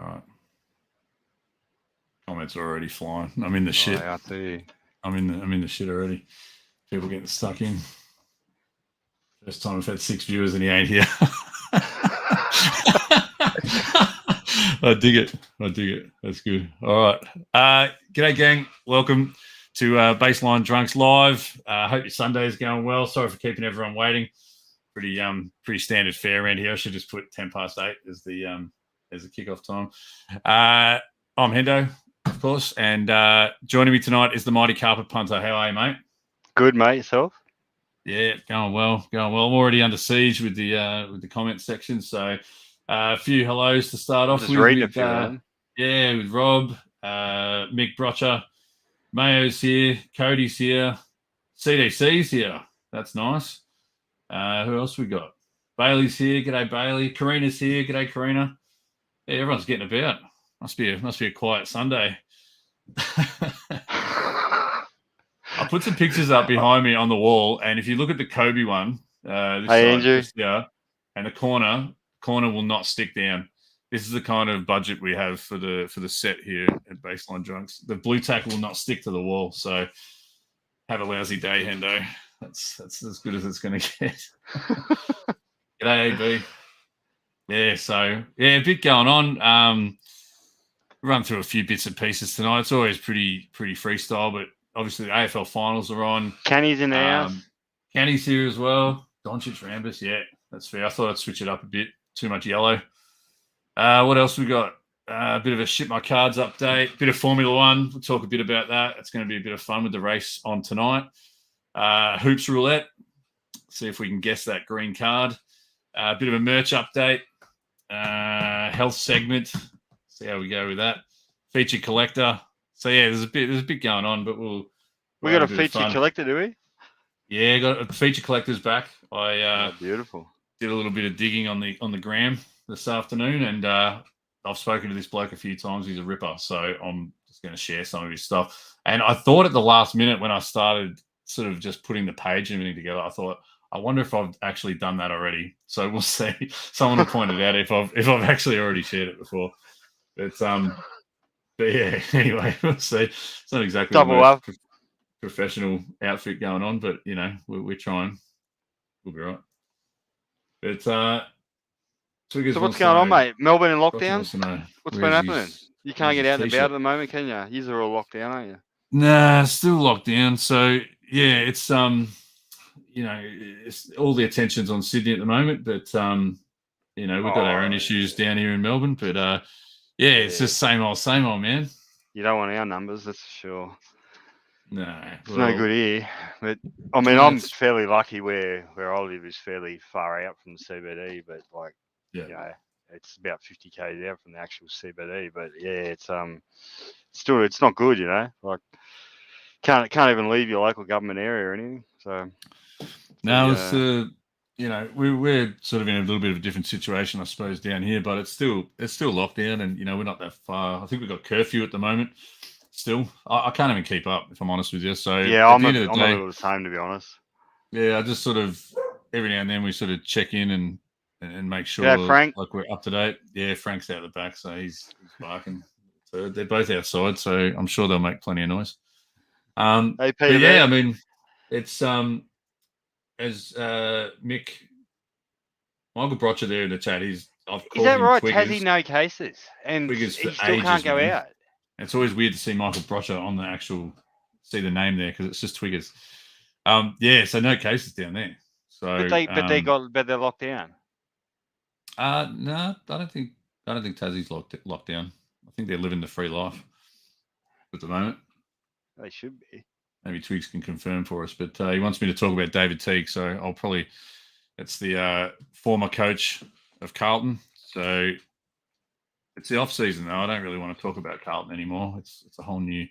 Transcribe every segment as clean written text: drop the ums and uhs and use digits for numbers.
right. Comments are already flying. I'm in the shit. I see. I'm in the shit already. People getting stuck in. First time I've had 6 viewers and he ain't here. I dig it. That's good. All right. G'day, gang. Welcome to Baseline Drunks Live. Hope your Sunday is going well. Sorry for keeping everyone waiting. Pretty standard fare around here. I should just put 8:10 as the kickoff time. I'm Hendo, of course, and joining me tonight is the mighty Carpet Punter. How are you, mate? Good, mate. Yourself? Yeah, going well. I'm already under siege with the comment section. So a few hellos to start off with. Reading a few of them. Yeah, with Rob, Mick Brocher, Mayo's here, Cody's here, CDC's here. That's nice. Who else we got? Bailey's here. G'day, Bailey. Karina's here. G'day, Karina. Yeah, everyone's getting about. Must be a quiet Sunday. I put some pictures up behind me on the wall, and if you look at the Kobe one, Andrew. And the corner will not stick down. This is the kind of budget we have for the set here at Baseline Drunks. The blue tack will not stick to the wall, so have a lousy day, Hendo. That's as good as it's going to get. G'day, AB. Yeah, so a bit going on. Run through a few bits and pieces tonight. It's always pretty freestyle, but obviously the AFL Finals are on. Canny's in the house. Canny's here as well. Doncic Rambus, yeah, that's fair. I thought I'd switch it up a bit. Too much yellow. What else we got? A bit of a ShipMyCards update. Bit of Formula One. We'll talk a bit about that. It's going to be a bit of fun with the race on tonight. Hoops Roulette. See if we can guess that green card. A bit of a merch update. Health segment. See how we go with that. Feature collector. So yeah, there's a bit going on, but we got a feature collector, do we? Yeah, got a feature collector's back. I beautiful. Did a little bit of digging on the gram this afternoon, and I've spoken to this bloke a few times. He's a ripper, so I'm just going to share some of his stuff. And I thought at the last minute when I started sort of just putting the page and everything together, I thought, I wonder if I've actually done that already. So we'll see. Someone will point it out if I've actually already shared it before. But yeah, anyway, we'll see. It's not exactly double up professional outfit going on, but you know, we're trying. We'll be right. But so what's going on, mate? Melbourne in lockdown? What's been happening? You can't get out and about at the moment, can you? You are all locked down, aren't you? Nah, still locked down. So yeah, it's you know, it's all the attention's on Sydney at the moment, but you know, we've got our own issues down here in Melbourne, but yeah, it's just same old, man. You don't want our numbers, that's for sure. No, it's no good here. But I mean, I'm fairly lucky where I live is fairly far out from the CBD, but like, you know, it's about 50 k's out from the actual CBD. But yeah, it's still it's not good, you know. Like, can't even leave your local government area or anything. So no, it's you know, we're sort of in a little bit of a different situation, I suppose, down here, but it's still lockdown, and you know, we're not that far. I think we've got curfew at the moment. Still, I can't even keep up, if I'm honest with you. So yeah, I'm a little the same, to be honest. Yeah, I just sort of every now and then we sort of check in and make sure Frank, like we're up to date. Yeah, Frank's out the back, so he's barking. So they're both outside, so I'm sure they'll make plenty of noise. Hey, but yeah, I mean, it's as Michael Brocher there in the chat, is that right? Tassie no cases, and he still can't go out. It's always weird to see Michael Brocher on the see the name there because it's just Twiggers. Yeah, so no cases down there. So, but they're locked down. No, I don't think Tassie's locked down. I think they're living the free life at the moment. They should be. Maybe Twigs can confirm for us, but he wants me to talk about David Teague, so I'll probably. It's the former coach of Carlton, so. It's the off season though. I don't really want to talk about Carlton anymore. It's a whole new.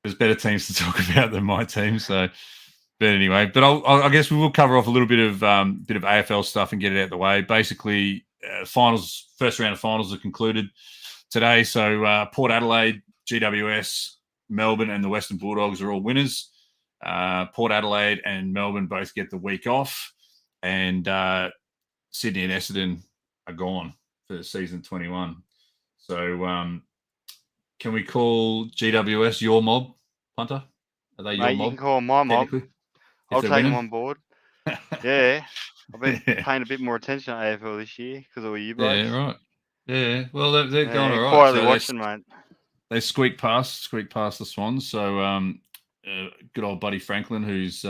There's better teams to talk about than my team. So, but anyway, but I guess we will cover off a little bit of AFL stuff and get it out of the way. Basically, first round of finals are concluded today. So Port Adelaide, GWS, Melbourne, and the Western Bulldogs are all winners. Port Adelaide and Melbourne both get the week off, and Sydney and Essendon are gone for season 21. So can we call GWS your mob, Punter? Are they your Mate, you mob? can call 'em my mob. Technically, if I'll they're take them winning. on board. Yeah, I've been Yeah. paying a bit more attention to AFL this year because of all you Yeah, blokes. right. Yeah, well, they're going all right. Quietly So watching, mate. they squeaked past the Swans. So good old buddy Franklin, who's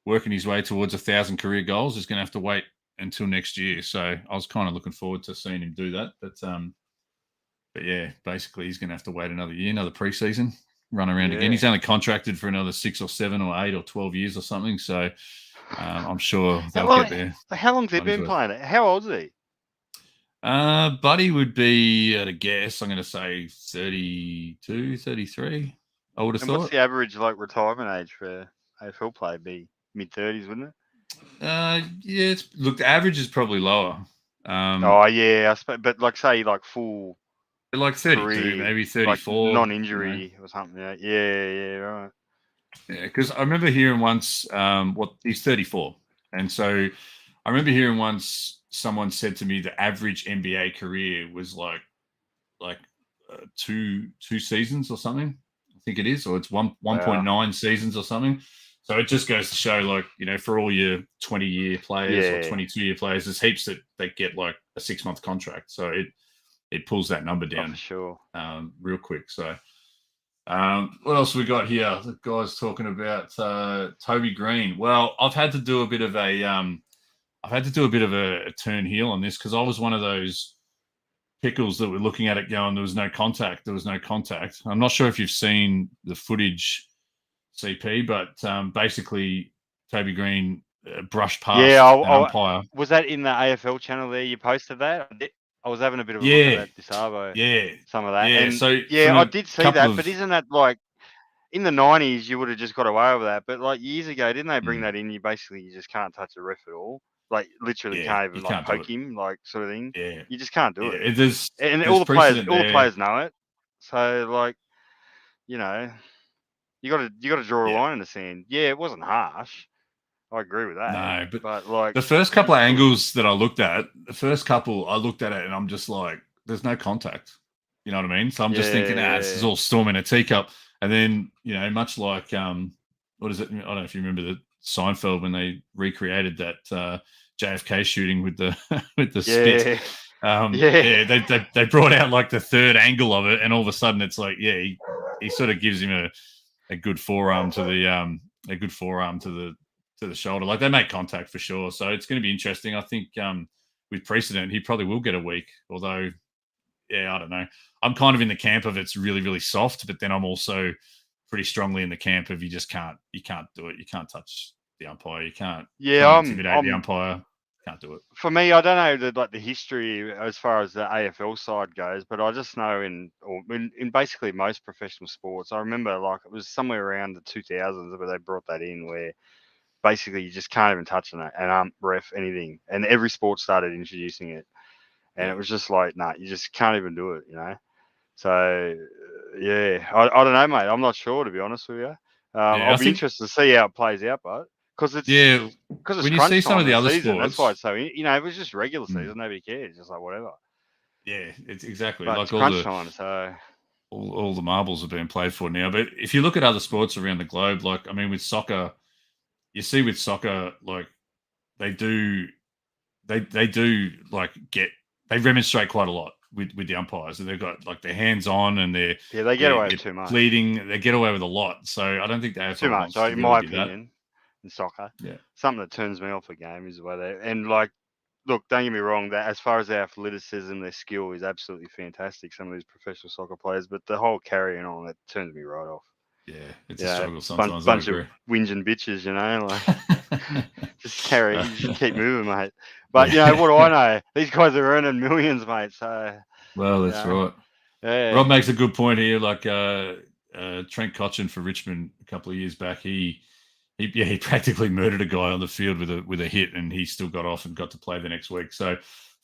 working his way towards 1,000 career goals, is going to have to wait until next year. So I was kind of looking forward to seeing him do that. But yeah, basically he's going to have to wait another year, another preseason, run around again. He's only contracted for another 6 or 7 or 8 or 12 years or something. So I'm sure they'll get there. How long's he been playing it? How old is he? Buddy would be, at a guess, I'm going to say 32, 33. I would have thought. What's the average retirement age for AFL play? Be mid-30s, wouldn't it? Yeah. Look, the average is probably lower. Yeah, I suppose, but say full. Like 32, career, maybe 34. Non-injury or something. Yeah, right. Yeah, because I remember hearing once, he's 34. And so I remember hearing once someone said to me the average NBA career was like two seasons or something. I think it is, or it's 1.9 seasons or something. So it just goes to show, for all your 20-year players or 22-year players, there's heaps that get a 6-month contract. So it pulls that number down for sure, real quick. So what else we got here? The guy's talking about Toby Green. Well, I've had to do a bit of a turn heel on this because I was one of those pickles that were looking at it going, there was no contact. I'm not sure if you've seen the footage, CP, but basically Toby Green brushed past an umpire. Was that in the AFL channel there? You posted that? I was having a bit of a look at that Disarvo. Yeah. Some of that. Yeah. And so I did see that, but isn't that in the 90s you would have just got away with that, but years ago, didn't they bring that in? You just can't touch a ref at all. Literally can't even poke him, sort of thing. Yeah. You just can't do it. There's all the players know it. So you got to draw a line in the sand. Yeah, it wasn't harsh. I agree with that. No, but the first couple of angles that I looked at, I looked at it and I'm just like, there's no contact. You know what I mean? So I'm just thinking, this is all storm in a teacup. And then, much like, what is it? I don't know if you remember the Seinfeld when they recreated that JFK shooting with the spit. They brought out the third angle of it, and all of a sudden it's he sort of gives him a good forearm to the shoulder. They make contact for sure. So it's going to be interesting. I think with precedent, he probably will get a week. Although, I don't know. I'm kind of in the camp of it's really, really soft, but then I'm also pretty strongly in the camp of you can't do it. You can't touch the umpire. You can't intimidate the umpire. Can't do it. For me, I don't know the history as far as the AFL side goes, but I just know in basically most professional sports, I remember it was somewhere around the 2000s where they brought that in where basically you just can't even touch an ref, anything. And every sport started introducing it. And it was just you just can't even do it, So, I don't know, mate. I'm not sure, to be honest with you. I'll be interested to see how it plays out, but because it's when you see some of the other season, sports, that's why it's so. If it was just regular season, nobody cares. It's just whatever. Yeah, it's exactly but it's crunch time. So all the marbles are being played for now. But if you look at other sports around the globe, with soccer, you see with soccer, they remonstrate quite a lot with the umpires, and they've got their hands on and they get away with too much. Bleeding, they get away with a lot. So I don't think they have too much. In my opinion, in soccer, yeah, something that turns me off a game is the way they look. Don't get me wrong. That as far as their athleticism, their skill is absolutely fantastic. Some of these professional soccer players, but the whole carrying on, it turns me right off. Yeah, it's a struggle sometimes. Bunch of whinging bitches, just carry, just keep moving, mate. But what do I know? These guys are earning millions, mate. So that's right. Yeah. Rob makes a good point here. Trent Cotchin for Richmond a couple of years back, he practically murdered a guy on the field with a hit, and he still got off and got to play the next week. So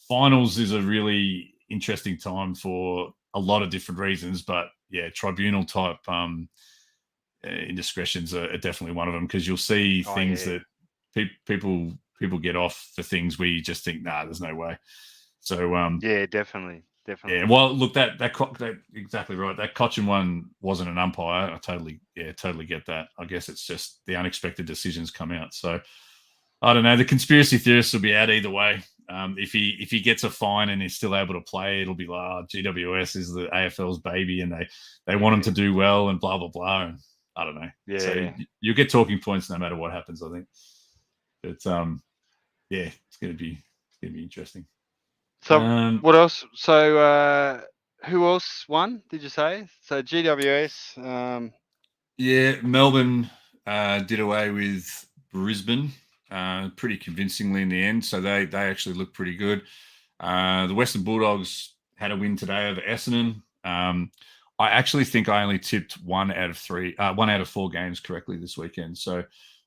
finals is a really interesting time for a lot of different reasons, but tribunal type indiscretions are definitely one of them, because you'll see things that people get off for things where you just think, there's no way. So definitely. definitely. Yeah, well, look, that exactly right. That Cochin one wasn't an umpire. I totally get that. I guess it's just the unexpected decisions come out. So I don't know. The conspiracy theorists will be out either way. If he gets a fine and he's still able to play, it'll be like, oh, GWS is the AFL's baby, and they want him to do well, and blah blah blah. And I don't know. Yeah. So you get talking points no matter what happens. I think. But yeah, it's gonna be interesting. So what else? So who else won? Did you say? So GWS. Yeah, Melbourne did away with Brisbane pretty convincingly in the end. So they actually looked pretty good. The Western Bulldogs had a win today over Essendon. I actually think I only tipped 1 out of 4 games correctly this weekend. So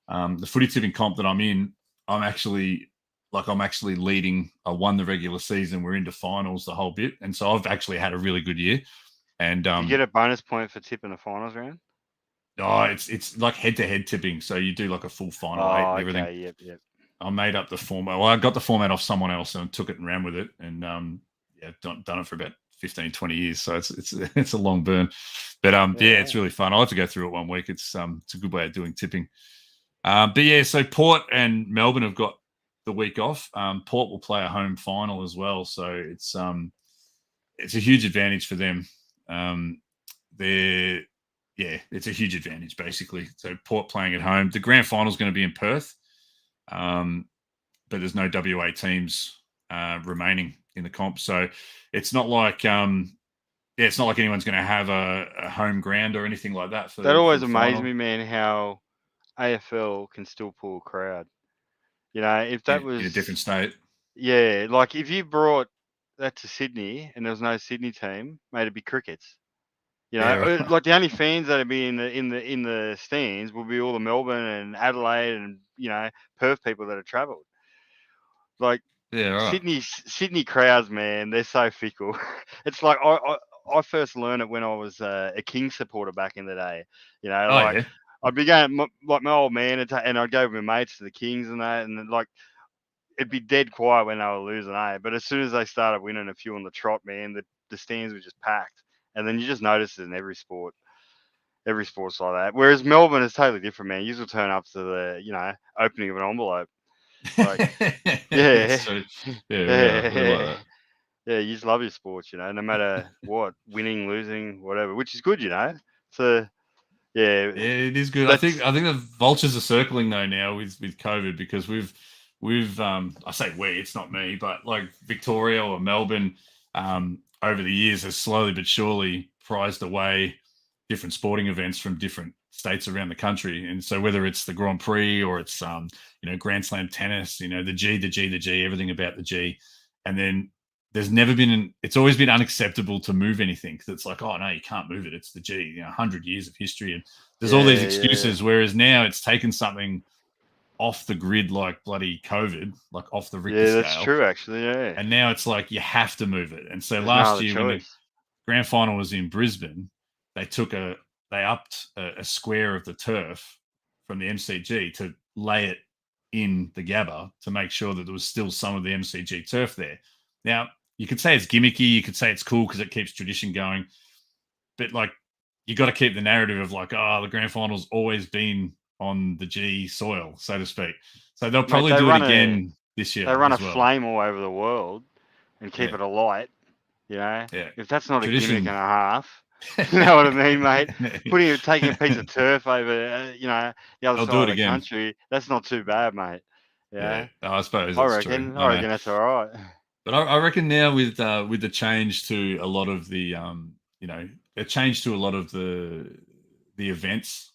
the footy tipping comp that I'm in, I'm actually leading. I won the regular season. We're into finals the whole bit, and so I've actually had a really good year. And do you get a bonus point for tipping the finals round? Oh, it's like head-to-head tipping. So you do like a full final 8 and everything. Okay, yep. I made up the format. Well, I got the format off someone else and took it and ran with it. And done it for about 15, 20 years. So it's a long burn. But it's really fun. I'll have to go through it one week. It's a good way of doing tipping. But yeah, so Port and Melbourne have got the week off. Port will play a home final as well. So it's a huge advantage for them. It's a huge advantage, basically. So Port playing at home. The grand final is going to be in Perth, but there's no WA teams remaining in the comp. So it's not like it's not like anyone's going to have a home ground or anything like that. That always amazed me, man, how AFL can still pull a crowd. You know, if that was in a different state. Yeah, like if you brought that to Sydney and there was no Sydney team, mate, it'd be crickets. You know, right. like the only fans that'd be in the stands will be all the Melbourne and Adelaide and Perth people that have travelled. Like right. Sydney crowds, man, they're so fickle. It's like I first learned it when I was a Kings supporter back in the day. You know, I'd be going like my old man, and I'd go with my mates to the Kings and that, and like it'd be dead quiet when they were losing, But as soon as they started winning a few on the trot, man, the stands were just packed. And then you just notice it in every sport. Every sport's like that. Whereas Melbourne is totally different, man. You will turn up to the, opening of an envelope. Like, yeah. Yeah, yeah, you just love your sports, no matter what, winning, losing, whatever, which is good, So, yeah. Yeah, it is good. I think the vultures are circling though now with COVID, because we've I say we, it's not me, but like Victoria or Melbourne over the years has slowly but surely prized away different sporting events from different states around the country. And so whether it's the Grand Prix or it's Grand Slam tennis, the G, everything about the G, and then there's never been it's always been unacceptable to move anything, because it's like, oh no, you can't move it, it's the G, 100 years of history, and there's all these excuses. Whereas now it's taken something off the grid like bloody COVID, like off the Richter scale. Yeah, that's true, actually. Yeah. And now it's like you have to move it. And so last year when the grand final was in Brisbane, they upped a square of the turf from the MCG to lay it in the Gabba to make sure that there was still some of the MCG turf there. Now, you could say it's gimmicky, you could say it's cool because it keeps tradition going, but like you got to keep the narrative of like, the grand final's always been on the G soil, so to speak. So they'll probably do it again this year. They run a flame all over the world and keep it alight. Yeah. If that's not tradition. A gimmick and a half, you know what I mean, mate? Taking a piece of turf over, the other side of the country, that's not too bad, mate. Yeah. I suppose. I reckon that's all right. But I reckon now with the change to a lot of the a change to a lot of the events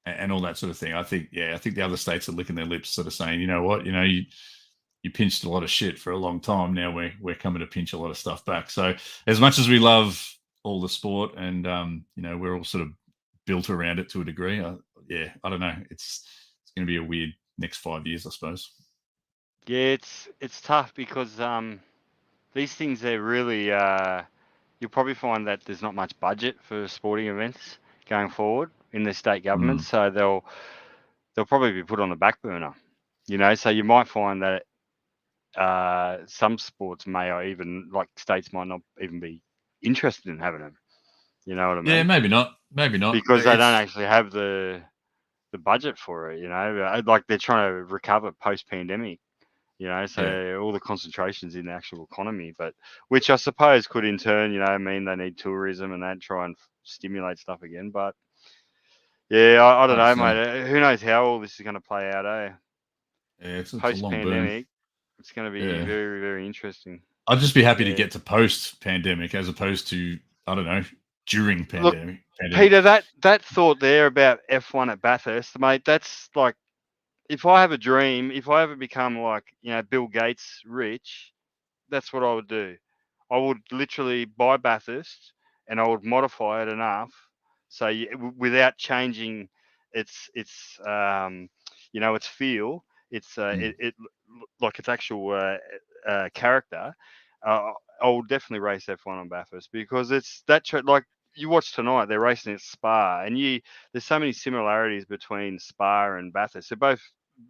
and all that sort of thing. I think the other states are licking their lips, sort of saying, you know what, you pinched a lot of shit for a long time. Now we're coming to pinch a lot of stuff back. So as much as we love all the sport and we're all sort of built around it to a degree, I don't know. It's going to be a weird next 5 years, I suppose. Yeah, it's tough because these things, they're really you'll probably find that there's not much budget for sporting events going forward in the state government, so they'll probably be put on the back burner. So you might find that some sports may or even like states might not even be interested in having them. You know what I mean? Yeah, maybe not. Because they don't actually have the budget for it. Like they're trying to recover post-pandemic. So all the concentrations in the actual economy, but which I suppose could in turn, mean they need tourism and that try and stimulate stuff again. But yeah, I don't know, mate. Who knows how all this is going to play out, eh? Yeah, it's a long burn. Post-pandemic, it's going to be very, very interesting. I'd just be happy to get to post-pandemic as opposed to, I don't know, during pandemic. Look, Peter, that thought there about F1 at Bathurst, mate, that's like, if I have a dream, if I ever become like, Bill Gates rich, that's what I would do. I would literally buy Bathurst and I would modify it enough so without changing its its feel, its like its actual character. I will definitely race F1 on Bathurst because it's that like you watch tonight. They're racing at Spa, and there's so many similarities between Spa and Bathurst. They're both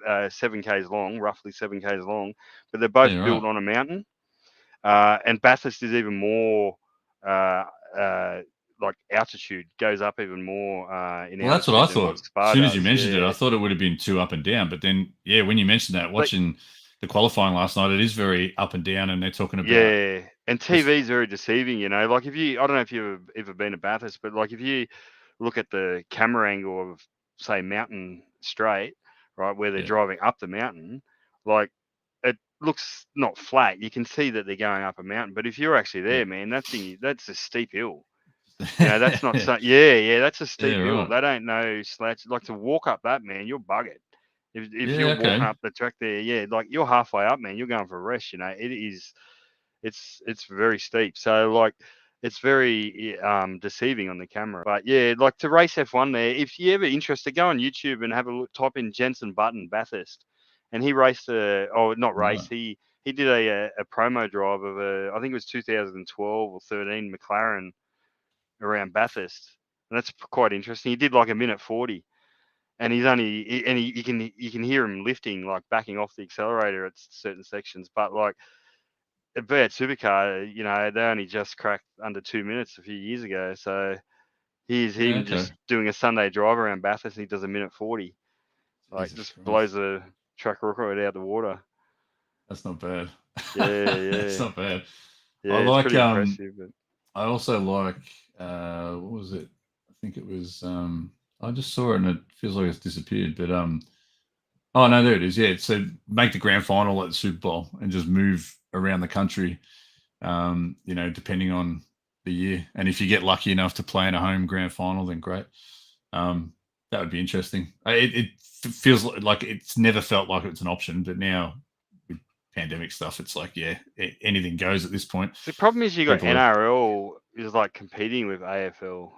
7Ks long, roughly 7Ks long, but they're both built on a mountain. And Bathurst is even more like altitude, goes up even more in altitude. Well, that's what I thought. As soon as you mentioned it, I thought it would have been too up and down. But then, when you mentioned that, watching the qualifying last night, it is very up and down, and they're talking about and TV is very deceiving. Like I don't know if you've ever been to Bathurst, but like if you look at the camera angle of say Mountain Straight, right, where they're driving up the mountain, like it looks not flat. You can see that they're going up a mountain, but if you're actually there, man, that's a steep hill. That's not so. That's a steep hill. Right. That ain't no slouch. Like to walk up that, man, you're buggered. If you're walking up the track there, like you're halfway up, man, you're going for a rest. It is. It's very steep. So like, it's very deceiving on the camera. But like to race F1 there. If you're ever interested, go on YouTube and have a look. Type in Jenson Button Bathurst, and he raced He did a promo drive of I think it was 2012 or 13 McLaren around Bathurst, and that's quite interesting. He did like a minute 40, and you can hear him lifting, like backing off the accelerator at certain sections. But like at V8 Supercar, they only just cracked under 2 minutes a few years ago. So he's even just doing a Sunday drive around Bathurst, and he does a minute 40, like just blows the track record out the water. That's not bad. Yeah, it's not bad. Yeah, I like, it's pretty impressive. But I also like, what was it? I think it was, I just saw it and it feels like it's disappeared, but, oh no, there it is. Yeah. So make the grand final at the Super Bowl and just move around the country, depending on the year. And if you get lucky enough to play in a home grand final, then great. That would be interesting. It feels like it's never felt like it's an option, but now with pandemic stuff, it's like, anything goes at this point. The problem is you got NRL is like competing with AFL.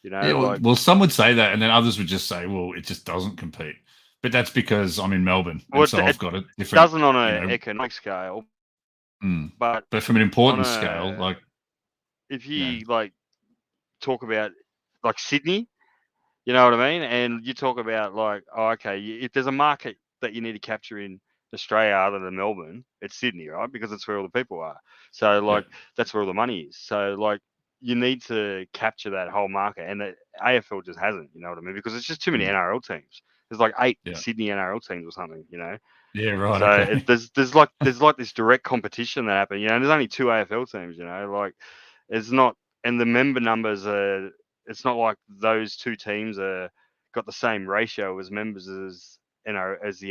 Well, some would say that, and then others would just say, well, it just doesn't compete. But that's because I'm in Melbourne, and so I've got a different. It doesn't on an economic scale, but from an importance scale, like if you like talk about like Sydney, you know what I mean, and you talk about like, if there's a market that you need to capture in Australia other than Melbourne, it's Sydney, right? Because it's where all the people are. So like that's where all the money is. So like you need to capture that whole market, and the AFL just hasn't. You know what I mean? Because it's just too many NRL teams. There's like 8 Sydney NRL teams or something. Yeah, right. So there's like this direct competition that happens. And there's only 2 AFL teams. Like it's not, and the member numbers are. It's not like those 2 teams are got the same ratio as members as the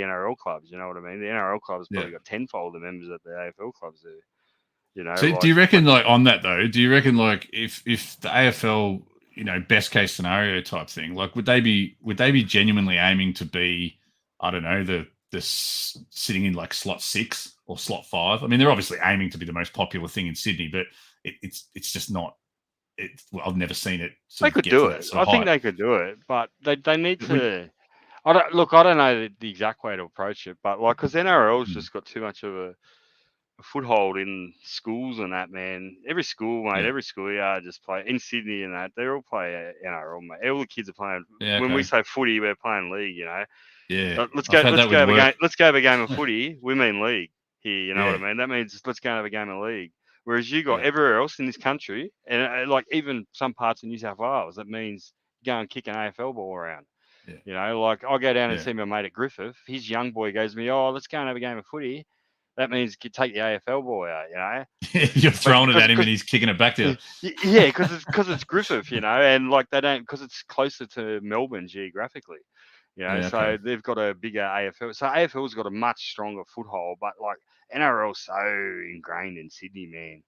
NRL clubs. You know what I mean? The NRL clubs probably got tenfold the members that the AFL clubs do. So do you reckon, like on that though? Do you reckon like if the AFL, best case scenario type thing, like would they be genuinely aiming to be, I don't know, the sitting in like slot 6 or slot 5? I mean, they're obviously aiming to be the most popular thing in Sydney, but it's just not. I've never seen it. They could do it. I think they could do it, but they need to. I don't know the exact way to approach it, but like because NRL's just got too much of a foothold in schools and that, man. Every school, mate, every schoolyard just play in Sydney and that. They all play NRL, mate. All the kids are playing. When we say footy, we're playing league. Yeah. Let's go have a game of footy. We mean league here. You know what I mean? That means let's go and have a game of league. Whereas you got everywhere else in this country, and like even some parts of New South Wales, that means go and kick an AFL ball around. Yeah. You know, like I'll go down and see my mate at Griffith. His young boy goes to me, "Oh, let's go and have a game of footy." That means you take the AFL ball out. You know, you're throwing it at him and he's kicking it back to you. Yeah, because it's Griffith, you know, and like they don't because it's closer to Melbourne geographically. You know, so they've got a bigger AFL. So AFL's got a much stronger foothold, but like NRL's so ingrained in Sydney, man.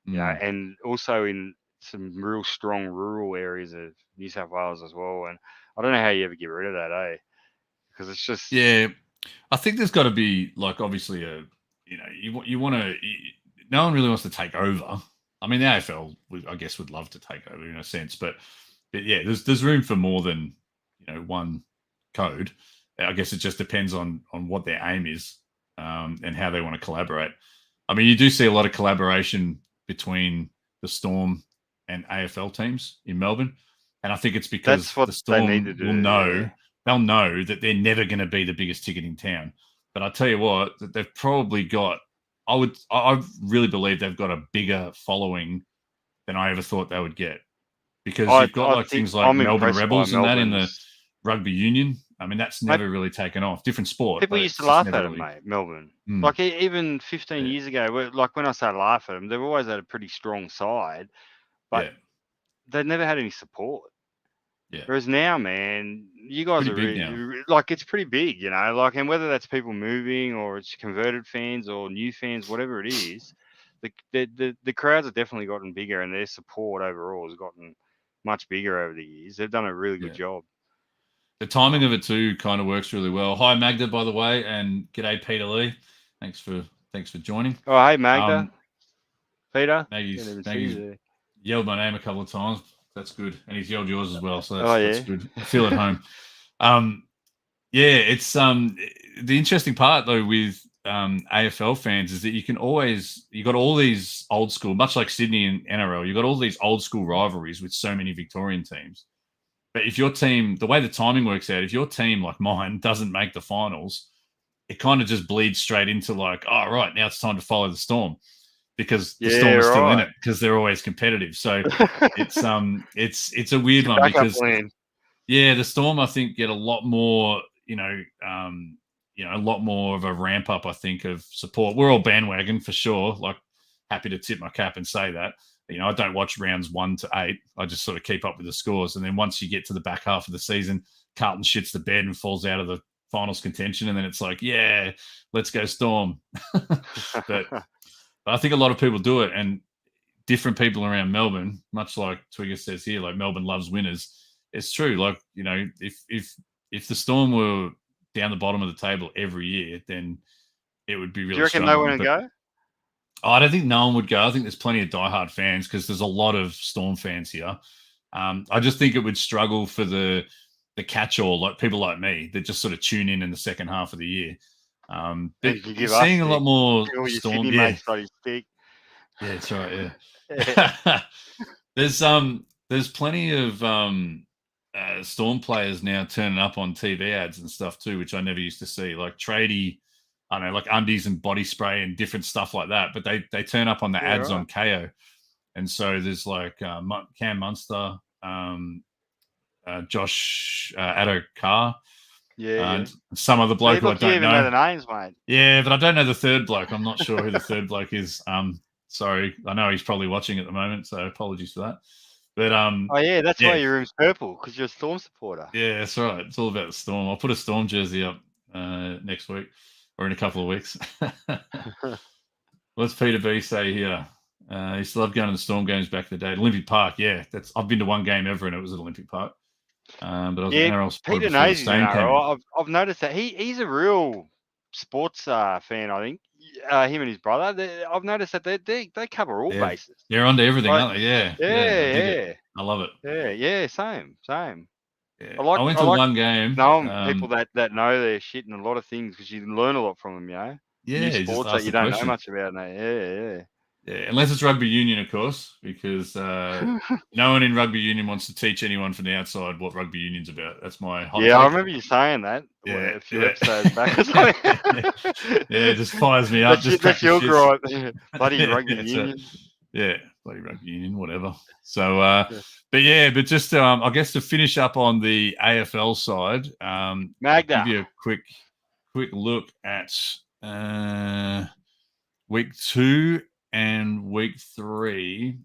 You know, and also in some real strong rural areas of New South Wales as well. And I don't know how you ever get rid of that, eh? Because it's just I think there's got to be like obviously you want to. No one really wants to take over. I mean, the AFL, I guess, would love to take over in a sense, but yeah, there's room for more than one code. I guess it just depends on what their aim is and how they want to collaborate. I mean, you do see a lot of collaboration between the Storm and AFL teams in Melbourne, and I think it's because the Storm will know they'll know that they're never going to be the biggest ticket in town. But I tell you what, that they've probably got. I really believe they've got a bigger following than I ever thought they would get, because you've got things like Melbourne Rebels and that in the rugby union. I mean, that's never really taken off. Different sport. People used to laugh at them, mate, Melbourne. Like even 15 years ago, like when I say laugh at them, they've always had a pretty strong side, but they've never had any support. Yeah. Whereas now, man, you guys pretty are like it's pretty big, you know. Like, and whether that's people moving or it's converted fans or new fans, whatever it is, the crowds have definitely gotten bigger, and their support overall has gotten much bigger over the years. They've done a really good job. The timing of it too kind of works really well. Hi Magda, by the way, and g'day Peter Lee. Thanks for joining. Oh, hey Magda, Peter. Maggie's yelled my name a couple of times. That's good, and he's yelled yours as well, so that's good. I feel at home. It's the interesting part though with AFL fans is that you got all these old school, much like Sydney and NRL, you got all these old school rivalries with so many Victorian teams. But if your team, the way the timing works out, if your team like mine doesn't make the finals, it kind of just bleeds straight into like, oh right, now it's time to follow the Storm. Because the Storm is still in it, because they're always competitive. So it's a weird one because the Storm I think get a lot more a lot more of a ramp up I think of support. We're all bandwagon for sure. Like happy to tip my cap and say that. I don't watch rounds 1 to 8. I just sort of keep up with the scores, and then once you get to the back half of the season, Carlton shits the bed and falls out of the finals contention, and then it's like, yeah, let's go Storm. But I think a lot of people do it, and different people around Melbourne, much like Twigger says here, like Melbourne loves winners. It's true. Like, if the Storm were down the bottom of the table every year, then it would be really. Do you reckon no one would go? I don't think no one would go. I think there's plenty of diehard fans because there's a lot of Storm fans here. I just think it would struggle for the catch-all, like people like me that just sort of tune in the second half of the year. But you're seeing a lot more Storm. Yeah, that's right. Yeah, there's plenty of Storm players now turning up on TV ads and stuff too, which I never used to see. Like tradie, I don't know, like undies and body spray and different stuff like that. But they turn up on the ads on KO, and so there's like Cam Munster, Josh Addo-Carr. And some other bloke who I don't know the names, mate. Yeah, but I don't know the third bloke. I'm not sure who the third bloke is. Sorry, I know he's probably watching at the moment, so apologies for that. But that's why your room's purple, because you're a Storm supporter. Yeah, that's right. It's all about the Storm. I'll put a Storm jersey up next week or in a couple of weeks. What's Peter B say here? He used to love going to the Storm games back in the day. Olympic Park, I've been to one game ever, and it was at Olympic Park. But I was an NRL supporter. Peter knows you know. I've noticed that he's a real sports fan. I think him and his brother. I've noticed that they cover all bases. They're onto everything, aren't they? Yeah. I love it. Yeah. Same. Yeah. I went to one game. People that know their shit and a lot of things because you learn a lot from them. You know. Yeah. New sports that you don't know much about. Yeah. Yeah, unless it's rugby union, of course, because no one in rugby union wants to teach anyone from the outside what rugby union's about. That's my hot Yeah, I take. remember you saying that Yeah, a few episodes back or something. Yeah, it just fires me up. Just crack That's the your shits. gripe. Bloody rugby union. Bloody rugby union, whatever. So, but just I guess to finish up on the AFL side, Magda. give you a quick look at week 2 and week 3.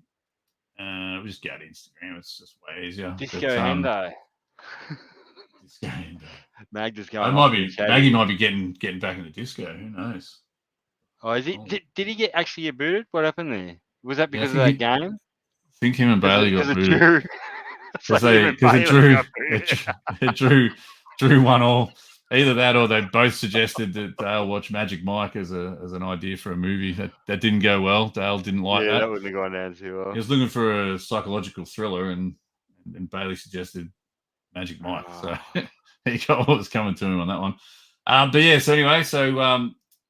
We just go to Instagram. It's just way easier. Disco Hendo. Disco Hendo. Magda's going. Maggie might be getting back in the disco. Who knows? Oh, is he? Did he actually get booted? What happened there? Was that because of that game? I think him and Bailey got booted. Because it drew 1-1. Either that, or they both suggested that Dale watch Magic Mike as an idea for a movie. That didn't go well. Dale didn't like that. Yeah, that wouldn't have gone down too well. He was looking for a psychological thriller, and Bailey suggested Magic Mike. So he got what was coming to him on that one. But yeah, so anyway,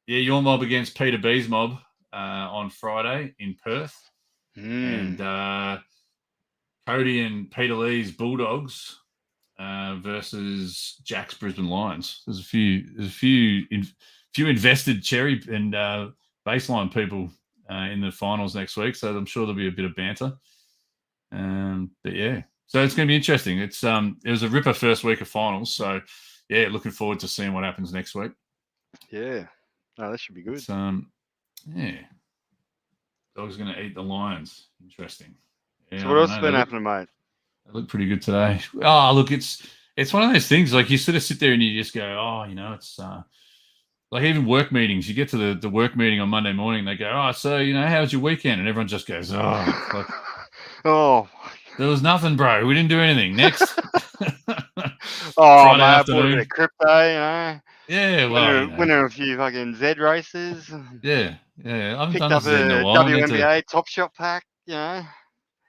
your mob against Peter B's mob on Friday in Perth, and Cody and Peter Lee's Bulldogs versus Jack's Brisbane Lions. There's a few invested cherry and baseline people in the finals next week, so I'm sure there'll be a bit of banter. But yeah, so it's going to be interesting. It was a ripper first week of finals, so yeah, looking forward to seeing what happens next week. Yeah, no, that should be good. Yeah, Dog's going to eat the Lions. Interesting. Yeah, so what else has been happening, mate? They look pretty good today. Oh, look, it's one of those things. Like you sort of sit there and you just go, oh, it's like even work meetings. You get to the work meeting on Monday morning, they go, oh, so how was your weekend? And everyone just goes, oh, like, oh, there was nothing, bro. We didn't do anything. Next. Oh, man, I bought a bit of crypto, Yeah, well, winning a few fucking Z races. Yeah. I haven't Picked done up this in a while. WNBA Top Shot pack, Yeah,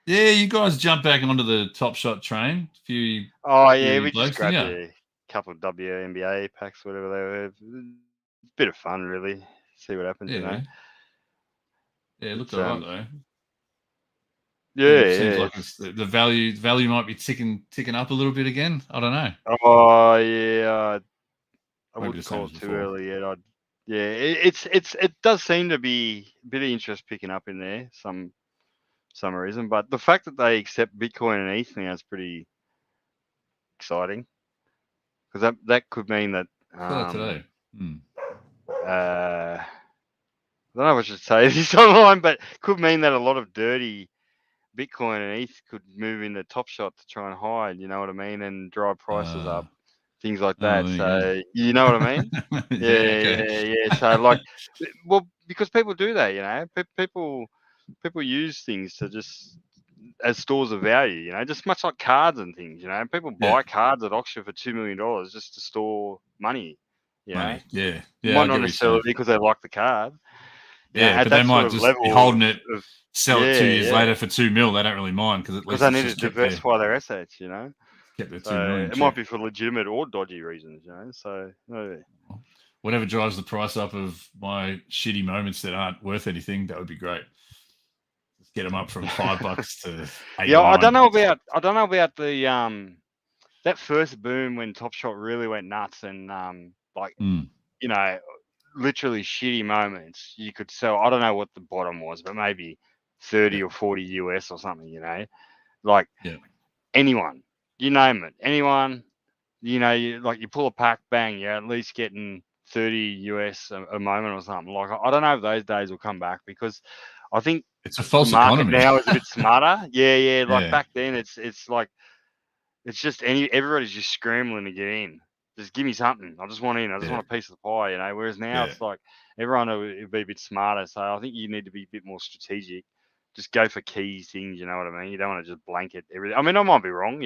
you guys jump back onto the Top Shot train. We just grabbed a couple of WNBA packs, whatever they were. It's a bit of fun, really. See what happens, Yeah, it looked all right though. Yeah, it seems like the value might be ticking up a little bit again. I don't know. Oh yeah, I wouldn't call it too early yet. It does seem to be a bit of interest picking up in there, some reason. But the fact that they accept Bitcoin and ETH now is pretty exciting, because that could mean that. Today. I don't know if I should say this online, but could mean that a lot of dirty Bitcoin and ETH could move into Top Shot to try and hide, you know what I mean, and drive prices up, things like that. So you know what I mean? Yeah. So because people do that, people use things to just as stores of value, just much like cards and things, people buy cards at auction for $2 million just to store money, Money. Yeah. Might not necessarily because they like the card. But they might just be holding it, sell it 2 years later for $2 million. They don't really mind because they need to diversify their assets, Kept their $2 million. It might be for legitimate or dodgy reasons, So whatever drives the price up of my shitty moments that aren't worth anything, that would be great. Just get them up from $5 to $8. Yeah, I don't know about the that first boom when Top Shot really went nuts and literally shitty moments. You could sell. I don't know what the bottom was, but maybe 30 or 40 US or something. Anyone, you name it, anyone. You pull a pack, bang, you're at least getting 30 US a moment or something. I don't know if those days will come back because I think it's a false market economy now is a bit smarter. Yeah. Back then, it's like it's just everybody's just scrambling to get in. Just give me something. I just want in. I just want a piece of the pie, Whereas now it's like everyone will be a bit smarter. So I think you need to be a bit more strategic. Just go for key things. You know what I mean? You don't want to just blanket everything. I mean, I might be wrong,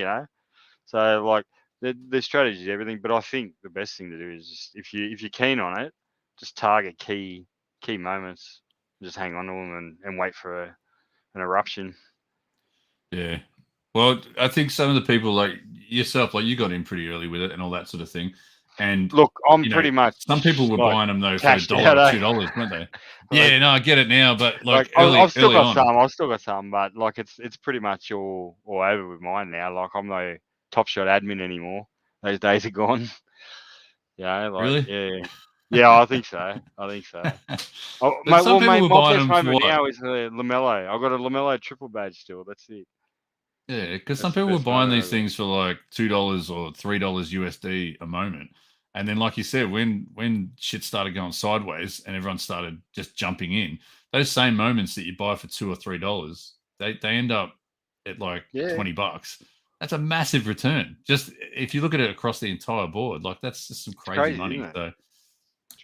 So the strategy is everything, but I think the best thing to do is just if you're keen on it, just target key moments, just hang on to them and wait for an eruption. Yeah. Well, I think some of the people like yourself, like you got in pretty early with it and all that sort of thing. And look, I'm pretty much some people were buying them though for $1 or $2, weren't they? Yeah, no, I get it now, but like I've still early got on, some, but like it's pretty much all over with mine now. Like I'm no Top Shot admin anymore. Those days are gone. Yeah, like really. yeah, I think so. Oh, But some people mate, were my buying best them for moment what? now is the Lamello. I've got a Lamello triple badge still. That's it. Yeah, because some That's the people were best buying moment these I've got. things for like $2 or $3 USD a moment, and then like you said, when shit started going sideways and everyone started just jumping in, those same moments that you buy for $2 or $3, they end up at like $20. That's a massive return. Just if you look at it across the entire board, like that's just some crazy money. Isn't it? So,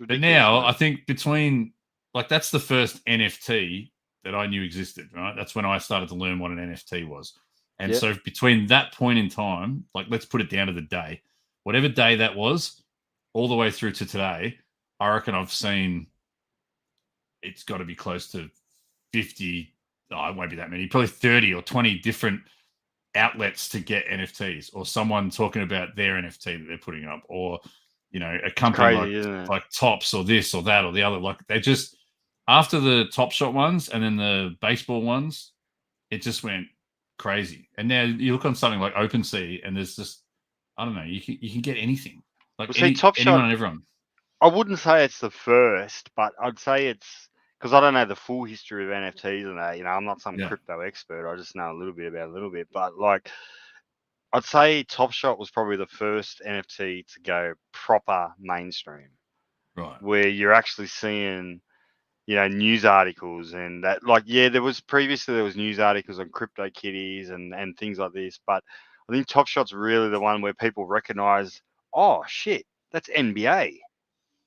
but Ridiculous, now mate. I think between like that's the first NFT that I knew existed. Right, that's when I started to learn what an NFT was. And so between that point in time, like let's put it down to the day, whatever day that was, all the way through to today, I reckon I've seen it's got to be close to 50. Oh, it won't be that many, probably 30 or 20 different outlets to get NFTs, or someone talking about their NFT that they're putting up, or a company like Tops or this or that or the other. Like they just after the Top Shot ones and then the baseball ones, it just went crazy. And now you look on something like OpenSea, and there's just I don't know. You can get anything. Like Top Shot, anyone and everyone. I wouldn't say it's the first, but I'd say it's because I don't know the full history of NFTs and that. I'm not some crypto expert. I just know a little bit. But like, I'd say Top Shot was probably the first NFT to go proper mainstream, right? Where you're actually seeing news articles and that, like, there was news articles on crypto kitties and things like this, but I think Top Shot's really the one where people recognize, oh shit, that's NBA.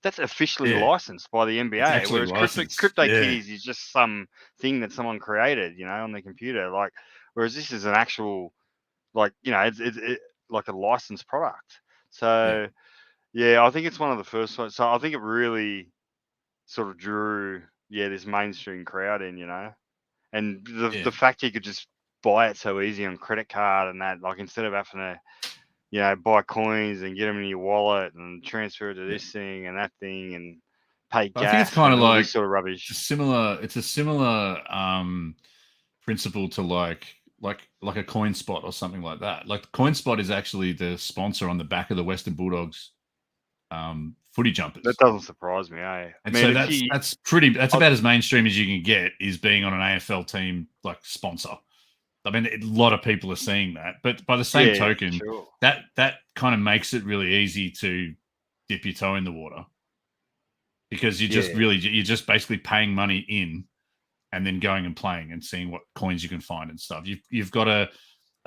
That's officially licensed by the NBA. Whereas crypto kitties is just some thing that someone created, on their computer. Like, whereas this is an actual, like, it's like a licensed product. So I think it's one of the first ones. So I think it really sort of drew this mainstream crowd in, and the fact you could just buy it so easy on credit card and that, like, instead of having to buy coins and get them in your wallet and transfer it to this thing and that thing and pay gas. I think it's kind of like this sort of rubbish. It's a similar principle to like a coin spot or something like that. Like CoinSpot is actually the sponsor on the back of the Western Bulldogs footy jumpers. That doesn't surprise me, eh? And so that's about as mainstream as you can get, is being on an AFL team like sponsor. I mean, a lot of people are seeing that, but by the same token, that kind of makes it really easy to dip your toe in the water, because you're just basically paying money in and then going and playing and seeing what coins you can find and stuff. You've got a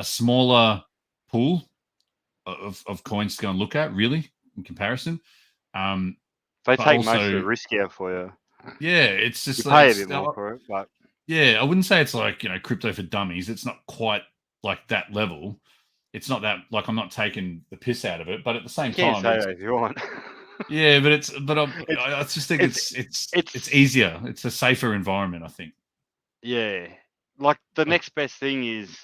smaller pool of coins to go and look at, really, in comparison. They take most of the risk out for you. Yeah, it's just you pay a bit more for it, but I wouldn't say it's like crypto for dummies. It's not quite like that level. It's not that, like, I'm not taking the piss out of it, but at the same time, say that if you want. Yeah, but I just think it's easier. It's a safer environment, I think. Yeah, like the next best thing is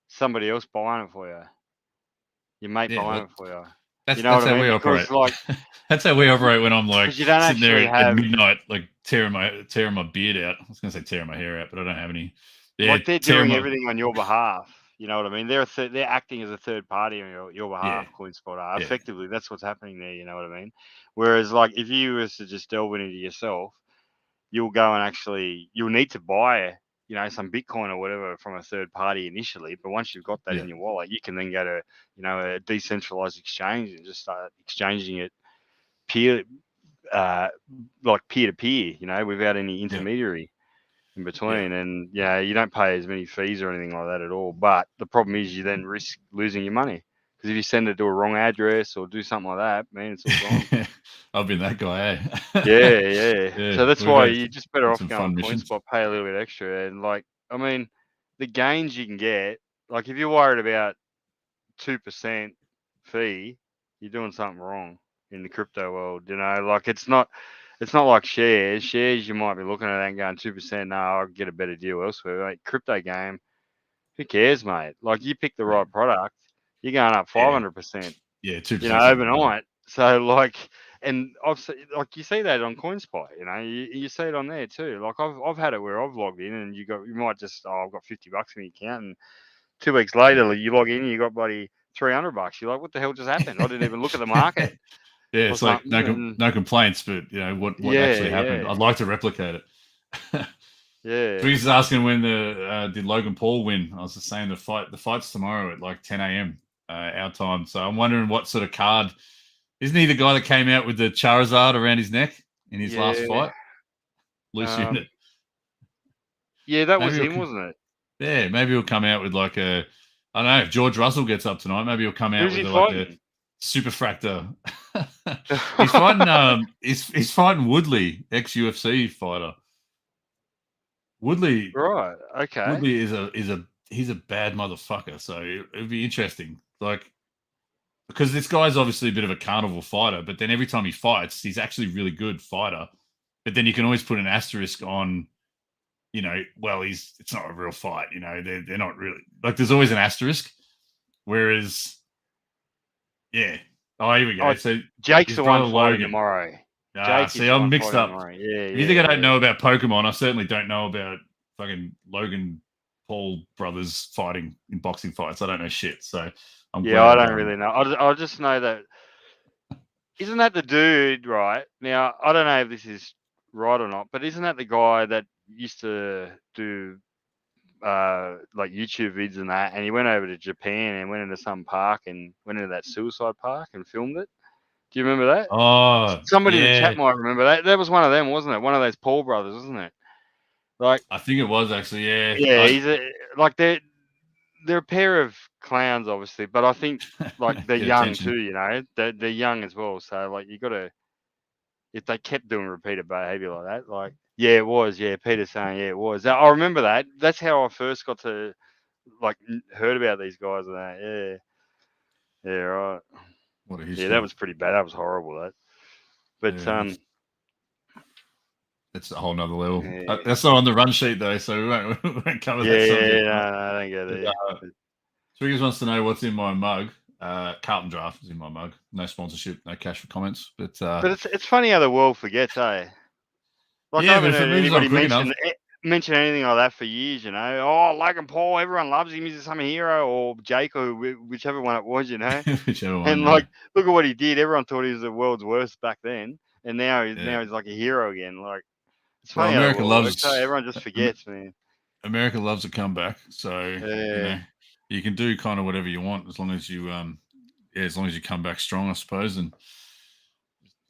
somebody else buying it for you. Your mate buying it for you. That's how we operate. Like, that's how we operate when I'm like sitting there at midnight, like tearing my beard out. I was going to say tearing my hair out, but I don't have any. Yeah, like they're doing everything on your behalf. You know what I mean? They're acting as a third party on your behalf. CoinSpot are effectively. That's what's happening there. You know what I mean? Whereas, like, if you was to just delve into yourself, you'll go and you'll need to buy some Bitcoin or whatever from a third party initially, but once you've got that in your wallet, you can then go to a decentralized exchange and just start exchanging it peer to peer, without any intermediary in between. And you don't pay as many fees or anything like that at all. But the problem is you then risk losing your money, because if you send it to a wrong address or do something like that, man, it's all gone. I've been that guy, eh? Yeah. So that's why you're just better off going CoinSpot, pay a little bit extra. And, like, I mean, the gains you can get, like, if you're worried about 2% fee, you're doing something wrong in the crypto world. Like, it's not like shares. Shares, you might be looking at that and going 2%. No, I'll get a better deal elsewhere. Like, crypto game, who cares, mate? Like, you pick the right product, you're going up 500%. Yeah, 2%. Overnight. So like, and like you see that on CoinSpot, you know, you see it on there too. Like I've had it where I've logged in and you might just I've got $50 in the account, and 2 weeks later you log in and you got bloody $300. You're like, what the hell just happened? I didn't even look at the market Yeah, or it's like something. no complaints, but what actually happened? I'd like to replicate it. Yeah. He's asking when did Logan Paul win? I was just saying the fight's tomorrow at like 10 a.m. Our time. So I'm wondering what sort of card. Isn't he the guy that came out with the Charizard around his neck in his last fight? Loose unit. Yeah, that was him, wasn't it? Yeah, maybe he'll come out with like I don't know, if George Russell gets up tonight, maybe he'll come out with like a super fractor. He's fighting he's fighting Woodley, ex-UFC fighter. Woodley, right? Okay. Woodley he's a bad motherfucker. So it'd be interesting, like, because this guy's obviously a bit of a carnival fighter, but then every time he fights, he's actually a really good fighter. But then you can always put an asterisk on, well, it's not a real fight. They're not really, like, there's always an asterisk. Whereas, yeah. Oh, here we go. So Jake's the one fighting tomorrow. See, I'm mixed up. Yeah, you think I don't know about Pokemon? I certainly don't know about fucking Logan Paul brothers fighting in boxing fights. I don't know shit. So I don't really know. I just know that isn't that the dude, right? Now I don't know if this is right or not, but isn't that the guy that used to do like YouTube vids and that, and he went over to Japan and went into some park and went into that suicide park and filmed it? Do you remember that? Oh, somebody in the chat might remember that. That was one of them, wasn't it? One of those Paul brothers, wasn't it? Like, I think it was actually, yeah. Yeah, they're a pair of clowns, obviously, but I think like they're young too. They're young as well. So like you got to, if they kept doing repeated behavior like that, like it was, Peter's saying it was. I remember that. That's how I first got to like heard about these guys and that. Yeah, right. What a history. Yeah, that was pretty bad. That was horrible. That, but it's a whole nother level. That's not on the run sheet though, so we won't cover that subject. No, I don't get it. Triggers wants to know what's in my mug. Carlton Draft is in my mug. No sponsorship, no cash for comments. But it's funny how the world forgets, eh? Like I haven't heard anybody mention anything like that for years, Oh, Logan Paul, everyone loves him. He's some hero, or Jake, or whichever one it was, Whichever one. And look at what he did. Everyone thought he was the world's worst back then, and now he's like a hero again. Like, it's funny. America loves. Everyone just forgets, man. America loves a comeback, so you can do kind of whatever you want as long as you come back strong, I suppose. And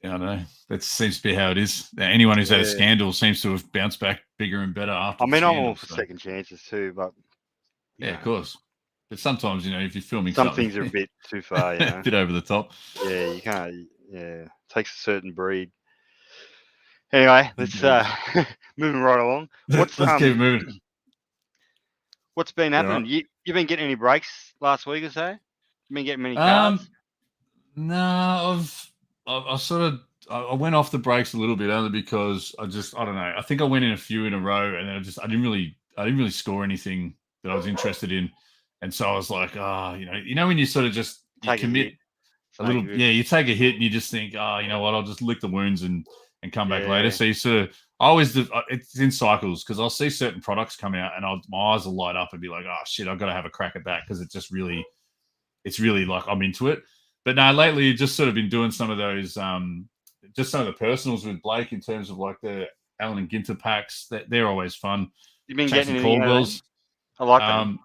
I don't know, that seems to be how it is. Anyone who's had a scandal seems to have bounced back bigger and better after. I'm all for second chances too, but of course. But sometimes, if you're filming some things are a bit too far, a bit over the top. Yeah, you can't. Yeah, it takes a certain breed. Anyway, let's moving right along. Let's keep moving. What's been happening? You been getting any breaks last week or so? You been getting many cards? No, I went off the breaks a little bit only because I don't know. I think I went in a few in a row and then I didn't really score anything that I was interested in, and so I was like, when you sort of just commit a little, you take a hit and you just think, you know what, I'll just lick the wounds and come back later. So you sort of, I always do, it's in cycles because I'll see certain products come out and my eyes will light up and be like, oh shit, I've got to have a crack at that because it's really like I'm into it. But no, lately just sort of been doing some of those, just some of the personals with Blake in terms of like the Allen and Ginter packs. They're always fun. You've been getting Caldwells. I like them.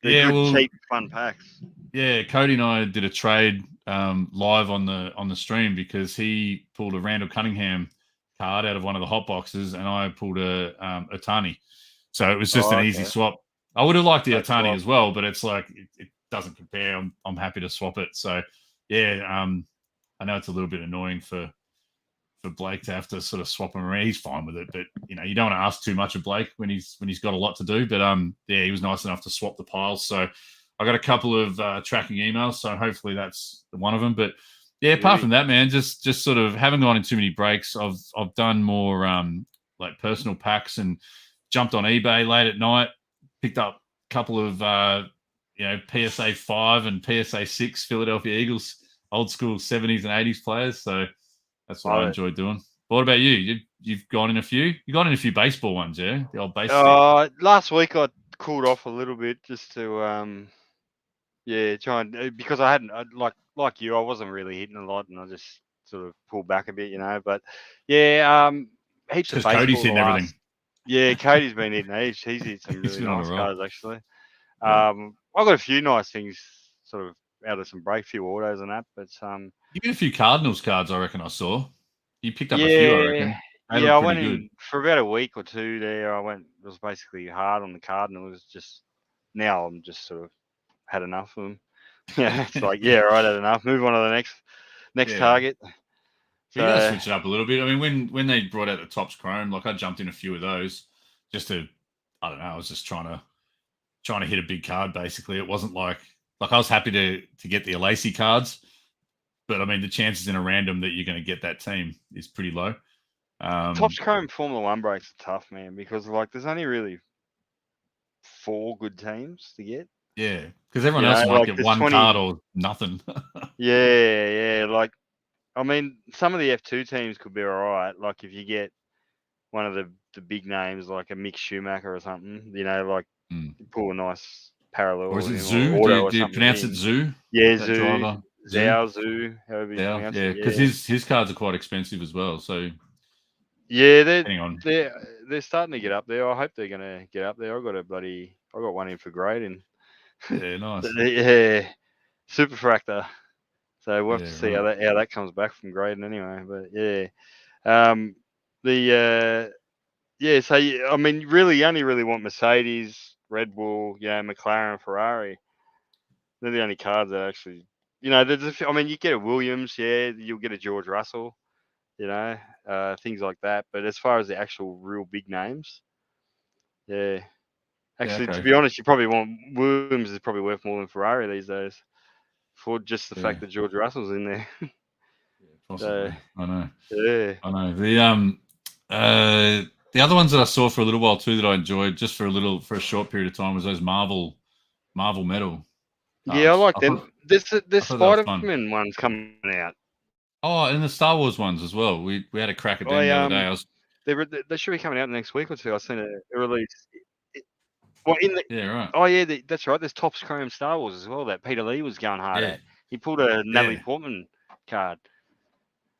They're good, cheap, fun packs. Yeah, Cody and I did a trade live on the stream because he pulled a Randall Cunningham card out of one of the hot boxes and I pulled a Otani. So it was just an easy swap. I would have liked the Otani as well, but it's like it doesn't compare. I'm happy to swap it. So I know it's a little bit annoying for Blake to have to sort of swap him around. He's fine with it, but you don't want to ask too much of Blake when he's got a lot to do. But he was nice enough to swap the piles. So I got a couple of tracking emails, so hopefully that's one of them. But apart from that, man, just sort of haven't gone in too many breaks. I've done more like personal packs and jumped on eBay late at night, picked up a couple of PSA 5 and PSA 6 Philadelphia Eagles old school 70s and 80s players. So that's what Love I it. enjoy doing. What about you? You've gone in a few? You got in a few baseball ones, yeah? The old base stick. Last week I cooled off a little bit just to try and because I hadn't like you, I wasn't really hitting a lot, and I just sort of pulled back a bit, But heaps of Because Cody's baseball the hitting everything. last. Yeah, Cody's been hitting heaps. He's hit some He's really been on a nice roll. cards actually. Yeah. I've got a few nice things sort of out of some break, few autos and that, but You get a few Cardinals cards, I reckon I saw. You picked up a few, I yeah, reckon. They yeah. look I pretty went good. in for about a week or two there. It was basically hard on the Cardinals. Just now I'm just sort of had enough of them. Yeah, it's like right, had enough. Move on to the next target. So you got to switch it up a little bit. I mean, when they brought out the Topps Chrome, like I jumped in a few of those just to, I don't know, I was just trying to hit a big card. Basically, it wasn't like I was happy to get the Lacey cards, but I mean the chances in a random that you're going to get that team is pretty low. Topps Chrome Formula One breaks are tough, man, because there's only really 4 good teams to get. Yeah, because everyone else might get one 20, card or nothing. yeah. I mean, some of the F2 teams could be all right. Like if you get one of the big names, like a Mick Schumacher or something, pull a nice parallel Or is with it him Zoo? or auto or Do you something. pronounce it Zoo? Yeah, That Zoo, driver, Zoo, however you Yeah, pronounce yeah, it. because his cards are quite expensive as well. So Yeah, depending on they're starting to get up there. I hope they're gonna get up there. I got one in for grading. yeah, nice. Yeah, super fractor. So we'll have to see right. how that comes back from grading anyway. But so I mean, really, you only really want Mercedes, Red Bull, McLaren, Ferrari. They're the only cards that actually, there's I mean, you get a Williams, you'll get a George Russell, things like that. But as far as the actual real big names, actually, to be honest, you probably want Williams is probably worth more than Ferrari these days for just the fact that George Russell's in there. Possibly. I know. Yeah. I know. The other ones that I saw for a little while too that I enjoyed just for a short period of time was those Marvel metal Yeah, I cards. like them. There's I thought that was fun. Spider-Man ones coming out. Oh, and the Star Wars ones as well. We had a crack at them the other day. They should be coming out next week or two. I've seen a release. Right. Oh yeah, that's right. There's Topps Chrome Star Wars as well that Peter Lee was going hard at. He pulled a Natalie Portman card.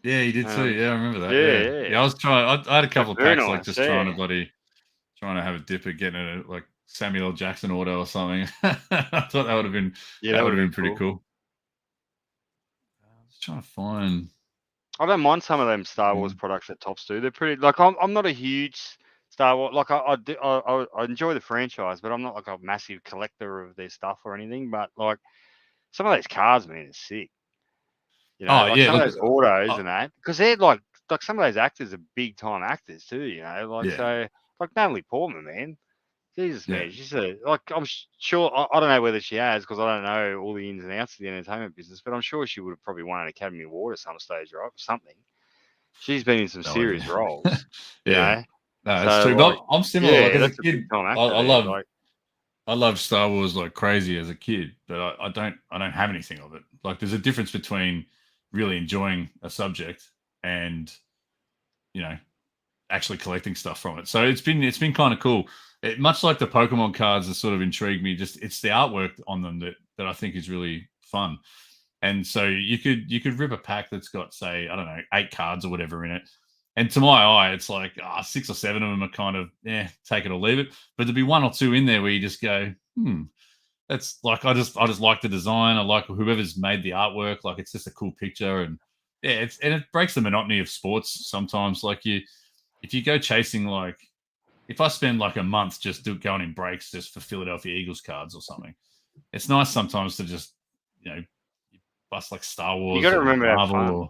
Yeah, he did too. Yeah, I remember that. Yeah. I was trying. I had a couple of packs nice, like just trying to have a dip at getting a like Samuel L. Jackson auto or something. I thought that would have been pretty cool. I was trying to find. I don't mind some of them Star Wars products that Topps do. They're pretty. I'm not a huge Star Wars. I enjoy the franchise, but I'm not like a massive collector of their stuff or anything. But like some of those cards, man, is sick. Some of those autos and that, because they're like some of those actors are big time actors too. So like Natalie Portman, man. Jesus, man, she's I'm sure I don't know whether she has because I don't know all the ins and outs of the entertainment business, but I'm sure she would have probably won an Academy Award at some stage, right? Or something. She's been in some serious roles. No, that's so, true. But I'm similar. Yeah, like as that's a kid, big time actor I love Star Wars like crazy as a kid, but I don't have anything of it. Like there's a difference between really enjoying a subject and actually collecting stuff from it. So it's been kind of cool. Much like the Pokemon cards that sort of intrigued me, just it's the artwork on them that I think is really fun. And so you could rip a pack that's got, say, I don't know, 8 cards or whatever in it. And to my eye, it's like 6 or 7 of them are kind of, take it or leave it. But there'd be 1 or 2 in there where you just go, that's like I just like the design. I like whoever's made the artwork. Like it's just a cool picture, and it breaks the monotony of sports sometimes. Like if you go chasing, like if I spend like a month just going in breaks just for Philadelphia Eagles cards or something, it's nice sometimes to just bust like Star Wars. You got to remember to have fun.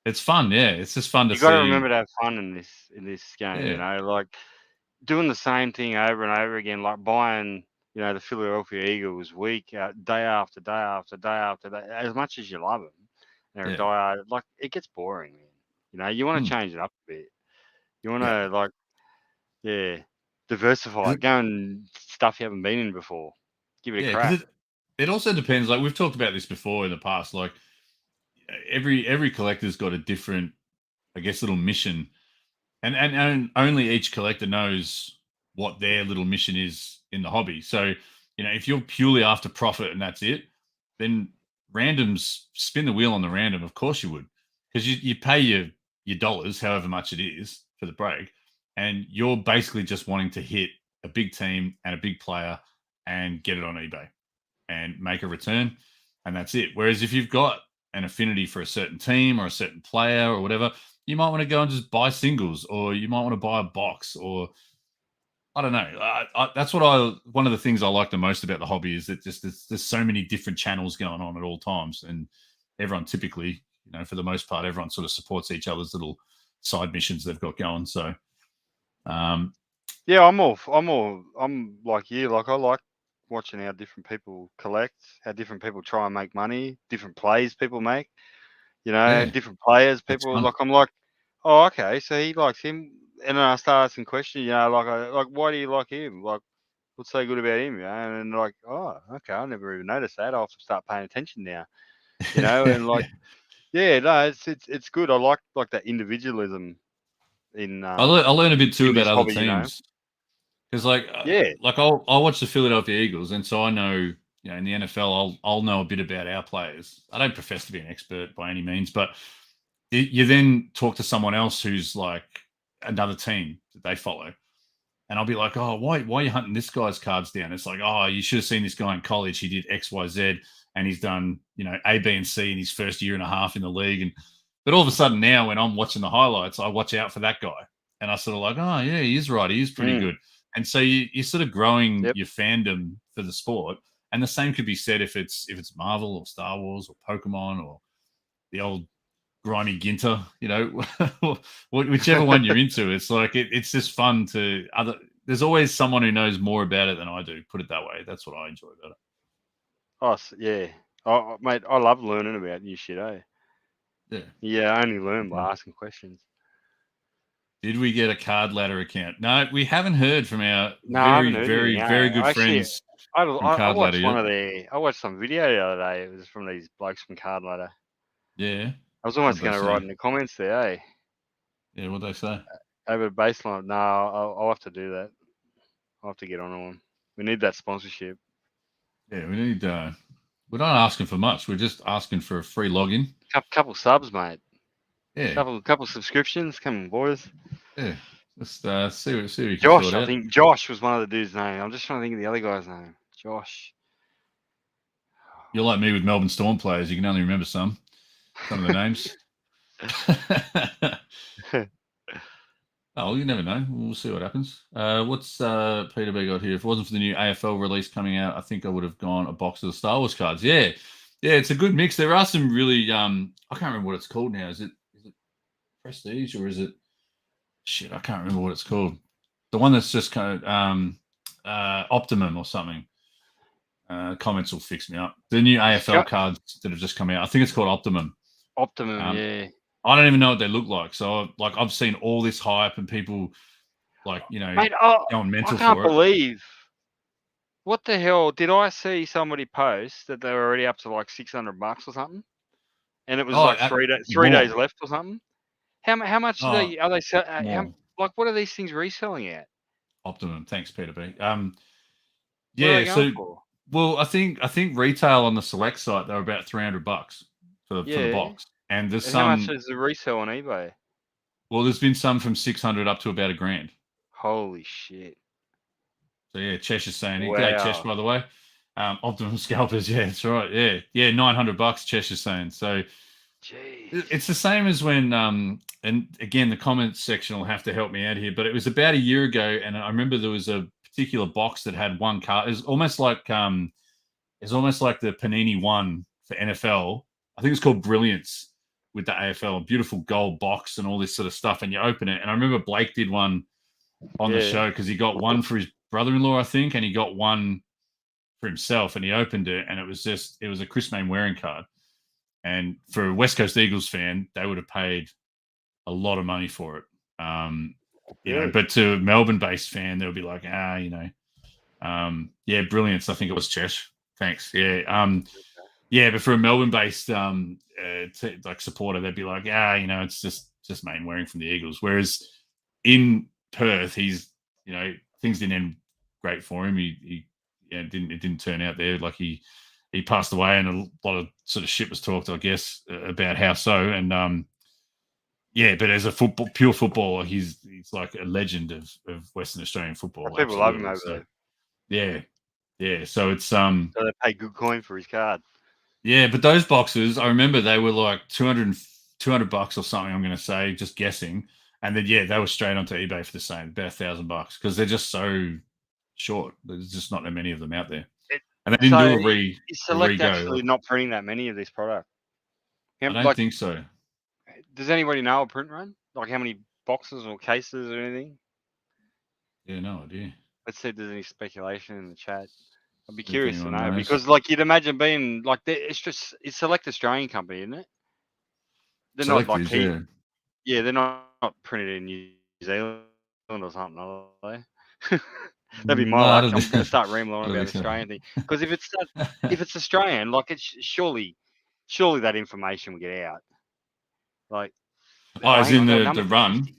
It's fun, it's just fun to see. You got to remember to have fun in this game. Like doing the same thing over and over again, like buying the Philadelphia Eagles week day after day after day after day. As much as you love them, they're die. Like it gets boring, man. You want to change it up a bit. You want to diversify. Go and stuff you haven't been in before. Give it a crack. It also depends. Like we've talked about this before in the past. Like every collector's got a different, I guess, little mission, and only each collector knows what their little mission is in the hobby. So, if you're purely after profit and that's it, then randoms, spin the wheel on the random. Of course you would, because you pay your dollars, however much it is for the break, and you're basically just wanting to hit a big team and a big player and get it on eBay and make a return, and that's it. Whereas if you've got an affinity for a certain team or a certain player or whatever, you might want to go and just buy singles, or you might want to buy a box, or I don't know. That's one of the things I like the most about the hobby is that just there's so many different channels going on at all times, and everyone typically, for the most part, everyone sort of supports each other's little side missions they've got going. So, yeah, I'm like you. Like I like watching how different people collect, how different people try and make money, different plays people make. yeah, Different players. it's People fun. like I'm like, oh, okay, so he likes him, and then I start asking questions. Like why do you like him? Like, what's so good about him? And like, oh, okay, I never even noticed that. I'll have to start paying attention now. And like, yeah, no, it's good. I like that individualism in I learn a bit too in about this other hobby. teams because, like, Yeah, I'll watch the Philadelphia Eagles, and so I know, in the NFL, I'll know a bit about our players. I don't profess to be an expert by any means, but you then talk to someone else who's like another team that they follow, and I'll be like, oh, why are you hunting this guy's cards down? It's like, oh, you should have seen this guy in college. He did X, Y, Z, and he's done, A, B, and C in his first year and a half in the league. But all of a sudden now, when I'm watching the highlights, I watch out for that guy, and I sort of like, oh yeah, he is right. He is pretty good. And so you're sort of growing your fandom for the sport. And the same could be said if it's Marvel or Star Wars or Pokemon or the old grimy Ginter, whichever one you're into. It's like it's just fun to other. There's always someone who knows more about it than I do. Put it that way. That's what I enjoy about it. Oh yeah, mate, I love learning about new shit. Yeah, I only learn by asking questions. Did we get a card ladder account? No, we haven't heard from our I haven't heard very, anything. very good friends I from Card Ladder watched I watched some video the other day. It was from these blokes from Card Ladder. Yeah. I was almost going to write in the comments there, eh? Yeah, what'd they say? Over baseline. No, I'll have to do that. I'll have to get on one. We need that sponsorship. Yeah, we need. We're not asking for much. We're just asking for a free login. Couple subs, mate. Yeah. Couple subscriptions. Come on, boys. Yeah. Let's see what we can Josh, sort out. I think Josh was one of the dudes' name. I'm just trying to think of the other guy's name. Josh. You're like me with Melbourne Storm players. You can only remember some of the names. Oh, you never know. We'll see what happens. What's Peter B got here? If it wasn't for the new AFL release coming out, I think I would have gone a box of the Star Wars cards. Yeah, it's a good mix. There are some really I can't remember what it's called now. Is it Prestige or is it shit? I can't remember what it's called. The one that's just kind of Optimum or something. Comments will fix me up. The new AFL cards that have just come out. I think it's called Optimum. Yeah. I don't even know what they look like. So, I've seen all this hype and people, mate, going mental. I can't believe. What the hell? Did I see somebody post that they were already up to like $600 or something? And it was like 3 days left or something. How much are they selling? What are these things reselling at? Optimum. Thanks, Peter B. Yeah. So, well, I think retail on the select site they were about $300 for the box. And there's some. How much is the resale on eBay? Well, there's been some from 600 up to about $1,000. Holy shit! So yeah, Cheshire's saying, wow. G'day, Chesh, by the way. Optimum scalpers, yeah, that's right. Yeah, $900. Cheshire's saying. So, jeez. It's the same as when, and again, the comments section will have to help me out here. But it was about a year ago, and I remember there was a particular box that had one card. It's almost like the Panini one for NFL. I think it's called Brilliance. With the AFL, a beautiful gold box and all this sort of stuff, and you open it. And I remember Blake did one on the show because he got one for his brother-in-law, I think, and he got one for himself. And he opened it, and it was a Chris Mainwaring card. And for a West Coast Eagles fan, they would have paid a lot of money for it. But to a Melbourne-based fan, they'll be like, Brilliance. I think it was Chesh. Thanks. Yeah. Yeah, but for a Melbourne-based like supporter, they'd be like, it's just Main wearing from the Eagles. Whereas in Perth, he's things didn't end great for him. It didn't turn out there. Like he passed away, and a lot of sort of shit was talked, I guess, about how so. And but as a pure footballer, he's like a legend of Western Australian football. People love him over there. Yeah. So it's So they pay good coin for his card. Yeah, but those boxes, I remember they were like $200 or something. I'm going to say, just guessing, and then they were straight onto eBay for the same, about $1,000 because they're just so short. There's just not that many of them out there, and they didn't do Is Select actually not printing that many of this product? I don't think so. Does anybody know a print run? Like how many boxes or cases or anything? Yeah, no idea. Let's see if there's any speculation in the chat. I'd be curious to know because, you'd imagine being like it's Select Australian company, isn't it? They're not like they're not printed in New Zealand or something, are they? That'd be my luck. I'm going to start rambling on about the Australian thing because if it's Australian, like it's surely that information will get out. Like, as in the run. 50.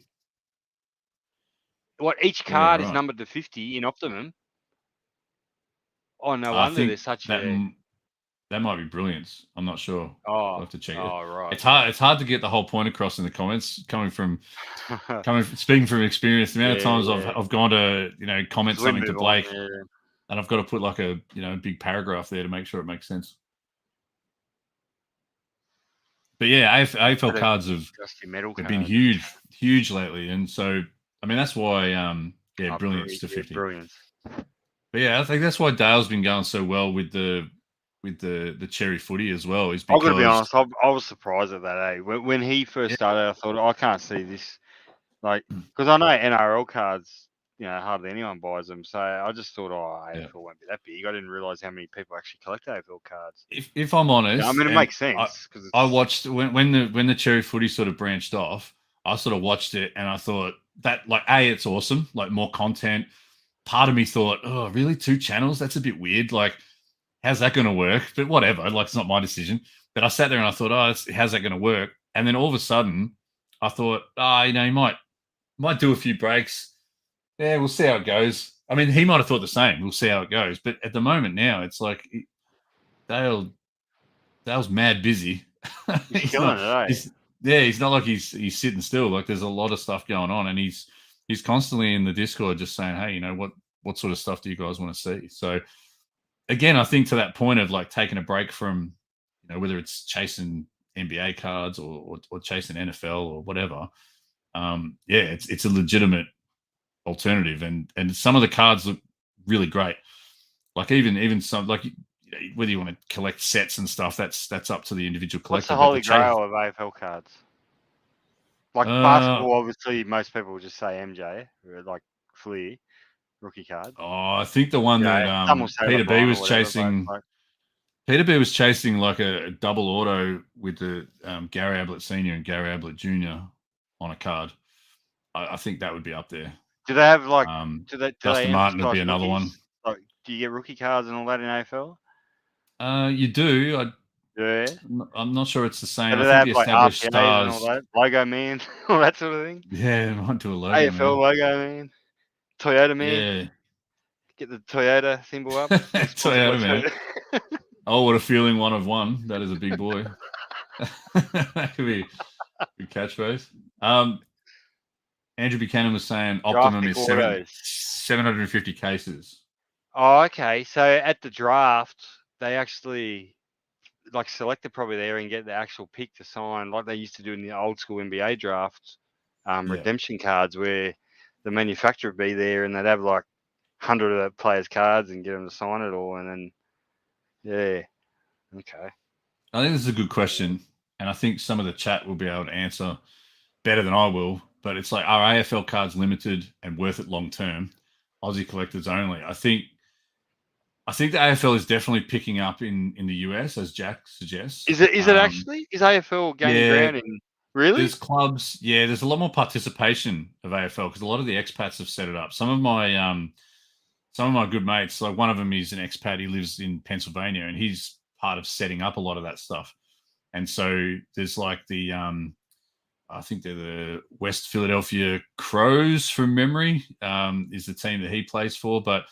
What each card is numbered to 50 in Optimum. Oh, no wonder there's such that might be brilliance. I'm not sure. I'll have to check it. Right. It's hard to get the whole point across in the comments. Speaking from experience, the amount of times I've gone to comment something to Blake, and I've got to put like a big paragraph there to make sure it makes sense. But AFL cards have been huge lately, and so I mean that's why brilliance to 50. Brilliance. But I think that's why Dale's been going so well with the cherry footy as well. Is because I've got to be honest, I was surprised at that. When he first started, I thought I can't see this, because I know NRL cards, hardly anyone buys them. So I just thought, AFL won't be that big. I didn't realize how many people actually collect AFL cards. If I'm honest, I mean it makes sense because I watched when the cherry footy sort of branched off. I sort of watched it and I thought that it's awesome, like more content. Part of me thought, oh, really? 2 channels? That's a bit weird. Like, how's that going to work? But whatever. Like, it's not my decision. But I sat there and I thought, how's that going to work? And then all of a sudden, I thought, he might do a few breaks. Yeah, we'll see how it goes. I mean, he might have thought the same. We'll see how it goes. But at the moment now, it's like Dale's mad busy. He's killing it, he's not like he's sitting still. Like, there's a lot of stuff going on, and he's constantly in the Discord just saying, hey, what sort of stuff do you guys want to see? So again, I think to that point of like taking a break from, whether it's chasing NBA cards or chasing NFL or whatever. It's a legitimate alternative. And some of the cards look really great. Like even some, like whether you want to collect sets and stuff, that's up to the individual collector. What's the holy grail of AFL cards? Like basketball, obviously, most people will just say MJ, or like Fleer, rookie card. Oh, I think the one that Peter B was chasing. Peter B was chasing like a double auto with the Gary Ablett Senior and Gary Ablett Junior on a card. I think that would be up there. Do they have like? Dustin Martin would be another one. Like, do you get rookie cards and all that in AFL? You do. Yeah. I'm not sure it's the same. I think the established stars, and all that, logo man, all that sort of thing. Yeah, I might do a logo. AFL logo man, Toyota man. Yeah. Get the Toyota symbol up. Toyota man. Oh, what a feeling! 1 of 1. That is a big boy. That could be a good catchphrase. Andrew Buchanan was saying Optimum is 750 cases. Oh, okay. So at the draft, they actually like select it probably there and get the actual pick to sign, like they used to do in the old school NBA drafts, redemption cards where the manufacturer would be there and they'd have like 100 of the players' cards and get them to sign it all. And then, okay. I think this is a good question. And I think some of the chat will be able to answer better than I will. But it's like, are AFL cards limited and worth it long term? Aussie collectors only. I think the AFL is definitely picking up in the US, as Jack suggests. Is it actually? Is AFL gaining ground in? Really? There's clubs. Yeah, there's a lot more participation of AFL because a lot of the expats have set it up. Some of my good mates, like one of them is an expat. He lives in Pennsylvania and he's part of setting up a lot of that stuff. And so there's like the I think they're the West Philadelphia Crows from memory, is the team that he plays for. But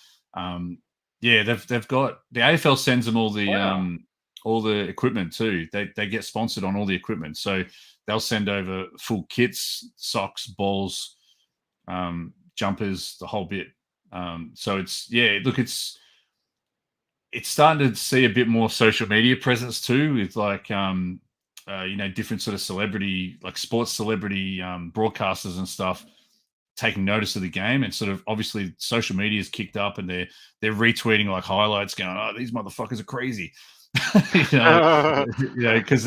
yeah, they've got the AFL sends them all the equipment too. They get sponsored on all the equipment, so they'll send over full kits, socks, balls, jumpers, the whole bit. So it's starting to see a bit more social media presence too, with like different sort of celebrity, like sports celebrity broadcasters and stuff taking notice of the game, and sort of obviously social media is kicked up, and they're retweeting like highlights, going, "Oh, these motherfuckers are crazy," because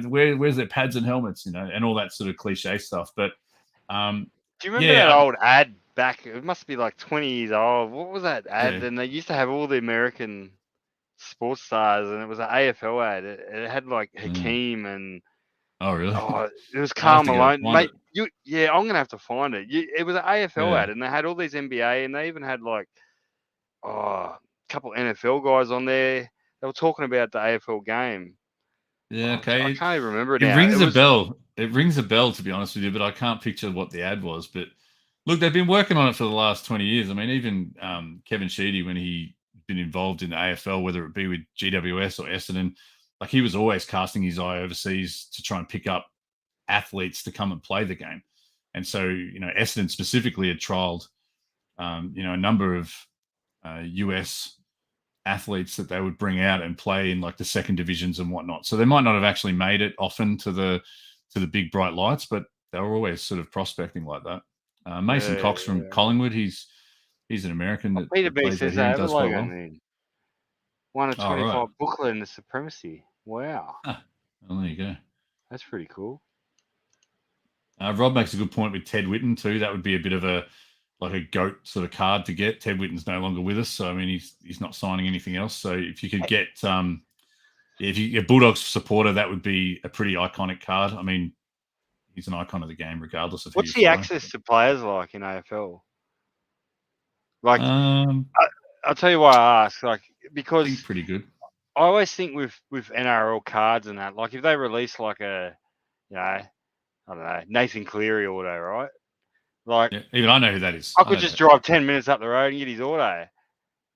where's their pads and helmets, and all that sort of cliche stuff. But do you remember that old ad back? It must be like 20 years old. What was that ad? Yeah. And they used to have all the American sports stars, and it was an AFL ad. It had like Hakeem and oh really? It was Karl Malone, mate. I'm gonna have to find it. It was an AFL ad, and they had all these NBA, and they even had like a couple NFL guys on there. They were talking about the AFL game. Yeah, okay. I can't even remember it now. It rings a bell. It rings a bell, to be honest with you, but I can't picture what the ad was. But look, they've been working on it for the last 20 years. I mean, even Kevin Sheedy, when he been involved in the AFL, whether it be with GWS or Essendon, like he was always casting his eye overseas to try and pick up athletes to come and play the game. And so, Essendon specifically had trialed, a number of US athletes that they would bring out and play in like the second divisions and whatnot. So they might not have actually made it often to the big bright lights, but they were always sort of prospecting like that. Mason Cox from Collingwood, he's an American that Peter B plays says there. that Does quite well. Won a 25 booklet in the Supremacy. Wow. Well, there you go. That's pretty cool. Rob makes a good point with Ted Whitten too. That would be a bit of a GOAT sort of card to get. Ted Whitten's no longer with us, so I mean he's not signing anything else. So if you could get if you get Bulldogs supporter, that would be a pretty iconic card. I mean, he's an icon of the game, regardless of what's the access to players like in AFL. Like, I'll tell you why I ask. Like, because he's pretty good. I always think with NRL cards and that, like if they release like a, I don't know, Nathan Cleary auto, right? Like, even I know who that is. I could just drive 10 minutes up the road and get his auto.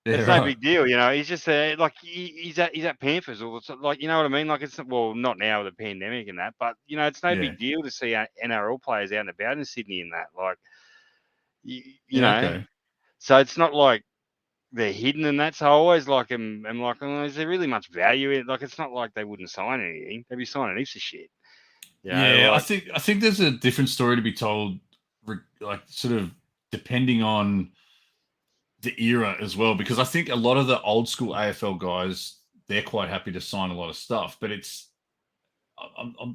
It's no big deal, He's just like he's at Panthers, or like, you know what I mean? Like, it's not now with the pandemic and that, but it's no big deal to see NRL players out and about in Sydney and that. Like, you know, okay. So it's not like they're hidden and that. So I always like them. I'm like, is there really much value in it? Like, it's not like they wouldn't sign anything. They'd be signing heaps of shit. I think there's a different story to be told, like sort of depending on the era as well, because I think a lot of the old school AFL guys, they're quite happy to sign a lot of stuff, but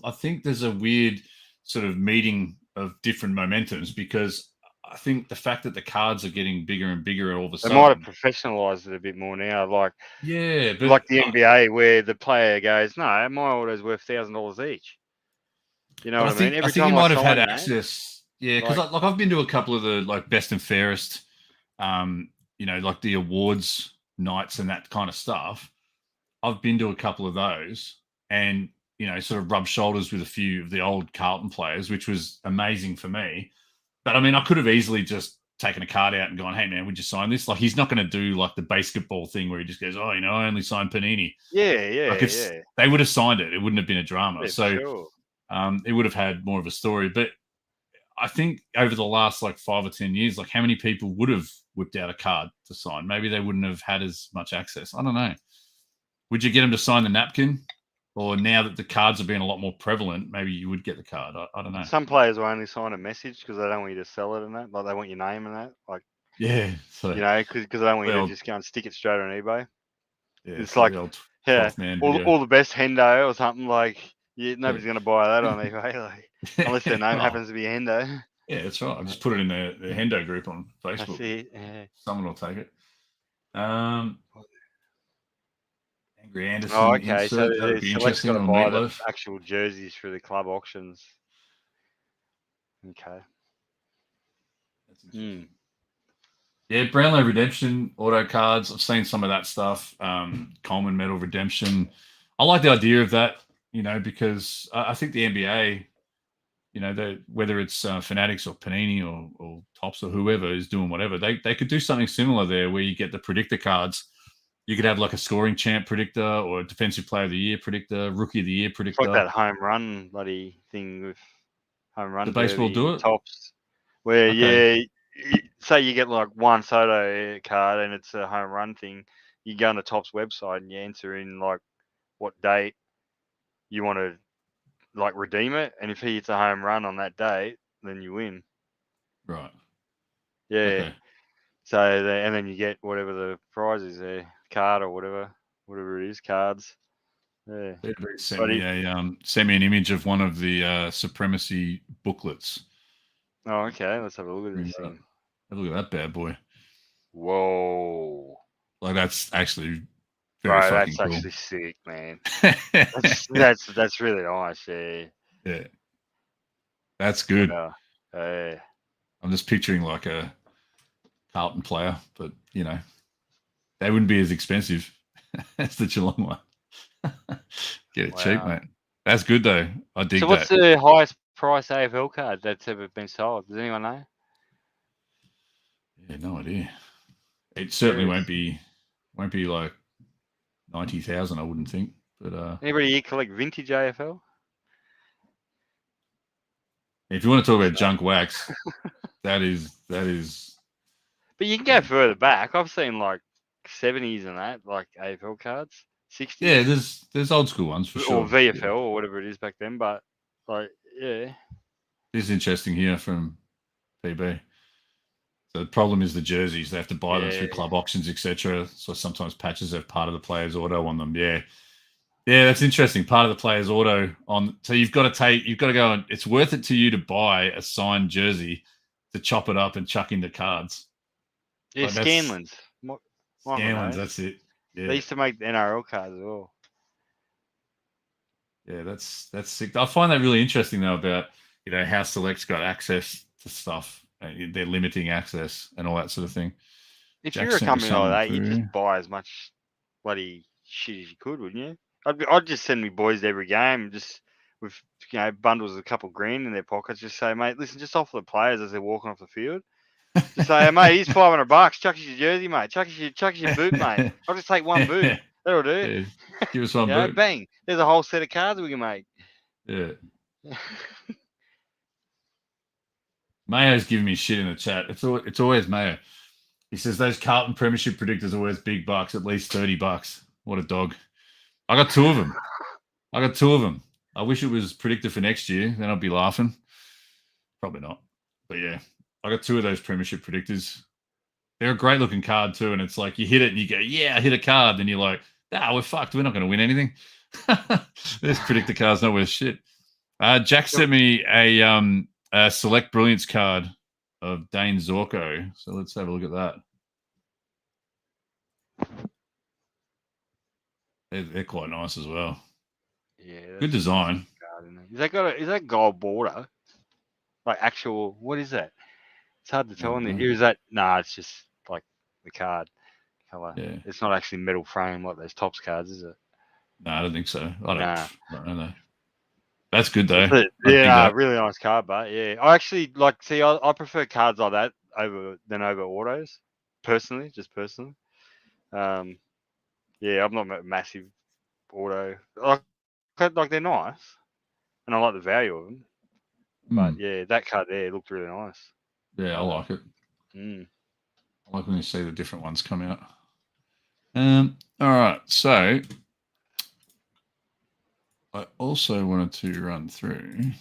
I think there's a weird sort of meeting of different momentums, because I think the fact that the cards are getting bigger and bigger all of a sudden, they might have professionalized it a bit more now. Like, but like the NBA, where the player goes, "No, my order's worth $1,000 each." You know what I mean? I think you might have had access. Yeah, because like I've been to a couple of the like best and fairest, like the awards nights and that kind of stuff. I've been to a couple of those, and sort of rubbed shoulders with a few of the old Carlton players, which was amazing for me. But I mean, I could have easily just taken a card out and gone, "Hey man, would you sign this?" Like, he's not going to do like the basketball thing where he just goes, "Oh, I only signed Panini." Yeah. They would have signed it. It wouldn't have been a drama. Yeah, so sure. It would have had more of a story. But I think over the last like 5 or 10 years, like how many people would have whipped out a card to sign? Maybe they wouldn't have had as much access. I don't know. Would you get them to sign the napkin? Or now that the cards have been a lot more prevalent, maybe you would get the card. I don't know. Some players will only sign a message because they don't want you to sell it and that. Like, they want your name and that. Like, so because they don't want you to just go and stick it straight on eBay. Yeah, it's like, all the best Hendo or something, like, nobody's going to buy that on eBay, like, unless their name happens to be Hendo. Yeah, that's right. I just put it in the Hendo group on Facebook. That's it. Yeah. Someone will take it. Angry Anderson. Oh, okay. Insert. So That'd be Select's got to on buy Meatloaf. the actual jerseys for the club auctions. Okay. That's interesting. Yeah, Brownlow Redemption auto cards. I've seen some of that stuff. Coleman Medal Redemption. I like the idea of that, because I think the NBA, whether it's Fanatics or Panini or Topps or whoever is doing whatever, they could do something similar there where you get the predictor cards. You could have like a scoring champ predictor or a defensive player of the year predictor, rookie of the year It's predictor. like that home run bloody thing with home run. The baseball derby, do it? Topps, where Okay. say you get like one Soto card and it's a home run thing. You go on the Topps website and you enter in like what date you want to like redeem it, and if he hits a home run on that date, then you win. Right. Yeah. Okay. So and then you get whatever the prize is there, card or whatever it is, cards. Yeah. Sent me an image of one of the supremacy booklets. Oh, okay. Let's have a look at this thing. Have a look at that bad boy. Whoa. Like that's actually very Bro, fucking that's cool. actually sick, man. that's really nice. Yeah. Yeah. That's good. Yeah. I'm just picturing like a Carlton player, but they wouldn't be as expensive as the Geelong one. Get it cheap, mate. That's good though. I dig that. So what's the highest price AFL card that's ever been sold? Does anyone know? Yeah, no idea. It certainly won't be like 90,000, I wouldn't think. But anybody here collect vintage AFL? If you want to talk about junk wax, that is. But you can go further back. I've seen like 70s and that, like AFL cards, 60s. Yeah, there's old school ones for sure. Or VFL or whatever it is back then. But like, yeah. This is interesting here from PB. So the problem is the jerseys. They have to buy them through club auctions, etc. So sometimes patches have part of the player's auto on them. Yeah, that's interesting. Part of the player's auto on. So you've got to go and it's worth it to you to buy a signed jersey to chop it up and chuck into cards. Yeah, like Scanlons. Scanlons, that's it. Yeah. They used to make the NRL cards as well. Yeah, that's sick. I find that really interesting though about how Select's got access to stuff. They're limiting access and all that sort of thing. If you're a company like that, you'd just buy as much bloody shit as you could, wouldn't you? I'd just send me boys to every game, just with bundles of a couple grand in their pockets. Just say, mate, listen, just offer the players as they're walking off the field. Just say, hey, mate, here's $500. Chuck us your jersey, mate. Chuck us your boot, mate. I'll just take one boot. That'll do. Yeah. Give us one boot. Bang. There's a whole set of cards we can make. Yeah. Mayo's giving me shit in the chat. It's always Mayo. He says those Carlton Premiership predictors are worth big bucks, at least $30. What a dog. I got two of them. I wish it was predictor for next year. Then I'd be laughing. Probably not. But yeah, I got two of those Premiership predictors. They're a great looking card too. And it's like you hit it and you go, yeah, I hit a card. Then you're like, we're fucked. We're not going to win anything. This predictor card's not worth shit. Jack sent me a Select Brilliance card of Dane Zorko. So let's have a look at that. They're quite nice as well. Yeah. Good design. Is that gold border? Like actual, what is that? It's hard to tell in there. Is that? Nah, it's just like the card color. Yeah. It's not actually metal frame like those Topps cards, is it? No, I don't think so. I don't know. That's good though. Really nice card, but yeah, I actually I prefer cards like that over autos, personally. Yeah, I'm not a massive auto. Like they're nice, and I like the value of them. But yeah, that card there looked really nice. Yeah, I like it. I like when you see the different ones come out. All right, so I also wanted to run through.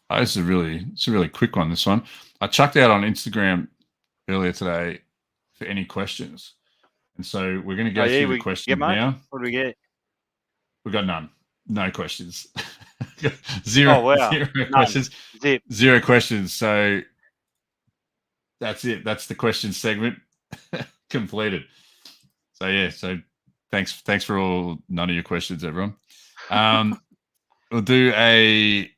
It's a really quick one. This one I chucked out on Instagram earlier today for any questions, and so we're going to go through the questions now. What do we get? We got none. No questions. Zero. Oh, wow. Zero questions. Zero questions. So that's it. That's the question segment completed. So yeah. So thanks for all none of your questions, everyone. We'll do a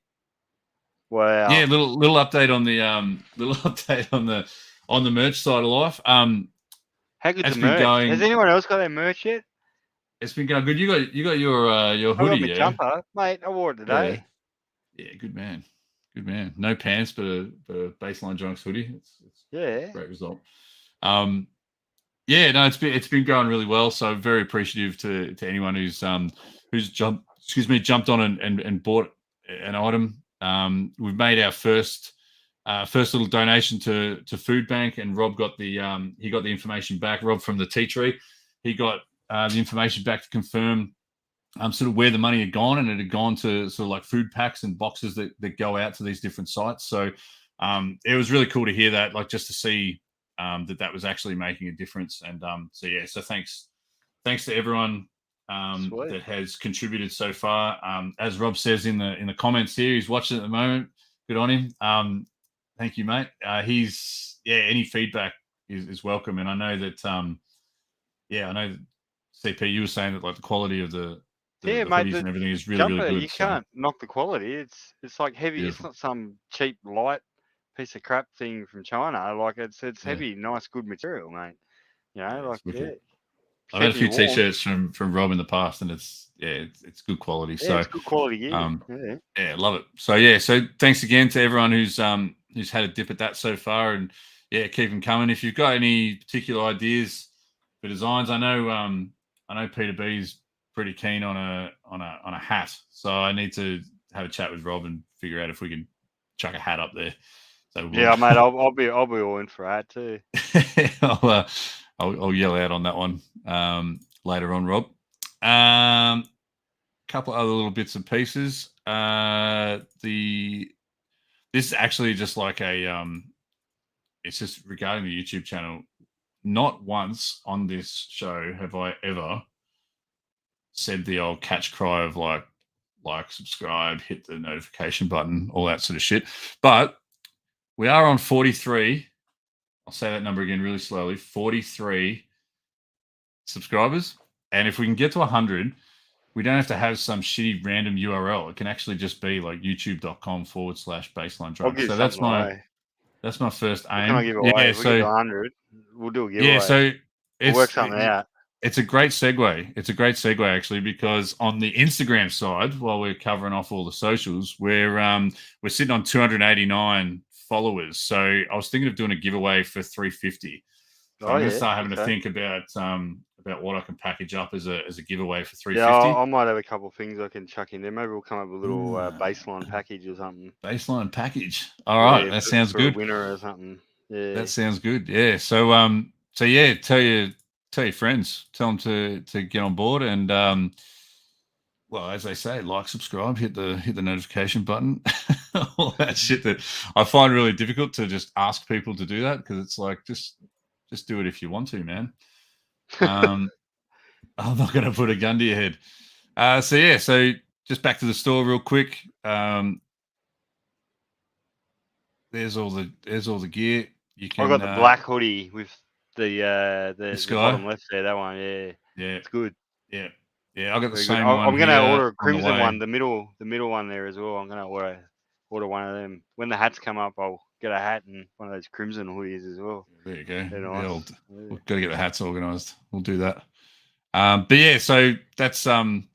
little update on the merch side of life. How good's the merch? Has anyone else got their merch yet? It's been going good. You got your I hoodie, got my yeah? jumper, mate. I wore it today. Yeah, good man. Good man. No pants, but a baseline Jonks hoodie. It's Yeah. great result. Yeah, no, it's been going really well. So very appreciative to anyone who's jumped on and bought an item. We've made our first little donation to Food Bank, and Rob got the he got the information back. Rob from the Tea Tree, he got the information back to confirm sort of where the money had gone, and it had gone to sort of like food packs and boxes that go out to these different sites. So it was really cool to hear that, like just to see that was actually making a difference. And so thanks to everyone that has contributed so far. As Rob says in the comments here, he's watching at the moment. Good on him. Thank you, mate. Any feedback is welcome, and I know that I know that CP, you were saying that like the quality of the mate, hoodies and everything is really, jumper, really good. You can't knock the quality. It's like heavy. Beautiful. It's not some cheap light piece of crap thing from China. Like it's heavy, nice, good material, mate. You know, I've had a few t-shirts from Rob in the past, and it's good quality. So it's good quality gear. Yeah, love it. So thanks again to everyone who's had a dip at that so far, and keep them coming. If you've got any particular ideas for designs, I know Peter B's pretty keen on a hat, so I need to have a chat with Rob and figure out if we can chuck a hat up there. So mate, I'll be all in for a hat too. I'll yell out on that one later on, Rob. Couple other little bits and pieces. This is actually just like it's just regarding the YouTube channel. Not once on this show have I ever said the old catch cry of like, subscribe, hit the notification button, all that sort of shit. But we are on 43. I'll say that number again really slowly. 43 subscribers. And if we can get to 100, we don't have to have some shitty random URL. It can actually just be like youtube.com/baseline drunk. So that's my first aim. Can I give away? Yeah, if we get to 100, we'll do a giveaway. Yeah, so we'll work something out. It's a great segue. It's a great segue actually, because on the Instagram side, while we're covering off all the socials, we're sitting on 289 followers. So I was thinking of doing a giveaway for 350. So I'm going to start having to think about what I can package up as a giveaway for 350. Yeah, I might have a couple of things I can chuck in there. Maybe we'll come up with a little baseline package or something. Baseline package. All right, that sounds good. A winner or something. Yeah, that sounds good. Yeah. So tell your friends, tell them to get on board, and well, as they say, like, subscribe, hit the notification button, all that shit that I find really difficult to just ask people to do that, because it's like just do it if you want to, man. I'm not going to put a gun to your head. So just back to the store real quick. There's all the gear. You can. I got the black hoodie with the bottom left there. That one, yeah, it's good. Yeah, I got the same one. I'm going to order a crimson one, the middle one there as well. I'm going to order one of them. When the hats come up, I'll get a hat and one of those crimson hoodies as well. There you go. Nice. We've got to get the hats organised. We'll do that. But yeah, so that's doing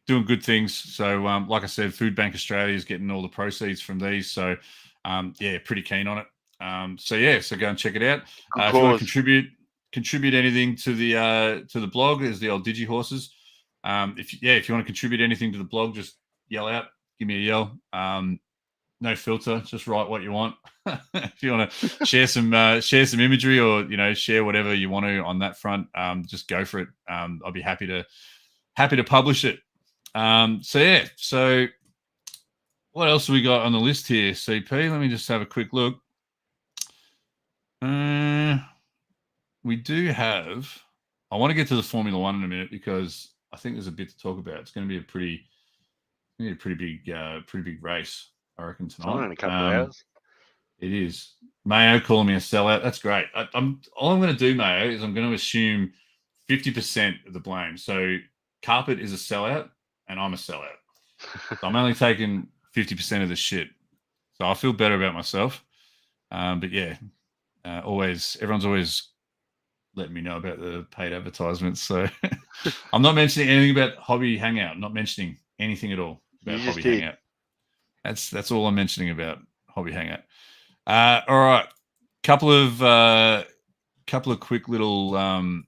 good things. So like I said, Food Bank Australia is getting all the proceeds from these. So pretty keen on it. So go and check it out. If you want to contribute anything to the blog, there's the old Digi Horses. If you want to contribute anything to the blog, just yell out, give me a yell. No filter, just write what you want. If you want to share some imagery, or share whatever you want to on that front, just go for it. I'll be happy to publish it. So what else have we got on the list here, CP? Let me just have a quick look. We do have. I want to get to the Formula One in a minute, because I think there's a bit to talk about. It's going to be a pretty big race, I reckon, tonight. In a couple of hours. It is. Mayo calling me a sellout. That's great. All I'm going to do, Mayo, is I'm going to assume 50% of the blame. So Carpet is a sellout, and I'm a sellout. So I'm only taking 50% of the shit. So I feel better about myself. But yeah, everyone's always letting me know about the paid advertisements. So I'm not mentioning anything about Hobby Hangout. I'm not mentioning anything at all about Hobby Hangout. That's all I'm mentioning about Hobby Hangout. All right, couple of quick little. I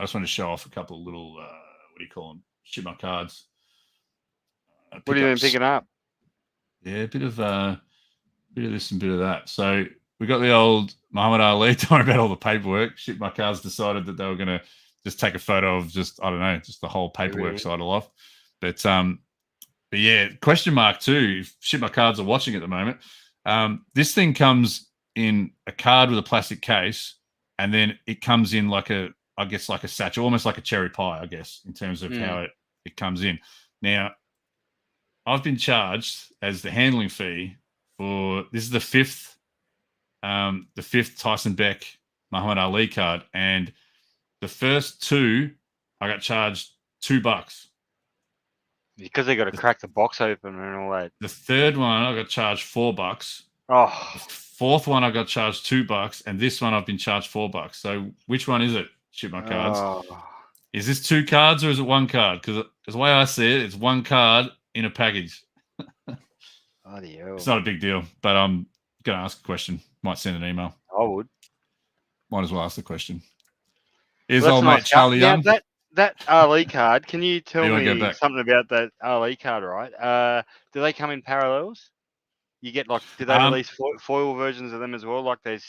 just want to show off a couple of little. What do you call them? Ship my cards. What do you mean picking up? Yeah, a bit of this and bit of that. So we got the old Muhammad Ali. Don't worry about all the paperwork. Ship my cards decided that they were going to just take a photo of just the whole paperwork side of life. But yeah, question mark too. If Ship My Cards are watching at the moment, this thing comes in a card with a plastic case, and then it comes in like a satchel, almost like a cherry pie, I guess, in terms of how it comes in. Now, I've been charged as the handling fee for this is the fifth Tyson Beck Muhammad Ali card, and the first two I got charged $2 because they got to crack the box open and all that. The third one I got charged $4. Oh, the fourth one I got charged $2, and this one I've been charged $4. So which one is it? Ship My Cards. Is this 2 cards or is it 1 card? Because the way I see it, it's 1 card in a package. It's not a big deal, but I'm going to ask a question. Might send an email. I would. Might as well ask the question. Is old mate Charlie Young? That Ali card, can you tell me something about that Ali card, right? Do they come in parallels? You get do they release foil versions of them as well? Like there's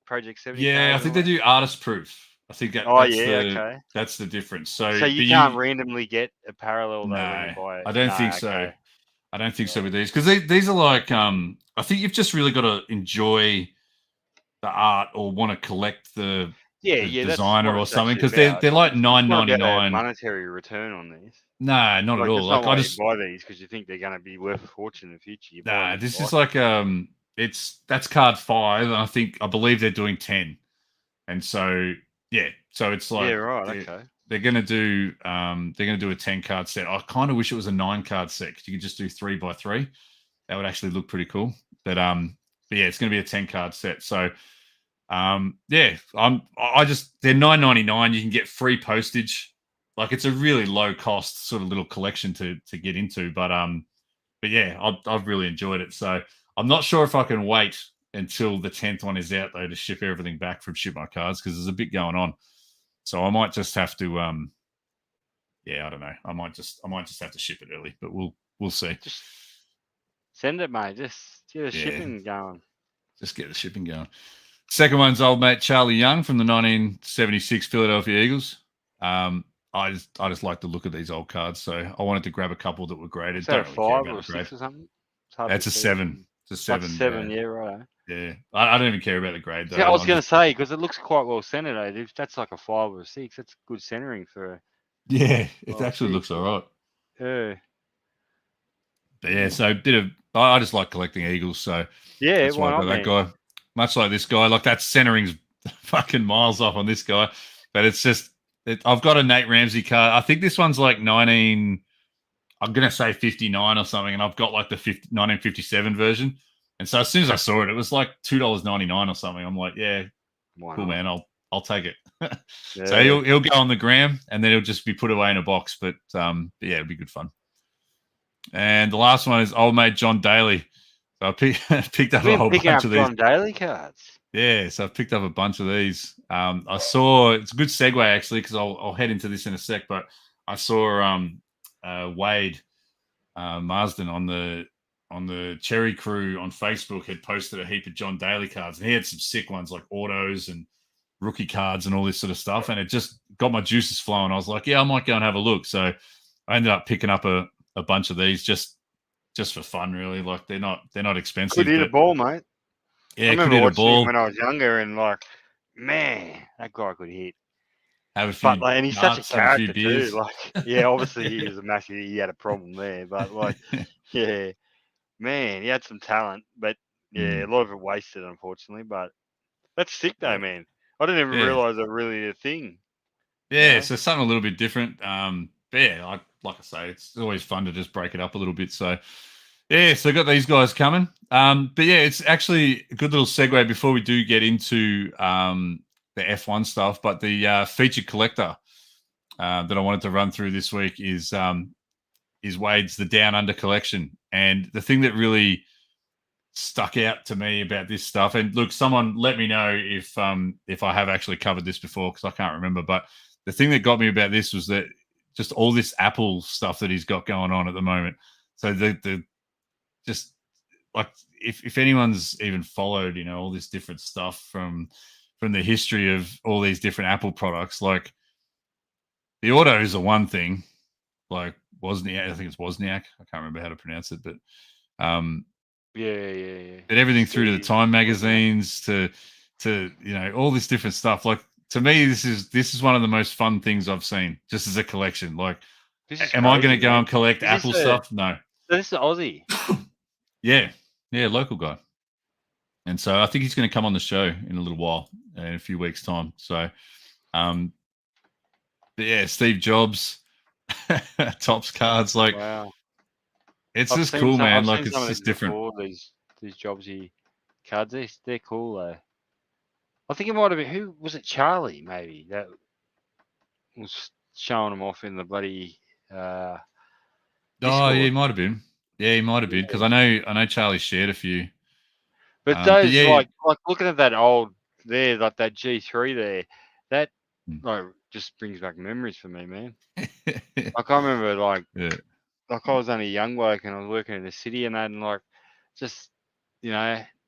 Project 70? Yeah, I think they do artist proof. I think that's the difference. So you can't randomly get a parallel though when you buy it? I don't think so. I don't think so with these, because these are like I think you've just really got to enjoy the art or want to collect the designer or something, because they're like $9.99 monetary return on these. No, not at all. Like I just buy these because you think they're going to be worth a fortune in the future. This is like that's card 5, and I believe they're doing 10, and so so it's like okay. They're gonna do a 10 card set. I kind of wish it was a 9 card set, because you could just do 3x3. That would actually look pretty cool. But yeah, it's gonna be a 10 card set. So they're $9.99. You can get free postage. Like, it's a really low cost sort of little collection to get into. But yeah, I've really enjoyed it. So I'm not sure if I can wait until the 10th one is out though to ship everything back from Ship My Cards, because there's a bit going on. So I might just have to I don't know. I might just have to ship it early, but we'll see. Just send it, mate. Just get the shipping going. Just get the shipping going. Second one's old mate Charlie Young from the 1976 Philadelphia Eagles. I just like the look of these old cards, so I wanted to grab a couple that were graded. Is that a 5 or a 6 or something? That's a 7. It's a 7. Like 7, yeah, right. Yeah, I don't even care about the grade though. Yeah, I was going to say, because it looks quite well centered. If that's like a 5 or a 6, that's good centering for. Yeah, it actually looks all right. Yeah. But yeah, so I just like collecting Eagles, so yeah, that's why I got that guy. Much like this guy, like that centering's fucking miles off on this guy, but it's just I've got a Nate Ramsey card. I think this one's like 19. I'm gonna say 59 or something, and I've got like the 1957 version. And so as soon as I saw it, it was like $2.99 or something. I'm like, yeah, cool, man. I'll take it. Yeah. So he'll go on the gram, and then he'll just be put away in a box. But yeah, it'll be good fun. And the last one is old mate John Daly. So I picked up a whole bunch of these John Daly cards. Yeah, so I picked up a bunch of these. I saw it's a good segue actually, because I'll head into this in a sec. But I saw Wade Marsden on the Cherry Crew on Facebook had posted a heap of John Daly cards, and he had some sick ones like autos and rookie cards and all this sort of stuff, and it just got my juices flowing. I was like, yeah, I might go and have a look. So I ended up picking up a bunch of these just for fun, really. Like they're not expensive. Could hit a ball, mate. Yeah, I remember watching him when I was younger, and like, man, that guy could hit. Have a few, and he's such a character too. Like, yeah, obviously he had a problem there, but like, yeah, man, he had some talent, but yeah, a lot of it wasted, unfortunately. But that's sick though, man. I didn't even realize it really a thing. Yeah, so something a little bit different. But yeah, like I say, it's always fun to just break it up a little bit. So yeah, so got these guys coming. But yeah, it's actually a good little segue before we do get into the F1 stuff, but the featured collector that I wanted to run through this week is Wade's the Down Under collection. And the thing that really stuck out to me about this stuff, and look, someone let me know if I have actually covered this before, because I can't remember, but the thing that got me about this was that just all this Apple stuff that he's got going on at the moment. So the just like if anyone's even followed, all this different stuff from the history of all these different Apple products, like the auto is the one thing, like Wozniak, I think it's Wozniak, I can't remember how to pronounce it, but yeah. But everything through to the Time magazines to all this different stuff. Like, to me, this is one of the most fun things I've seen, just as a collection. Like, am I going to go and collect Apple stuff? No. This is Aussie. Yeah, local guy. And so I think he's going to come on the show in a little while, in a few weeks' time. So, but yeah, Steve Jobs, Topps cards, like, wow. It's just cool, man. Like, it's just different. These Jobsy cards, they're cool though. I think it might have been, who was it? Charlie, maybe, that was showing them off in the bloody. Oh, yeah, he might have been. Yeah, he might have been, because I know Charlie shared a few. But those, like looking at that old there, like that G3 there, that like just brings back memories for me, man. Like, I remember, like I was only a young bloke and I was working in the city and that, and like just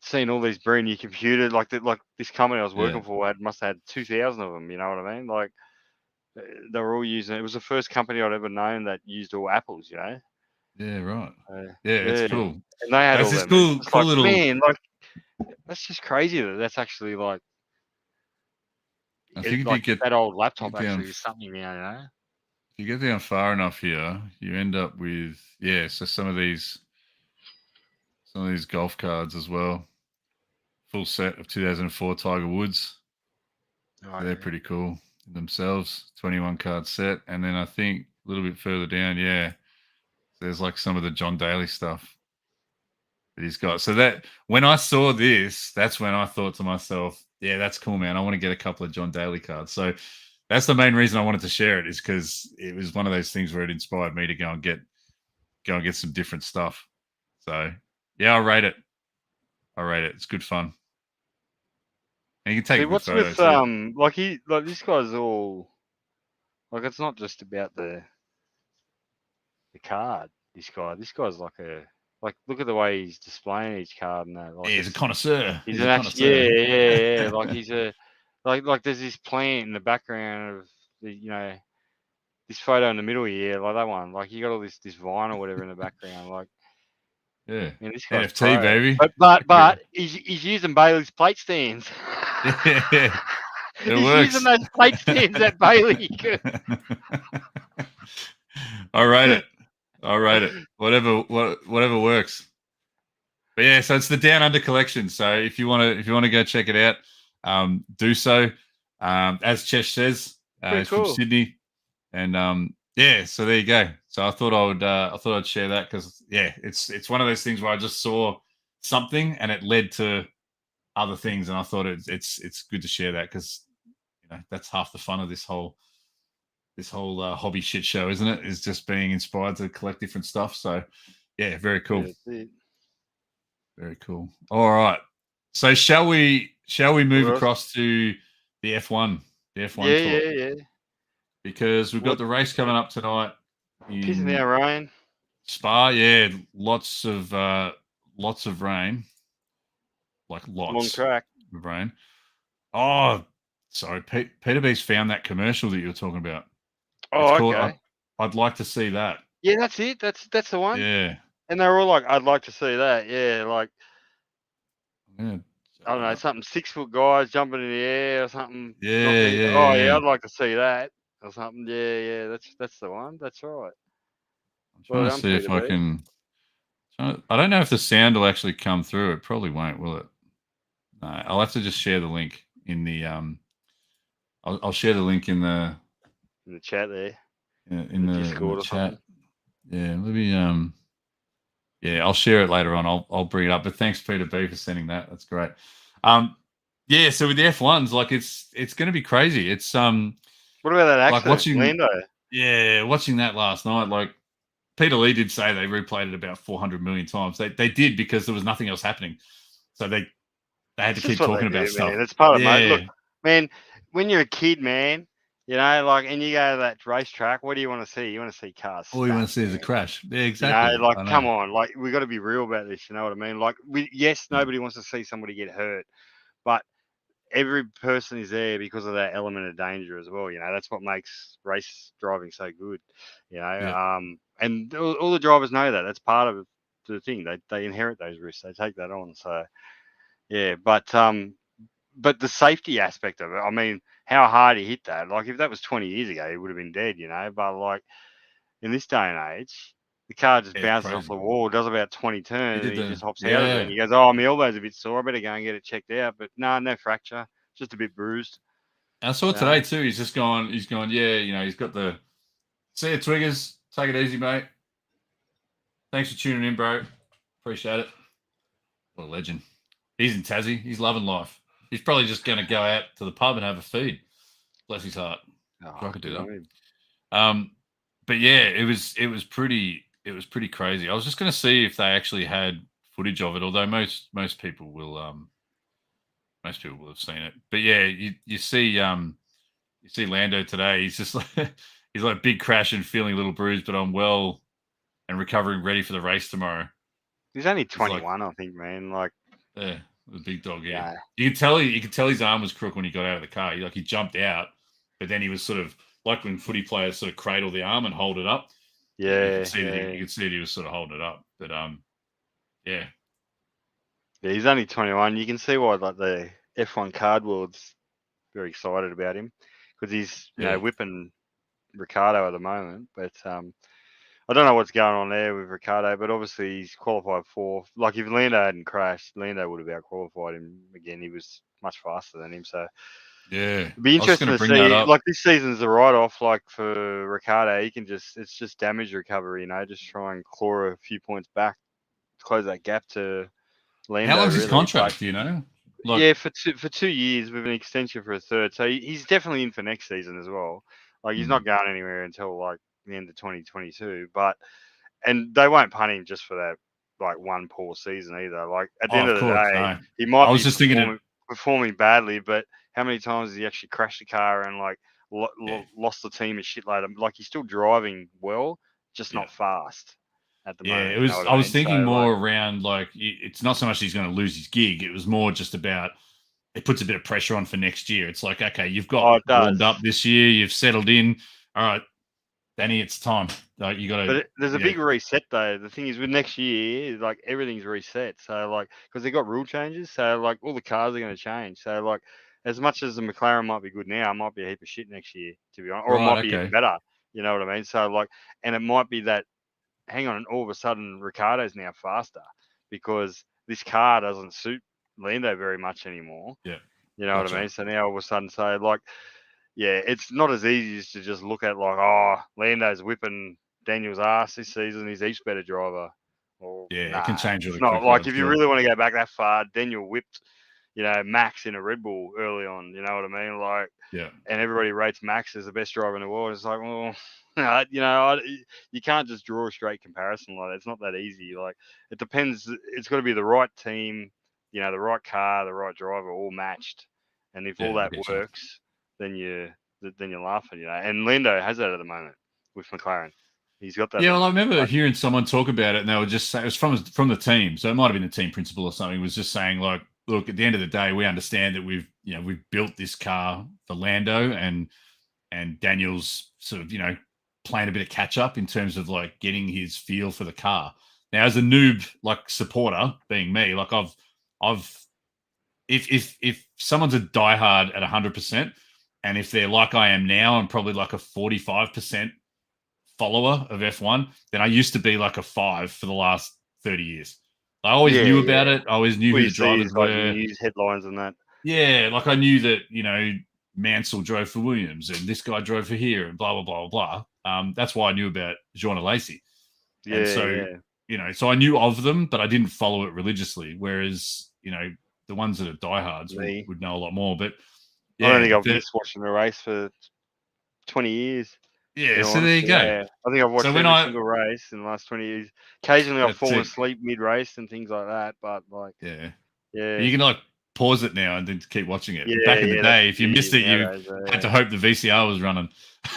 seeing all these brand new computers, like this company I was working for must have had 2,000 of them. You know what I mean? Like, they were all using. It was the first company I'd ever known that used all Apples. Yeah, right. It's cool. And they had all this them. cool little. Man, like, that's just crazy that's actually like. I think like if you get that old laptop actually is something now. If you get down far enough here, you end up with so some of these golf cards as well. Full set of 2004 Tiger Woods. So they're pretty cool themselves. 21 card set, and then I think a little bit further down, there's like some of the John Daly stuff that he's got. So that when I saw this, that's when I thought to myself, yeah, that's cool, man. I want to get a couple of John Daly cards. So that's the main reason I wanted to share it, is because it was one of those things where it inspired me to go and get some different stuff. So yeah, I rate it. It's good fun. And you can take what's photos with like this guy's all like, it's not just about the card. This guy's like look at the way he's displaying each card and that. Like, he's a connoisseur. He's an connoisseur. Like, he's a like there's this plant in the background of the this photo in the middle here, like that one. Like, you got all this vine or whatever in the background. Like, man, this guy's NFT, pro. baby. But he's using Bailey's plate stands. It he's works. using those plate stands at Bailey. I rate it. Whatever works. But yeah, so it's the Down Under collection. So if you want to go check it out, do so. As Chesh says, he's from Sydney, and so there you go. So I thought I'd share that, because it's one of those things where I just saw something and it led to other things, and I thought it's good to share that, because that's half the fun of this whole hobby shit show, isn't it? Is just being inspired to collect different stuff. So yeah, very cool. Very cool. All right. So shall we move across to the F1? The F1 talk? Yeah. Because we've got the race coming up tonight. Pissing down rain. Spa, lots of rain. Like lots. Long track of rain. Oh, sorry. Peter B's found that commercial that you were talking about. Oh, okay. I'd like to see that. Yeah, that's it. That's the one. Yeah. And they were all like, I'd like to see that. Yeah, like, yeah. I don't know, something 6 foot guys jumping in the air or something. Yeah. Oh yeah, I'd like to see that or something. Yeah. That's the one. That's right. I'm trying to see if I can. I don't know if the sound will actually come through. It probably won't, will it? No, I'll have to just share the link in the I'll share the link in the chat there. In the Discord or chat. Yeah, maybe I'll share it later on. I'll bring it up. But thanks, Peter B, for sending that. That's great. Yeah, so with the F1s, like it's going to be crazy. It's What about that like accident, watching Lando? watching that last night. Like Peter Lee did say they replayed it about 400 million times. They did because there was nothing else happening, so they had to It's just keep what they talking about do, stuff. man. It's part of mate. Yeah, Look, man, when you're a kid, man, like, and you go to that racetrack, what do you want to see? You want to see cars all you want stacked, to see is a man. crash. Yeah, exactly. Like, I know. come on, like, we got to be real about this. You know what I mean? Like, yes, nobody wants to see somebody get hurt, but every person is there because of that element of danger as well. That's what makes race driving so good. Yeah, And all the drivers know that. That's part of the thing. They inherit those risks. They take that on. So yeah, but the safety aspect of it. I mean, how hard he hit that. Like, if that was 20 years ago, he would have been dead. But like in this day and age, the car just yeah, bounces off crazy. the wall, does about 20 He turns, did and he just hops out of it. And yeah. he goes, "Oh, my elbow's a bit sore. I better go and get it checked out." But no fracture, just a bit bruised. I saw it You know? today too. He's just gone. He's gone. Yeah, he's got the. See you, Twiggers. Take it easy, mate. Thanks for tuning in, bro. Appreciate it. What a legend. He's in Tassie. He's loving life. He's probably just going to go out to the pub and have a feed. Bless his heart. Oh, I could do good on that. him. But yeah, it was pretty crazy. I was just going to see if they actually had footage of it, although most people will have seen it. But yeah, you see Lando today. He's just like he's like big crash and feeling a little bruised, but I'm well and recovering, ready for the race tomorrow. He's only He's like, 21, I think, man. Like, yeah, the big dog. Yeah, yeah, you could tell his arm was crook when he got out of the car. He jumped out, but then he was sort of like when footy players sort of cradle the arm and hold it up. You could yeah, see that yeah. you could see that he was sort of holding it up. But yeah, Yeah, he's only 21. You can see why, like, the F1 card world's very excited about him because he's, yeah. whipping Ricardo at the moment. But I don't know what's going on there with Ricardo, but obviously he's qualified fourth. Like, if Lando hadn't crashed, Lando would have outqualified him again. He was much faster than him. So Yeah, it'd be I was just interesting going to to bring that see. up. Like, this season's a write-off. Like, for Ricardo, it's just damage recovery. Just try and claw a few points back, close that gap to How Lando, long's his really. But contract? Do you know? Like, yeah, for 2 years with an extension for a third. So he's definitely in for next season as well. Like, he's not going anywhere until like the end of 2022. And they won't punt him just for that, like, one poor season either. Like, at the oh, end of of the course, day, no. he I might was be just thinking it. performing badly, but how many times has he actually crashed the car and like Yeah, lost the team a shitload? Like, he's still driving well, just yeah, not fast at the yeah. moment. It You know was. what I I was mean? So, thinking like, more around like it's not so much he's going to lose his gig. It was more just about it puts a bit of pressure on for next year. It's like, okay, you've got oh, it warmed does. up this year, you've settled in. All right, Danny, it's time. Like you got to, But there's a big reset though. The thing is, with next year, like, everything's reset. So, like, because they got rule changes, so like all the cars are going to change. So, like, as much as the McLaren might be good now, it might be a heap of shit next year, to be honest, or it right. might be even Okay. better. You know what I mean? So, like, and it might be that, hang on, and all of a sudden Ricardo's now faster because this car doesn't suit Lando very much anymore. Yeah. You know what I Gotcha. mean? So now all of a sudden, so, like, yeah, it's not as easy as to just look at, like, oh, Lando's whipping Daniel's ass this season. He's heaps better driver. Or, Yeah, it can nah, change it's really not. quickly, Like, I'm if you sure. really want to go back that far, Daniel whipped, Max in a Red Bull early on. You know what I mean? Like, Yeah. and everybody rates Max as the best driver in the world. It's like, well, you can't just draw a straight comparison like that. It's not that easy. Like, it depends. It's got to be the right team, the right car, the right driver, all matched. And if all Yeah, I that get you. works, then you're laughing. And Lando has that at the moment with McLaren. He's got that at Yeah, the well, I moment. remember Like, hearing someone talk about it, and they were just saying it was from the team, so it might have been the team principal or something. Was just saying like, look, at the end of the day, we understand that we've built this car for Lando, and Daniel's sort of playing a bit of catch up in terms of like getting his feel for the car. Now, as a noob like supporter, being me, like I've if someone's a diehard at 100%, and if they're like I am now, I'm probably like a 45% follower of F1, then I used to be like a 5 for the last 30 years. I always yeah, knew yeah. about it. I always knew All who you the see drivers is like were. news headlines and that. Yeah, like I knew that, Mansell drove for Williams and this guy drove for here and blah, blah, blah, blah. That's why I knew about Jean Lacey. And Yeah, so, yeah. so I knew of them, but I didn't follow it religiously. Whereas, the ones that are diehards would know a lot more. But yeah, I don't think I've missed watching a race for 20 years. Yeah, so there you go. Yeah. I think I've watched every single race in the last 20 years. Occasionally I've fallen asleep mid-race and things like that, but like... Yeah. Yeah. But you can like pause it now and then keep watching it. Yeah, Back in the day, if you missed it, you had to hope the VCR was running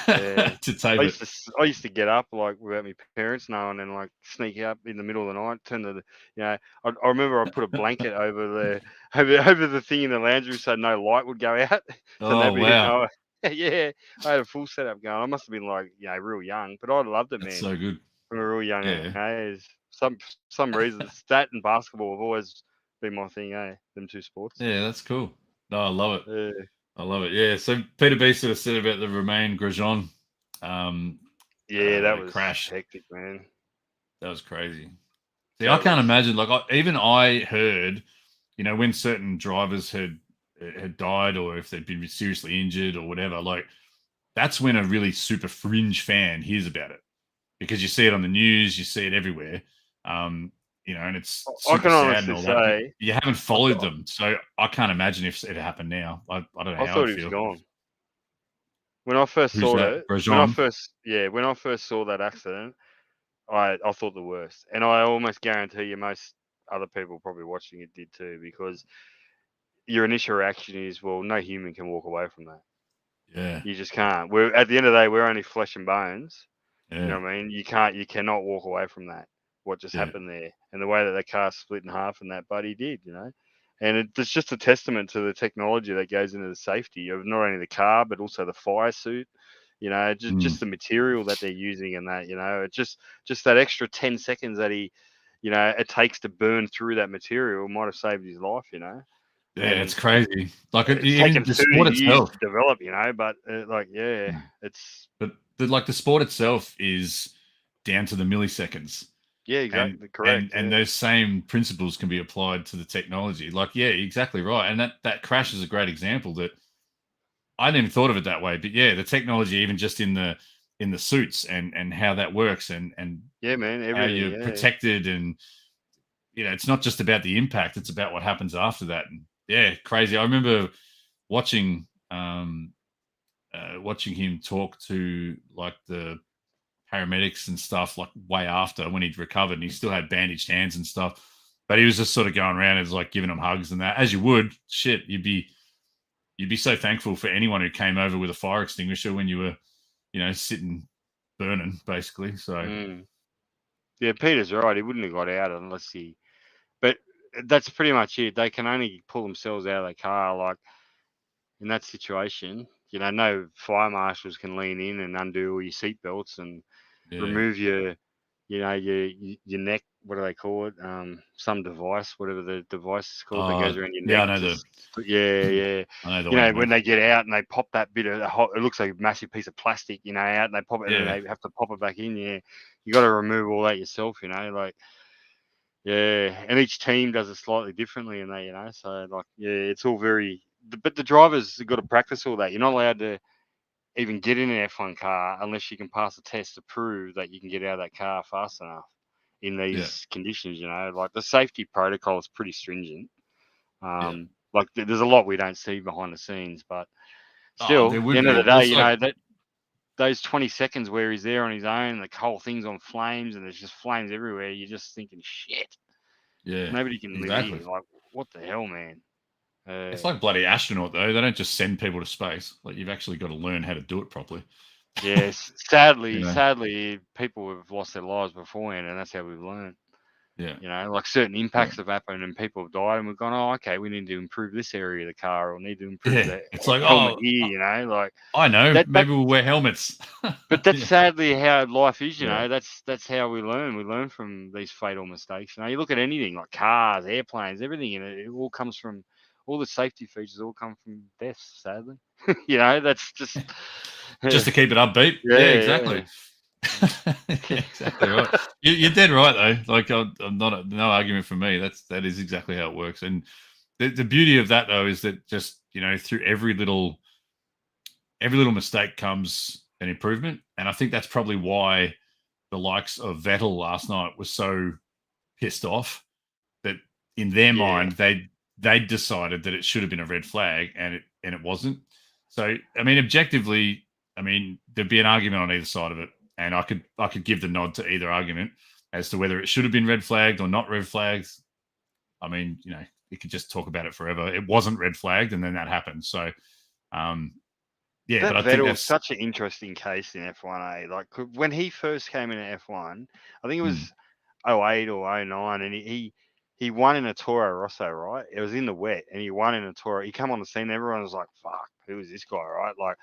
to tape it. I used to get up like without my parents knowing and like sneak up in the middle of the night, turn the, I remember I put a blanket over the thing in the lounge room so no light would go out. So wow. Yeah, I had a full setup going. I must have been like, real young, but I loved it, man. That's so good. From a real young age. Some reasons that and basketball have always been my thing, them two sports. Yeah, that's cool. No, I love it. Yeah. I love it. Yeah. So Peter B sort of said about the Romain Grosjean. That was crash. Hectic, man. That was crazy. See, I can't imagine. Like, even I heard, when certain drivers had died or if they'd been seriously injured or whatever, like that's when a really super fringe fan hears about it because you see it on the news, you see it everywhere. And it's super I can sad honestly and all that. say You haven't followed them, so I can't imagine if it happened now. I don't know how I thought he was gone. When I first saw it, when I first saw that accident, I thought the worst, and I almost guarantee you most other people probably watching it did too, because your initial reaction is, well, no human can walk away from that. Yeah, you just can't. We're at the end of the day, we're only flesh and bones. Yeah. You know what I mean? You cannot walk away from that. What just happened there, and the way that the car split in half, and that buddy did, and it's just a testament to the technology that goes into the safety of not only the car but also the fire suit. Just the material that they're using, and that it's just that extra 10 seconds that he, it takes to burn through that material might have saved his life. Yeah, it's crazy. Like it's even taken the sport itself to develop, but it's. But the sport itself is down to the milliseconds. Yeah, exactly. Correct. And those same principles can be applied to the technology. Like, yeah, exactly right. And that crash is a great example that I hadn't even thought of it that way. But yeah, the technology, even just in the suits and how that works and yeah, man, how you're protected, and it's not just about the impact; it's about what happens after that. And yeah, crazy. I remember watching him talk to like the paramedics and stuff, like way after when he'd recovered, and he still had bandaged hands and stuff. But he was just sort of going around and like giving them hugs and that, as you would. Shit, you'd be so thankful for anyone who came over with a fire extinguisher when you were, sitting burning, basically. So yeah, Peter's right. He wouldn't have got out unless he. But that's pretty much it. They can only pull themselves out of the car, like in that situation. No fire marshals can lean in and undo all your seatbelts and remove your neck. What do they call it? Some device, whatever the device is called, that goes around your neck. Yeah, I know I know when they get out and they pop that bit of it looks like a massive piece of plastic, out, and they pop it and they have to pop it back in. Yeah, you got to remove all that yourself. And each team does it slightly differently, and so it's all very. But the drivers have got to practice all that. You're not allowed to even get in an F1 car unless you can pass a test to prove that you can get out of that car fast enough in these conditions. Like the safety protocol is pretty stringent. Like there's a lot we don't see behind the scenes, but still, at the end of the day, that those 20 seconds where he's there on his own, the whole thing's on flames and there's just flames everywhere. You're just thinking, shit. Yeah, nobody can live here. Like, what the hell, man? It's like bloody astronaut, though. They don't just send people to space. Like, you've actually got to learn how to do it properly. Yes, sadly, people have lost their lives beforehand, and that's how we've learned. Yeah. Like certain impacts have happened and people have died, and we've gone, oh, okay, we need to improve this area of the car, or need to improve that. It's like, helmet here, like I know, maybe we'll wear helmets. But that's sadly how life is, That's how we learn. We learn from these fatal mistakes. You look at anything like cars, airplanes, everything, and it all comes from. All the safety features all come from deaths, sadly. That's just to keep it upbeat. Yeah, exactly. Exactly right. You're dead right though. Like I'm not no argument from me. That is exactly how it works. And the beauty of that though is that just through every little mistake comes an improvement. And I think that's probably why the likes of Vettel last night was so pissed off that in their mind they decided that it should have been a red flag, and it wasn't. So, I mean, objectively, I mean, there'd be an argument on either side of it, and I could give the nod to either argument as to whether it should have been red flagged or not red flagged. I mean, you could just talk about it forever. It wasn't red flagged, and then that happened. So, yeah, That but I think Vettel's that's such an interesting case in F1. Like when he first came in F1, I think it was 08 or 09, and he won in a Toro Rosso, right? It was in the wet, and he won in a Toro. He come on the scene, everyone was like, "Fuck, who is this guy?" Right? Like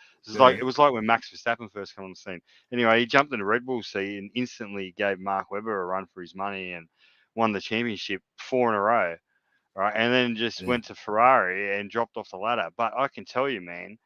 it was like when Max Verstappen first came on the scene. Anyway, he jumped in the Red Bull seat and instantly gave Mark Webber a run for his money and won the championship 4 in a row, right? And then just went to Ferrari and dropped off the ladder. But I can tell you, man,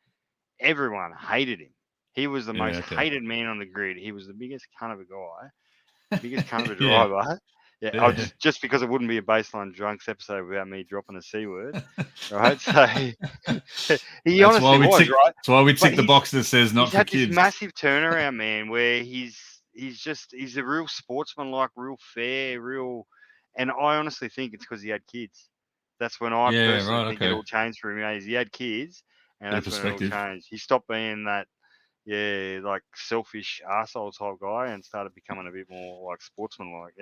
everyone hated him. He was the most hated man on the grid. He was the biggest cunt of a guy, biggest cunt of a driver. Yeah, just because it wouldn't be a baseline drunks episode without me dropping a C word, right? So he honestly was, right? That's why we tick the box that says not for kids. He's had this massive turnaround, man, where he's a real sportsman, real fair, and I honestly think it's because he had kids. That's when I personally think it all changed for him. He had kids, and that's when it all changed. He stopped being that, like selfish arsehole type guy and started becoming a bit more like sportsman-like.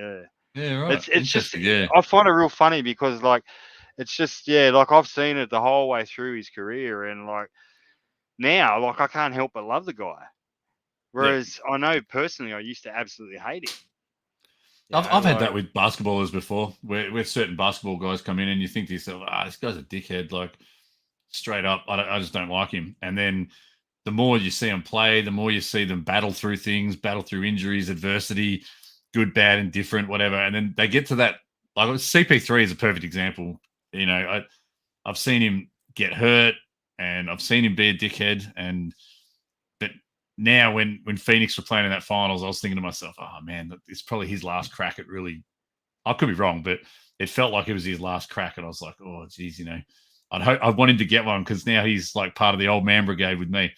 Yeah, right. It's just, I find it real funny because it's just, like I've seen it the whole way through his career, and now, I can't help but love the guy. Whereas I know personally, I used to absolutely hate him. I've had that with basketballers before, where certain basketball guys come in and you think to yourself, this guy's a dickhead, like straight up, I just don't like him. And then the more you see them play, the more you see them battle through things, battle through injuries, adversity, good, bad, indifferent, whatever. And then they get to that, like CP3 is a perfect example. I've seen him get hurt and I've seen him be a dickhead. But now when Phoenix were playing in that finals, I was thinking to myself, oh man, it's probably his last crack at really, I could be wrong, but it felt like it was his last crack. And I was like, oh geez, I want him to get one because now he's like part of the old man brigade with me.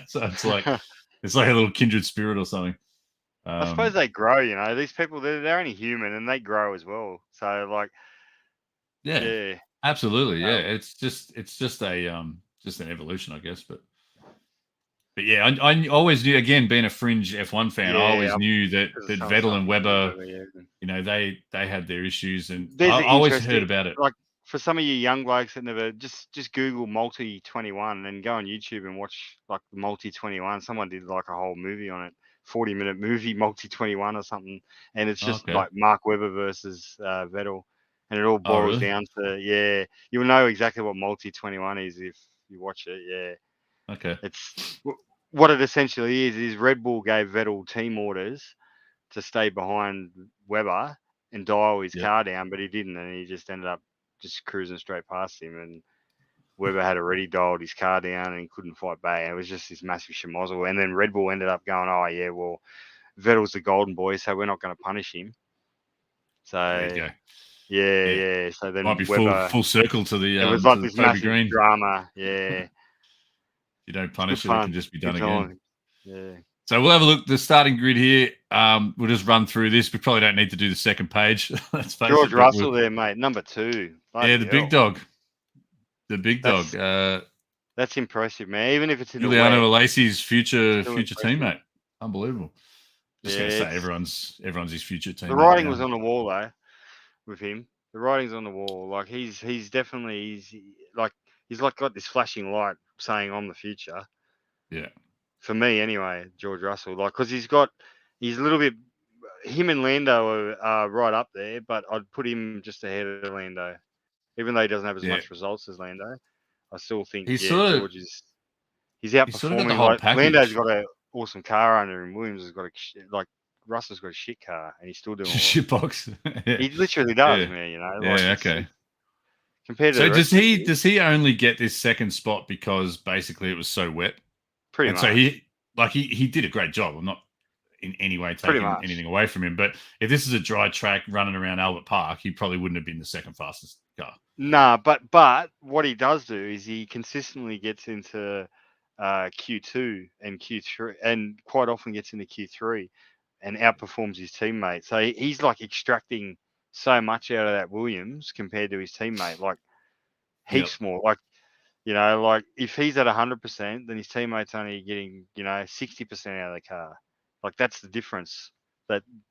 So it's like a little kindred spirit or something. I suppose they grow, these people, they're only human and they grow as well. So yeah, absolutely. Yeah. It's just an evolution, I guess. But yeah, I always knew, again, being a fringe F1 fan, I always knew that Vettel and Webber, they had their issues, and I always heard about it. Like for some of you young blokes that never, just Google Multi 21 and go on YouTube and watch the Multi 21. Someone did a whole movie on it. 40-minute movie, Multi 21 or something, and it's just like Mark Webber versus Vettel, and it all boils down to you'll know exactly what Multi 21 is if you watch it. Okay, it's what it essentially is Red Bull gave Vettel team orders to stay behind Webber and dial his car down, but he didn't, and he just ended up just cruising straight past him, and Webber had already dialed his car down and he couldn't fight back. And it was just this massive schmozzle. And then Red Bull ended up going, oh, yeah, well, Vettel's the golden boy, so we're not going to punish him. So, there you go. Yeah. So then might be Webber, full circle to the. It was like this massive green drama. Yeah. You don't punish it, it can just be done again. Yeah. So we'll have a look. The starting grid here. We'll just run through this. We probably don't need to do the second page. George Russell there, mate. Number 2. The big dog. The big dog. That's impressive, man. Even if it's in Giuliano Alesi's future teammate. Unbelievable. Just going to say everyone's his future teammate. The writing was on the wall though, with him. The writing's on the wall. He's definitely got this flashing light saying I'm the future. Yeah. For me, anyway, George Russell. Because he's a little bit. Him and Lando are right up there, but I'd put him just ahead of Lando. Even though he doesn't have as much results as Lando, I still think George is. He's outperforming. Lando's got an awesome car under him. Williams has got Russell's got a shit car, and he's still doing shit box. He literally does, man. Okay. Compared to does he only get this second spot because basically it was so wet? Pretty much. So he did a great job. I'm not in any way taking anything away from him, but if this is a dry track running around Albert Park, he probably wouldn't have been the second fastest car. Nah, but what he does do is he consistently gets into Q2 and Q3, and quite often gets into Q3 and outperforms his teammates. So he's extracting so much out of that Williams compared to his teammate, like heaps more. Like, like if he's at 100%, then his teammate's only getting 60% out of the car. Like that's the difference.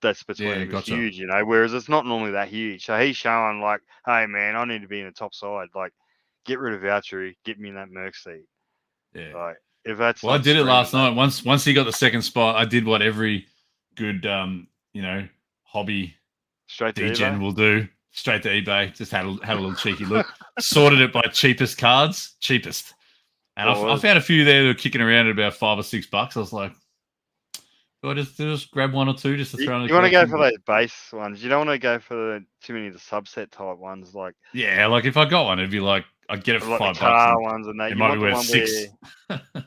That's between them is huge, Whereas it's not normally that huge. So he's showing like, hey man, I need to be in the top side. Like, get rid of Valtteri, get me in that Merc seat. Yeah. Like if that's I did it last night. Once he got the second spot, I did what every good hobby Degen will do. Straight to eBay. Just had a little cheeky look. Sorted it by cheapest cards. Cheapest. And I found a few there that were kicking around at about $5 or $6. I was like, do I just grab one or two just to throw in the You want to go for those base ones. You don't want to go for too many of the subset type ones. Like, yeah, like if I got one, it'd be like I'd get it for like $5. Car ones and that. It might be worth $6.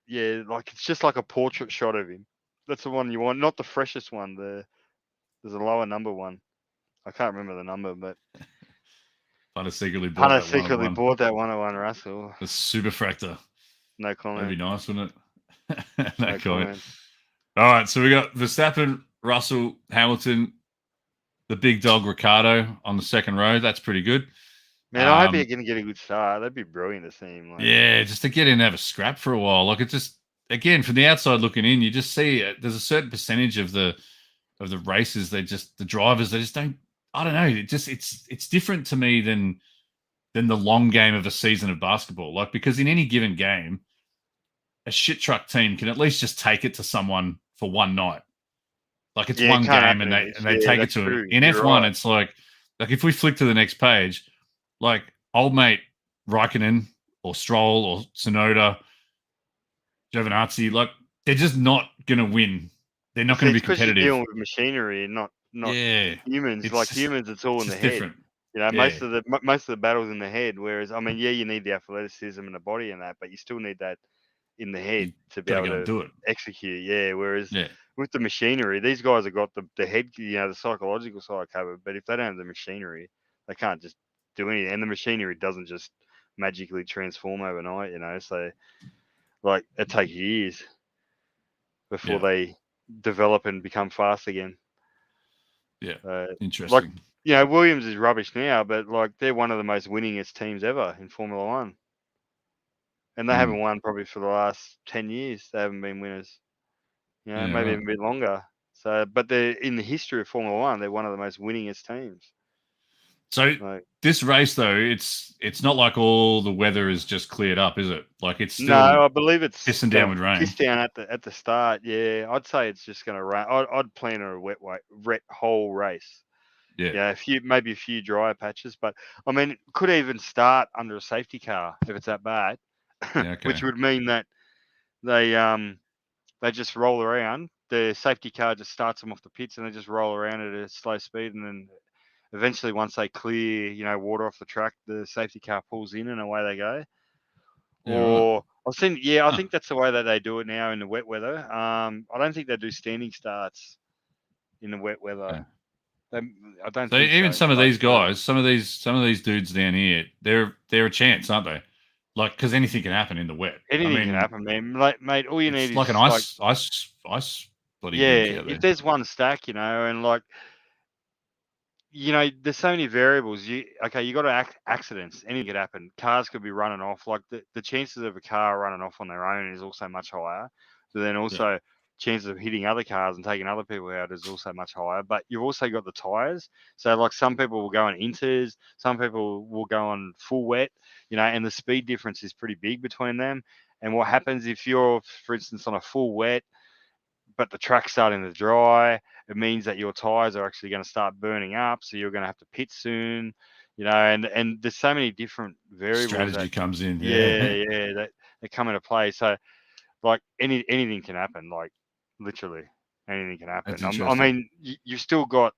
Yeah, like it's just like a portrait shot of him. That's the one you want, not the freshest one. There's a lower number one. I can't remember the number, but Hunter secretly bought that 101 Russell. The super fractor. No comment. That'd be nice, wouldn't it? no comment. All right, so we got Verstappen, Russell, Hamilton, the big dog Ricciardo on the second row. That's pretty good. Man, I hope you're going to get a good start. That'd be brilliant to see him. Like. Yeah, just to get in and have a scrap for a while. Like, it just, again, from the outside looking in, you just see there's a certain percentage of the races, the drivers, they just don't, I don't know. It's different to me than the long game of a season of basketball. Like, because in any given game, a shit truck team can at least just take it to someone for one night. Like, it's one game and they take it to him. In F1, it's like if we flick to the next page, like old mate Raikkonen or Stroll or Tsunoda, Giovinazzi, like they're just not going to win. They're not going to be competitive. You're dealing with machinery and not humans. Humans, it's all in the head. Different. Most of the battles in the head. Whereas, I mean, you need the athleticism and the body and that, but you still need that in the head to be able to do it. Execute. Yeah. Whereas with the machinery, these guys have got the head, the psychological side covered. But if they don't have the machinery, they can't just do anything. And the machinery doesn't just magically transform overnight. So like it takes years before they develop and become fast again. Yeah, interesting. Like, Williams is rubbish now, but like they're one of the most winningest teams ever in Formula One, and they haven't won probably for the last 10 years. They haven't been winners. Maybe even a bit longer. So, but they're in the history of Formula One. They're one of the most winningest teams. So this race, though, it's not like all the weather is just cleared up, is it? Like it's still I believe it's pissing down with rain. Piss down at the start. Yeah, I'd say it's just going to rain. I'd plan a wet whole race. Yeah, maybe a few drier patches, but I mean, it could even start under a safety car if it's that bad, which would mean that they just roll around. The safety car just starts them off the pits, and they just roll around at a slow speed, and then eventually, once they clear, water off the track, the safety car pulls in and away they go. I think that's the way that they do it now in the wet weather. I don't think they do standing starts in the wet weather. I don't. So even some of these guys, some of these dudes down here, they're a chance, aren't they? Like, because anything can happen in the wet. Anything can happen, man. Like, mate, all you need is like an ice bloody. Yeah, if there's one stack, and like. There's so many variables. You got accidents. Anything could happen. Cars could be running off. Like the chances of a car running off on their own is also much higher. But then also chances of hitting other cars and taking other people out is also much higher. But you've also got the tires. So like some people will go on inters, some people will go on full wet. And the speed difference is pretty big between them. And what happens if you're, for instance, on a full wet, but the track's starting to dry, it means that your tires are actually going to start burning up, so you're going to have to pit soon, and there's so many different variables. Strategy comes in. That come into play. So, like anything can happen. Like literally anything can happen. I mean, you've still got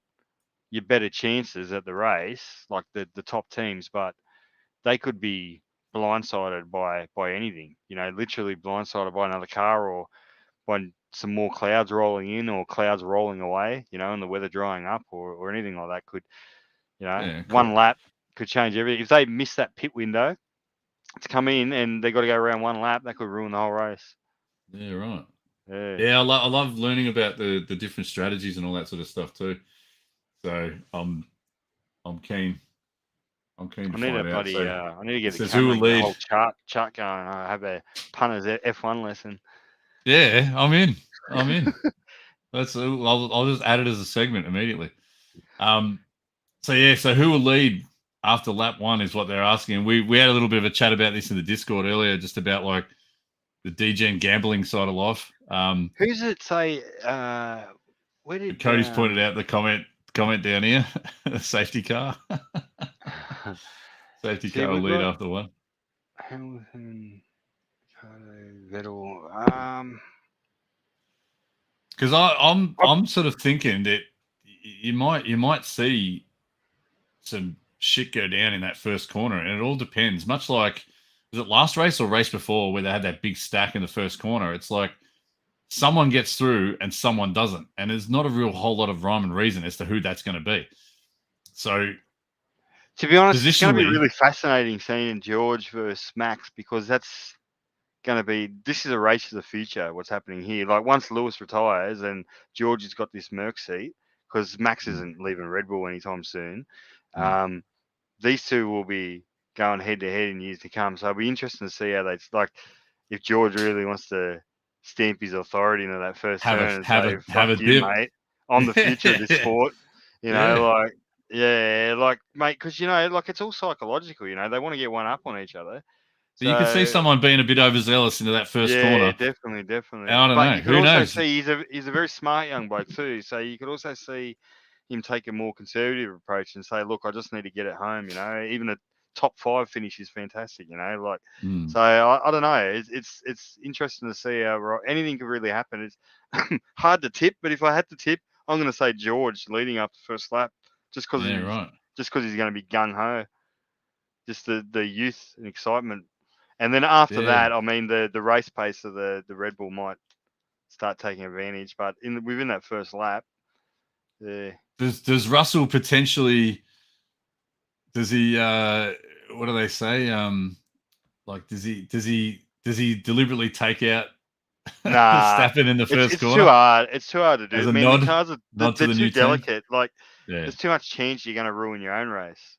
your better chances at the race, like the top teams, but they could be blindsided by anything. Literally blindsided by another car or by some more clouds rolling in or clouds rolling away, and the weather drying up or anything like that could, one lap could change everything. If they miss that pit window to come in and they got to go around one lap, that could ruin the whole race. Yeah, right. Yeah, I love learning about the different strategies and all that sort of stuff too. So I'm keen. I'm keen to I need find a out. bloody. So I need to get the says who camera will and get a lead? whole chart going. I have a punter's F1 lesson. Yeah, I'm in. I'll just add it as a segment immediately. So who will lead after lap 1 is what they're asking. We had a little bit of a chat about this in the Discord earlier, just about like the Degen gambling side of life. Who's it say? Where did Cody's pointed out the comment down here, safety car. Safety see, car will we've lead got after 1. Hamilton, Vettel. Because I'm sort of thinking that you might see some shit go down in that first corner, and it all depends. Much like, was it last race or race before where they had that big stack in the first corner? It's like someone gets through and someone doesn't, and there's not a real whole lot of rhyme and reason as to who that's going to be. So, to be honest, it's going to be positionally, really fascinating seeing George versus Max, because that's going to be, this is a race of the future. What's happening here? Like once Lewis retires and George has got this Merc seat, because Max isn't leaving Red Bull anytime soon. These two will be going head to head in years to come. So it'll be interesting to see how they, like, if George really wants to stamp his authority into that first turn and say, have "Fuck a you, dip." mate. I'm the future of this sport." You know, Yeah. like, yeah, like, mate, because you know, like, it's all psychological. You know, they want to get one up on each other. So you could see So someone being a bit overzealous into that first yeah, corner. definitely. I don't But know. you could Who also knows? see he's a very smart young bloke too. So you could also see him take a more conservative approach and say, look, I just need to get it home. You know, even a top 5 finish is fantastic. You know, like, so I don't know. It's interesting to see how anything could really happen. It's hard to tip, but if I had to tip, I'm going to say George leading up the first lap, just because he's going to be gung ho, just the youth and excitement. And then after that, I mean, the race pace of the Red Bull might start taking advantage. But within that first lap, yeah. Does Russell potentially? Does he? What do they say? Like, does he deliberately take out Nah, Verstappen in the first it's too corner hard. It's too hard to do. as I a mean, the nod cars are to they're the too new team? delicate. Like, Yeah, there's too much chance you're going to ruin your own race.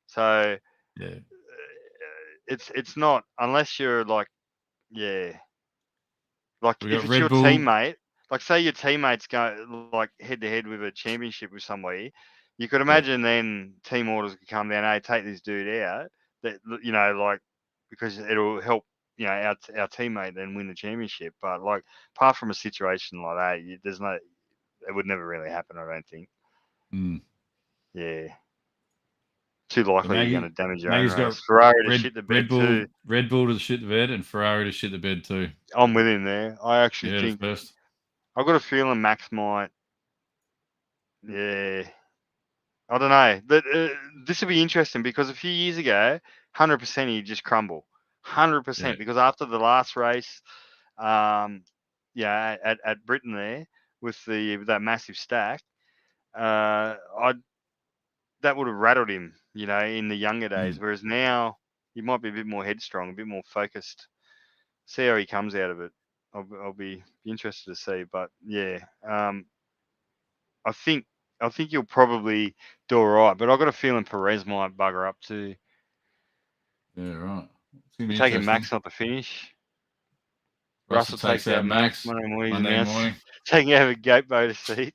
So yeah. it's not, unless you're like, yeah, like We if got it's Red your Bull. teammate, like say your teammates go like head to head with a championship with somebody, you could Yeah. imagine then team orders could come down, hey, take this dude out, that, you know, like, because it'll help, you know, our teammate then win the championship. But like, apart from a situation like that, there's no, it would never really happen, I don't think. Yeah. Too So likely you're going to damage your own Maggie's got race. Ferrari to shit the Red bed Bull too. to shit the bed, and Ferrari to shit the bed too. I'm with him there. I actually Yeah, think, first. I've got a feeling Max might, yeah. I don't know. But this will be interesting, because a few years ago, 100% he'd just crumble. 100%. Because after the last race, yeah, at Britain there, with that massive stack, I that would have rattled him, you know, in the younger days. Whereas now, he might be a bit more headstrong, a bit more focused. See how he comes out of it. I'll be interested to see. But yeah, I think you'll probably do all right. But I've got a feeling Perez might bugger up too. Yeah, right. We're taking Max not to finish. Russell takes out Max. Monday morning. Taking out a gate motor seat.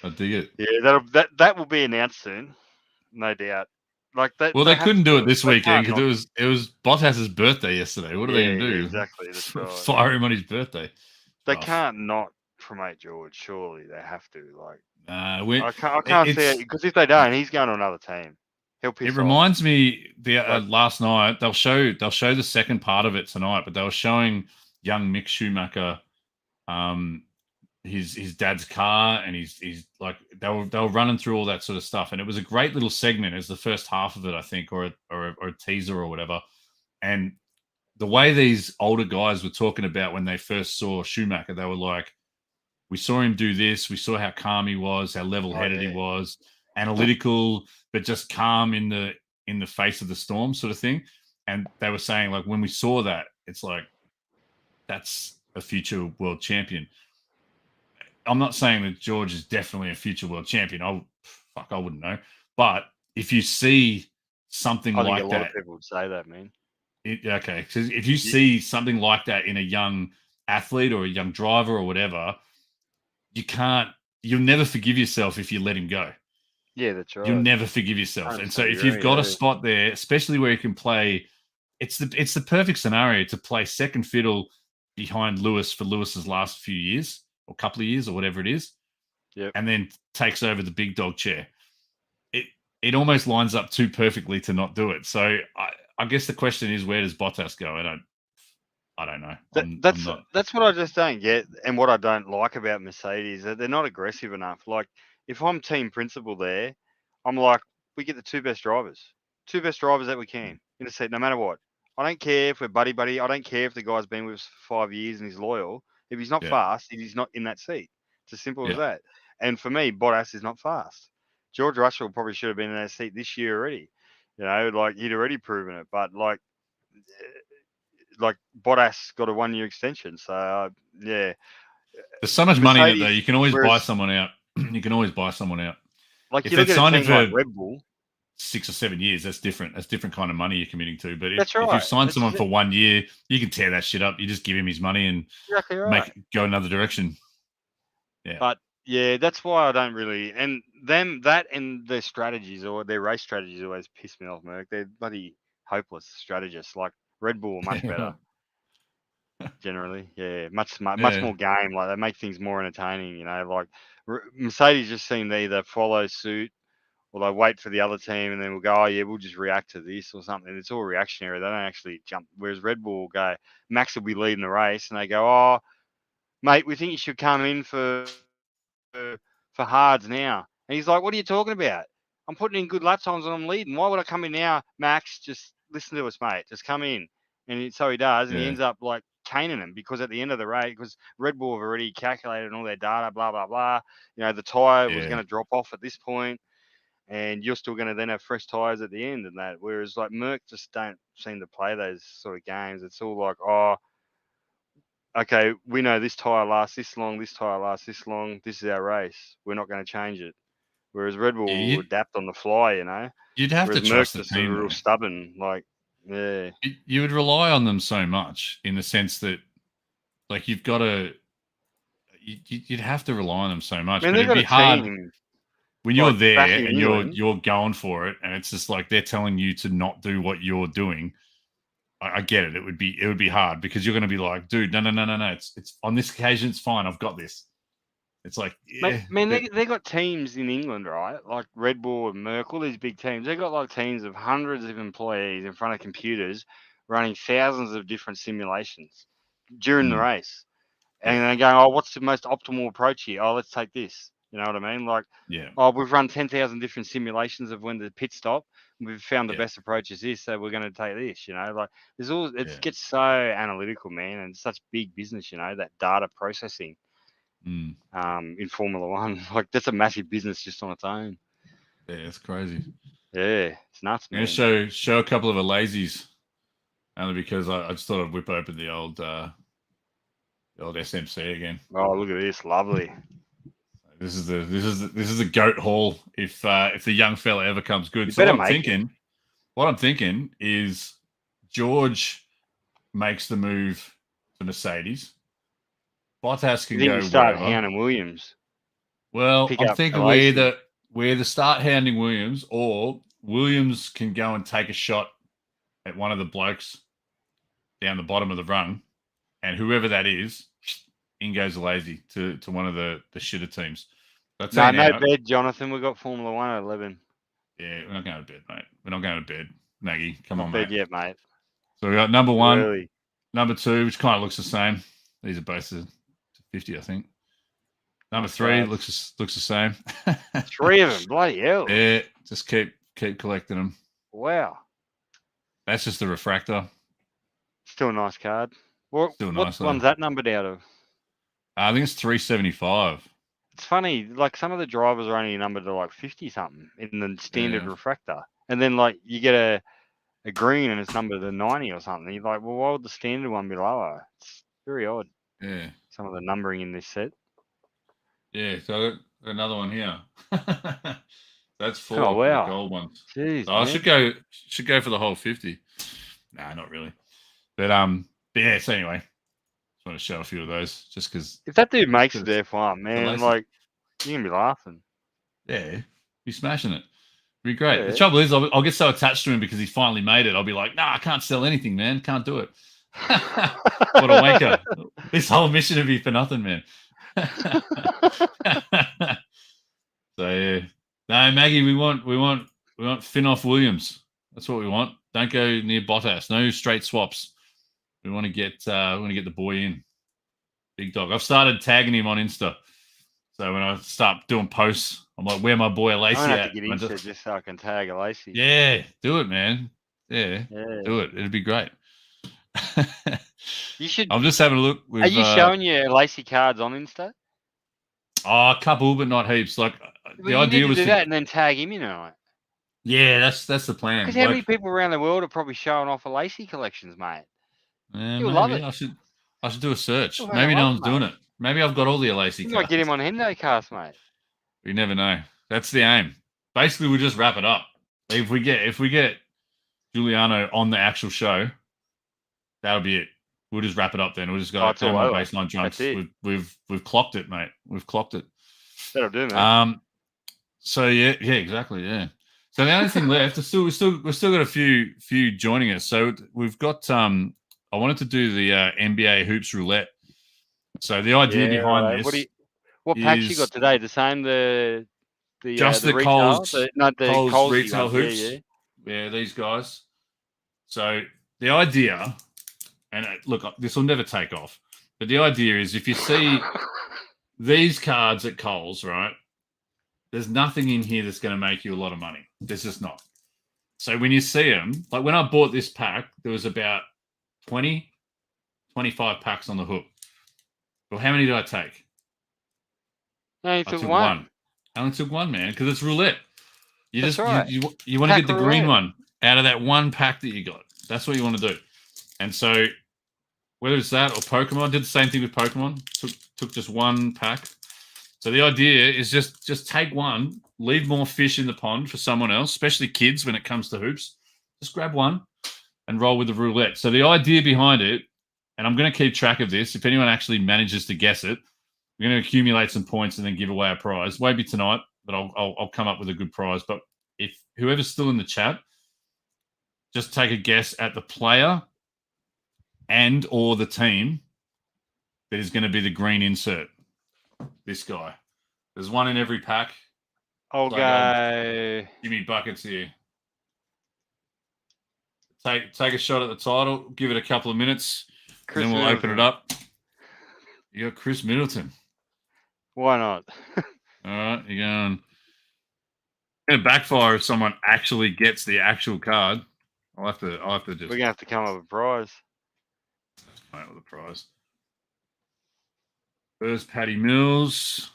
I dig it. Yeah, that will be announced soon, no doubt. Like that. Well, they have couldn't to do it do it. this They weekend can't because not. it was Bottas's birthday yesterday. What are they going to do? Exactly. That's right. Fire him on his birthday. They can't not promote George. Surely they have to. Like, I can't see it, because if they don't, he's going to another team. He'll piss It off. reminds me last night they'll show the second part of it tonight, but they were showing young Mick Schumacher, his dad's car, and he's like they were running through all that sort of stuff, and it was a great little segment as the first half of it, I think, or a teaser or whatever. And the way these older guys were talking about when they first saw Schumacher, they were like, we saw him do this. We saw how calm he was, how level-headed he was, analytical, but just calm in the face of the storm, sort of thing. And they were saying, like, when we saw that, it's like, that's a future world champion. I'm not saying that George is definitely a future world champion. I wouldn't know. But if you see something I think like a lot that, of people would say that, man. okay, because if you see something like that in a young athlete or a young driver or whatever, you'll never forgive yourself if you let him go. Yeah, that's right. You'll never forgive yourself. And so if agree, you've got a spot there, especially where you can play, it's the perfect scenario to play second fiddle behind Lewis for Lewis's last few years or couple of years or whatever it is. Yep. And then takes over the big dog chair. It almost lines up too perfectly to not do it. So I guess the question is, where does Bottas go? I don't know. That's what I just don't get, and what I don't like about Mercedes, that they're not aggressive enough. Like, if I'm team principal there, I'm like, we get the two best drivers that we can in a seat, no matter what. I don't care if we're buddy. I don't care if the guy's been with us for 5 years and he's loyal. If he's not fast, he's not in that seat. It's as simple as that. And for me, Bottas is not fast. George Russell probably should have been in that seat this year already. Like, he'd already proven it. But like Bottas got a 1-year extension. So yeah, there's so much money in it though. You can always buy someone out. You can always buy someone out. Like, if you look at a team for like Red Bull, 6 or 7 years, that's different. That's different kind of money you're committing to. But if you've signed someone for 1 year, you can tear that shit up. You just give him his money and go another direction. Yeah. But yeah, that's why I don't really, and that and their strategies or their race strategies always piss me off, Merc. They're bloody hopeless strategists. Like, Red Bull are much better. Generally, much more game. Like, they make things more entertaining. Like Mercedes just seem to either follow suit or they wait for the other team and then we'll go, oh yeah, we'll just react to this or something. It's all reactionary. They don't actually jump. Whereas Red Bull will go, Max will be leading the race and they go, oh mate, we think you should come in for hards now. And he's like, what are you talking about? I'm putting in good lap times and I'm leading. Why would I come in now, Max? Just listen to us, mate. Just come in. And so he does, and he ends up like caning him because at the end of the race, because Red Bull have already calculated all their data, blah blah blah. The tire was going to drop off at this point, and you're still going to then have fresh tires at the end and that. Whereas like Merc just don't seem to play those sort of games. It's all like, oh, okay, we know this tire lasts this long, this tire lasts this long. This is our race. We're not going to change it. Whereas Red Bull will adapt on the fly, You'd have Whereas to trust Merc the team. Real stubborn, like, yeah. You would rely on them so much in the sense that, like, you've got to. You'd have to rely on them so much, but it'd be hard when you're there and you're going for it, and it's just like they're telling you to not do what you're doing. I get it. It would be hard because you're going to be like, dude, no. It's on this occasion, it's fine. I've got this. It's like, man, they got teams in England, right? Like Red Bull and Merc, all these big teams. They got like teams of hundreds of employees in front of computers running thousands of different simulations during the race. And they're going, oh, what's the most optimal approach here? Oh, let's take this. You know what I mean? Like, oh, we've run 10,000 different simulations of when the pit stop. We've found the best approach is this, so we're going to take this. Like, there's all. It gets so analytical, man, and such big business. That data processing. In Formula One, like that's a massive business just on its own. Yeah, it's crazy. Yeah, it's nuts, man. I'm going to show a couple of the lazies, only because I just thought I'd whip open the old SMC again. Oh, look at this, lovely. This is the goat haul. If the young fella ever comes good, so what I'm thinking is George makes the move to Mercedes. Bottas can go start hounding Williams. Well, I'm thinking we're the start hounding Williams, or Williams can go and take a shot at one of the blokes down the bottom of the rung, and whoever that is, in goes lazy to one of the shitter teams. No bed, Jonathan. We've got Formula 1 at 11. Yeah, we're not going to bed, mate. We're not going to bed, Maggie. Come on, bed mate. Yet, mate. So we got number 1, number 2, which kind of looks the same. These are both 50, I think. Number 3 looks the same. 3 of them, bloody hell. Yeah, just keep collecting them. Wow. That's just the refractor. Still a nice card. What one's that numbered out of? I think it's 375. It's funny, like some of the drivers are only numbered to like 50 something in the standard refractor, and then like you get a green and it's numbered to 90 or something. You're like, well, why would the standard one be lower? It's very odd. Yeah, some of the numbering in this set. Yeah, so I got another one here. That's 4 Oh of the wow. gold ones. Jeez, So I man. should go for the whole 50. Nah, not really. But yeah, so anyway, just want to show a few of those just because If that dude makes it there for him, man, laces. like you're gonna be laughing. Yeah, be smashing it. Be great. Yeah. The trouble is, I'll get so attached to him because he's finally made it. I'll be like, nah, I can't sell anything, man. Can't do it. What a wanker. This whole mission would be for nothing, man. So yeah. No, Maggie, we want Finoff Williams. That's what we want. Don't go near Bottas. No straight swaps. We want to get the boy in. Big dog. I've started tagging him on Insta. So when I start doing posts, I'm like, where my boy Lacey I'm gonna at? have to get Insta just so I can tag a Lacey. Yeah, do it, man. Yeah, do it. It'd be great. You should. I'm just having a look. Are you showing your Lacey cards on Insta? Oh, a couple, but not heaps. Like the idea was to do that and then tag him in on it. Yeah, that's the plan. Because how many people around the world are probably showing off a Lacey collections, mate? You'll love it. I should do a search. Maybe no one's doing it. Maybe I've got all the Lacey cards. You might get him on Hendo cast, mate. You never know. That's the aim. Basically, we'll just wrap it up. If we get Giuliano on the actual show, that'll be it. We'll just wrap it up then. We'll just go my baseline jumps. We've clocked it, mate. We've clocked it. That'll do, mate. So yeah, exactly, yeah. So the only thing left, we've still got a few joining us. So we've got I wanted to do the NBA hoops roulette. So the idea behind this, what packs you got today? The same, the Coles retail hoops. Yeah, these guys. So the idea, and look, this will never take off, but the idea is if you see these cards at Coles, right? There's nothing in here that's going to make you a lot of money. There's just not. So when you see them, like when I bought this pack, there was about 20, 25 packs on the hook. Well, how many did I take? No, you took one. I only took one, man, because it's roulette. You that's just right. you want to get the green one out of that one pack that you got. That's what you want to do. And so whether it's that or Pokemon, did the same thing with Pokemon. Took just one pack. So the idea is just take one, leave more fish in the pond for someone else, especially kids when it comes to hoops. Just grab one and roll with the roulette. So the idea behind it, and I'm going to keep track of this, if anyone actually manages to guess it, we're going to accumulate some points and then give away a prize. Won't be tonight, but I'll come up with a good prize. But if whoever's still in the chat, just take a guess at the player and or the team that is going to be the green insert. This guy. There's one in every pack. Okay. Give me buckets here. Take a shot at the title. Give it a couple of minutes. And then we'll open it up. You got Chris Middleton. Why not? All right, you're going. It's going to backfire if someone actually gets the actual card. I'll have to just. We're going to have to come up with a prize. Come up with a prize. First, Patty Mills,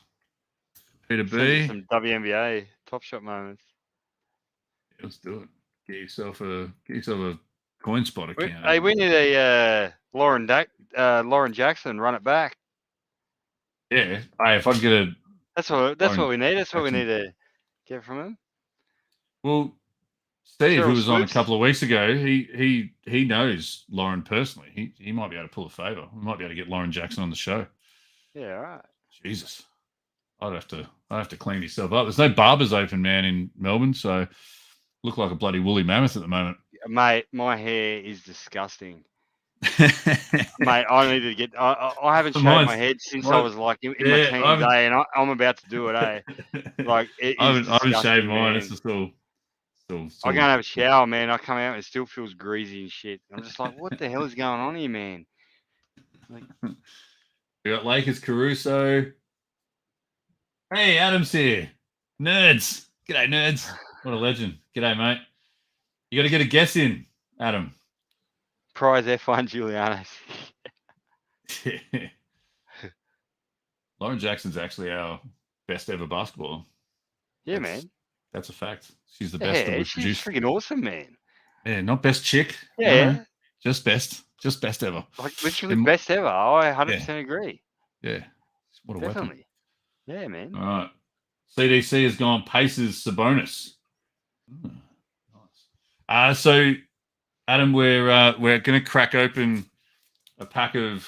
Peter B. Some WNBA Top Shot moments. Yeah, let's do it. Get yourself a coin spot account. Hey, we need a Lauren Jackson run it back. Yeah. Hey, if I get a. That's what we need. That's what we need to get from him. Well, Steve, who was on a couple of weeks ago, he knows Lauren personally. He might be able to pull a favour. We might be able to get Lauren Jackson on the show. Yeah, all right. Jesus. I'd have to clean yourself up. There's no barbers open, man, in Melbourne, so look like a bloody woolly mammoth at the moment. Mate, my hair is disgusting. Mate, I need to get I haven't shaved my head since I was like in my teen day, and I'm about to do it, eh? Like I haven't shaved mine, it's still I can't have a shower, man. I come out and it still feels greasy and shit. I'm just like, what the hell is going on here, man? Like, we got Lakers Caruso. Hey, Adam's here. Nerds. G'day, nerds. What a legend. G'day, mate. You got to get a guess in, Adam. Prize F1 Giuliano's. Lauren Jackson's actually our best ever basketballer. Yeah, man. That's a fact. She's the best that we've produced. She's freaking awesome, man. Yeah, not best chick. Yeah. No, just best ever. Like literally best ever. I 100% agree. Yeah. What a weapon. Yeah, man. All right. CDC has gone Pacers Sabonis. Nice. So, Adam, we're going to crack open a pack of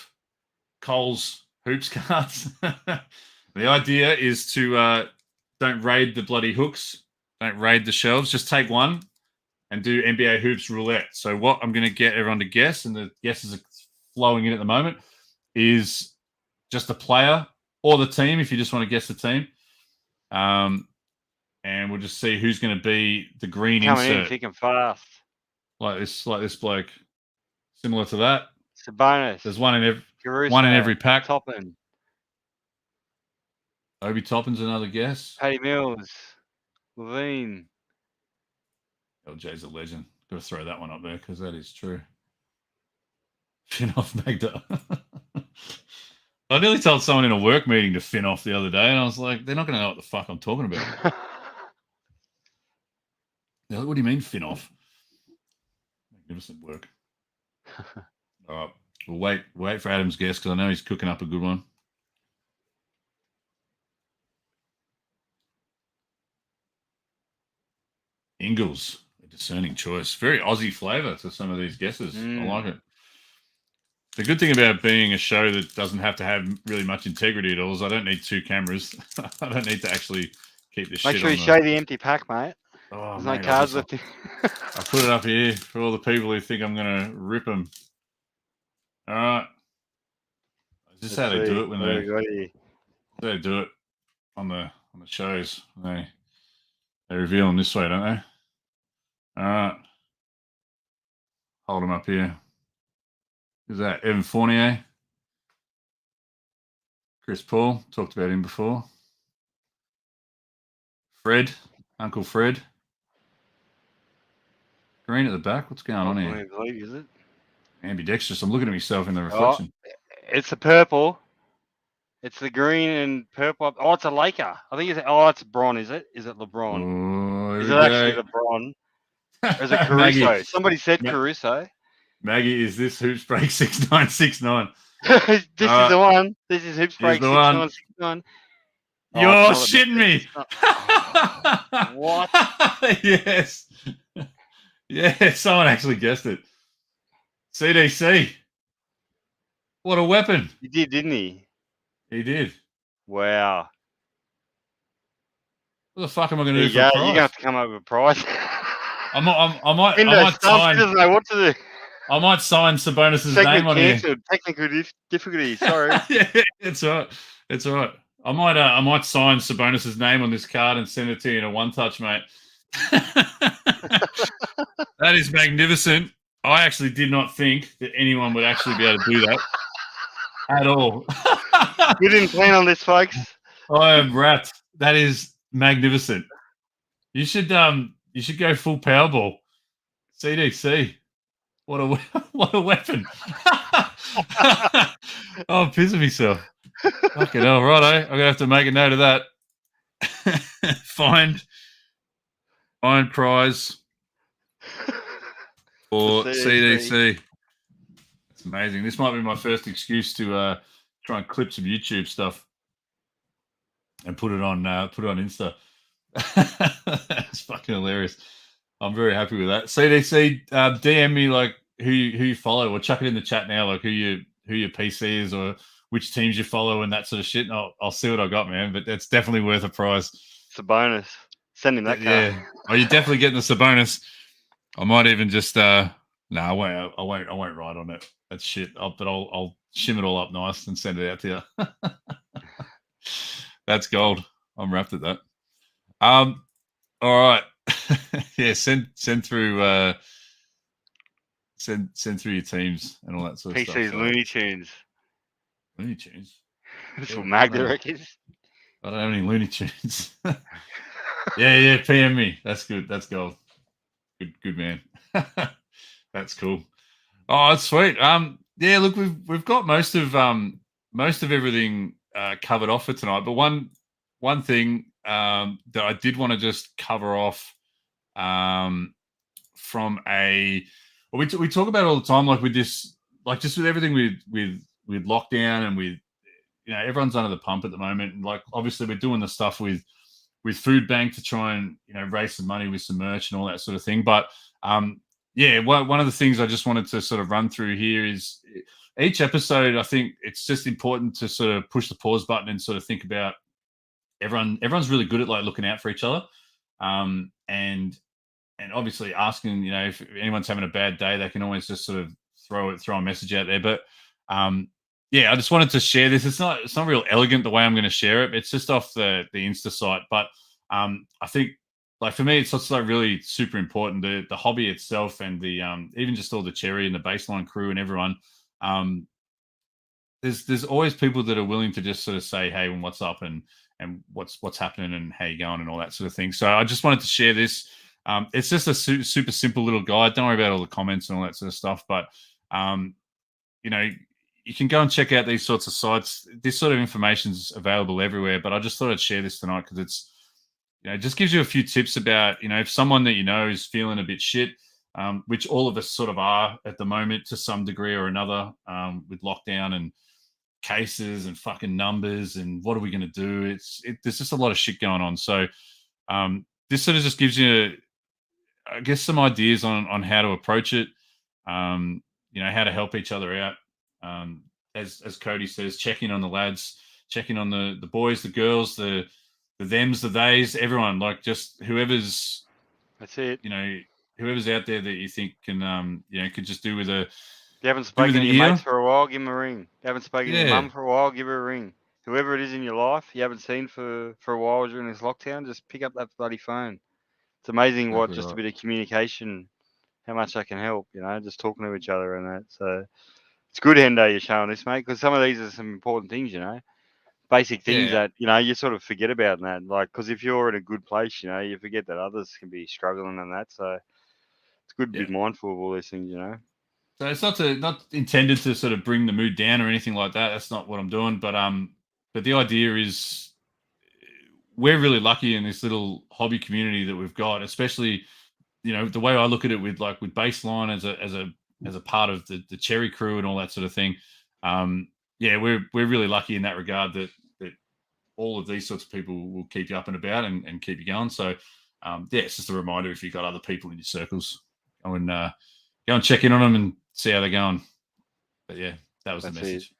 Coles Hoops cards. The idea is to don't raid the bloody hooks, don't raid the shelves. Just take one and do NBA Hoops Roulette. So what I'm going to get everyone to guess, and the guesses are flowing in at the moment, is just the player or the team, if you just want to guess the team. And we'll just see who's going to be the green Coming insert. in thick and fast. Like this bloke. Similar to that. Sabonis. There's one in Caruso, every pack. Toppin. Obi Toppin's another guess. Patty Mills. Levine. LJ's a legend. Got to throw that one up there because that is true. Fin off Magda. I nearly told someone in a work meeting to fin off the other day, and I was like, they're not going to know what the fuck I'm talking about. They're like, what do you mean fin off? Magnificent work. All right. We'll wait for Adam's guess because I know he's cooking up a good one. Ingles, a discerning choice. Very Aussie flavour to some of these guesses. I like it. The good thing about being a show that doesn't have to have really much integrity at all is I don't need two cameras. I don't need to actually keep this shit on. Make sure you show the empty pack, mate. Oh, there's mate, no cards left. I put it up here for all the people who think I'm going to rip them. All right. Is this how they do it when they do it on the shows? They reveal them this way, don't they? All right. Hold them up here. Who's that? Evan Fournier. Chris Paul. Talked about him before. Fred. Uncle Fred. Green at the back. What's going on here? Is it? Ambidextrous. I'm looking at myself in the reflection. Oh, it's the purple. It's the green and purple. Oh, it's a Laker. I think it's Bron, is it? Is it LeBron? Oh, is it actually LeBron? Or is it Caruso? Somebody said Caruso. Maggie, is this Hoops Break 6969? This is the one. This is Hoops Break 6969. You're shitting me. What? Yes. Yeah, someone actually guessed it. CDC. What a weapon. He did, didn't he? He did. Wow. What the fuck am I going to do for a prize? You're going to have to come up with a prize. I might sign. He doesn't know what to do. I might sign Sabonis' name on here. Technical difficulties. Sorry. Yeah, it's all right. It's all right. I might sign Sabonis' name on this card and send it to you in a one-touch, mate. That is magnificent. I actually did not think that anyone would actually be able to do that at all. We didn't plan on this, folks. I am wrapped. That is magnificent. You should go full Powerball. CDC. What a weapon. I'm pissing myself. Fucking hell, righto. I'm going to have to make a note of that. Find prize for CDC. It's amazing. This might be my first excuse to try and clip some YouTube stuff and put it on Insta. It's fucking hilarious. I'm very happy with that. CDC, DM me like who you follow, or chuck it in the chat now, like who your PC is or which teams you follow and that sort of shit. And I'll see what I got, man. But it's definitely worth a prize. It's a bonus. Send him that card. Yeah. Oh, you're definitely getting the Sabonis. I might even just I won't write on it. That's shit. I'll shim it all up nice and send it out to you. That's gold. I'm wrapped at that. All right. Yeah, send through send through your teams and all that sort of stuff. PC's Looney Tunes. Looney Tunes? That's what Magda reckons. I don't have any Looney Tunes. Yeah, PM me. That's good. That's gold. Good man. That's cool. Oh, that's sweet. Yeah, look, we've got most of everything covered off for tonight. But one thing that I did want to just cover off from we talk about it all the time, like with this, like just with everything with lockdown and with everyone's under the pump at the moment. And like, obviously, we're doing the stuff with Food Bank to try and raise some money with some merch and all that sort of thing. But one of the things I just wanted to sort of run through here is each episode. I think it's just important to sort of push the pause button and sort of think about everyone's really good at like looking out for each other, and obviously asking, if anyone's having a bad day, they can always just sort of throw a message out there. But I just wanted to share this. It's not real elegant the way I'm going to share it. It's just off the Insta site, but I think, like, for me, it's also really super important, the hobby itself, and the even just all the Cherry and the baseline crew and everyone. There's always people that are willing to just sort of say, hey, what's up, and what's happening, and how you going, and all that sort of thing. So I just wanted to share this. It's just a super simple little guide. Don't worry about all the comments and all that sort of stuff. But you can go and check out these sorts of sites. This sort of information is available everywhere. But I just thought I'd share this tonight because it's, it just gives you a few tips about, if someone that is feeling a bit shit, which all of us sort of are at the moment to some degree or another, with lockdown and cases and fucking numbers and what are we going to do? There's just a lot of shit going on. So this sort of just gives you, I guess, some ideas on how to approach it, how to help each other out. As Cody says, checking on the lads, checking on the boys, the girls, the thems, the theys, everyone, like, just whoever's, that's it. Whoever's out there that you think can, could just do with a. You haven't spoken to your mates for a while, give them a ring. You haven't spoken to your mum for a while, give her a ring. Whoever it is in your life you haven't seen for a while during this lockdown, just pick up that bloody phone. It's amazing what just a bit of communication, how much that can help, just talking to each other and that. So it's good, Hendo, you're showing this, mate, because some of these are some important things, basic things that, you sort of forget about and that. Like, because if you're in a good place, you forget that others can be struggling and that. So it's good to be mindful of all these things, So it's not intended to sort of bring the mood down or anything like that. That's not what I'm doing. But the idea is, we're really lucky in this little hobby community that we've got, especially, the way I look at it with Baseline as a part of the Cherry crew and all that sort of thing. We're really lucky in that regard that all of these sorts of people will keep you up and about and keep you going. So it's just a reminder, if you've got other people in your circles, go and check in on them and see how they're going. But that was the message.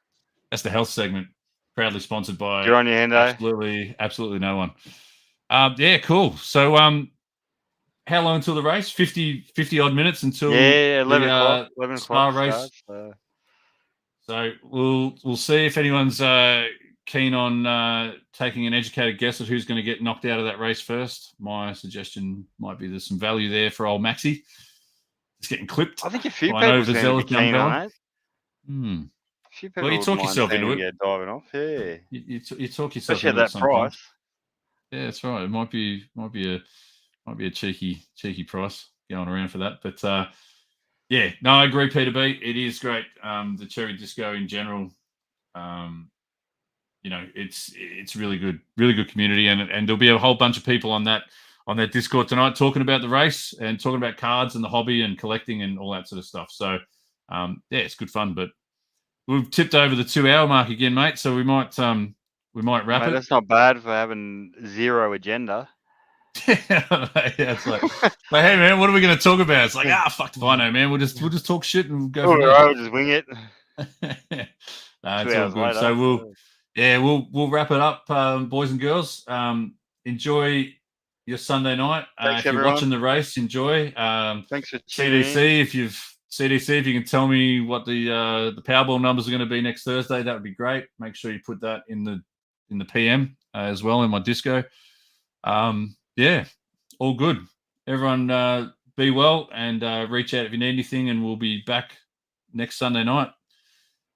That's the health segment, proudly sponsored by Good on you, Hendo. absolutely no one. Cool. So how long until the race? 50 odd minutes until 11 o'clock. 11 Spa o'clock race. Starts, so we'll see if anyone's keen on taking an educated guess at who's going to get knocked out of that race first. My suggestion might be there's some value there for old Maxi. It's getting clipped. I think a few people seem to be keen on it. Well, you talk yourself into it. Diving off, You talk yourself especially into at that price. Yeah, that's right. It might be a cheeky price going around for that. But I agree, Peter B. It is great. The Cherry Disco in general, it's really good community, and there'll be a whole bunch of people on that Discord tonight talking about the race and talking about cards and the hobby and collecting and all that sort of stuff. So it's good fun. But we've tipped over the 2-hour mark again, mate. So we might wrap it. That's not bad for having zero agenda. It's like, hey man, what are we going to talk about? It's like, fuck if I know, man. We'll just talk shit and go. We'll just wing it. No, it's all good. Later. So we'll wrap it up, boys and girls. Enjoy your Sunday night. Thanks, if you're watching the race, enjoy. Thanks for tuning CDC. If you can tell me what the Powerball numbers are going to be next Thursday, that would be great. Make sure you put that in the PM as well in my disco. All good. Everyone be well and reach out if you need anything, and we'll be back next Sunday night.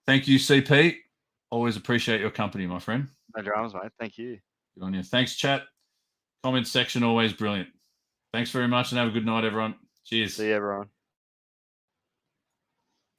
Thank you, CP. Always appreciate your company, my friend. No dramas, mate. Thank you. Good on you. Thanks, chat. Comment section, always brilliant. Thanks very much and have a good night, everyone. Cheers. See you, everyone.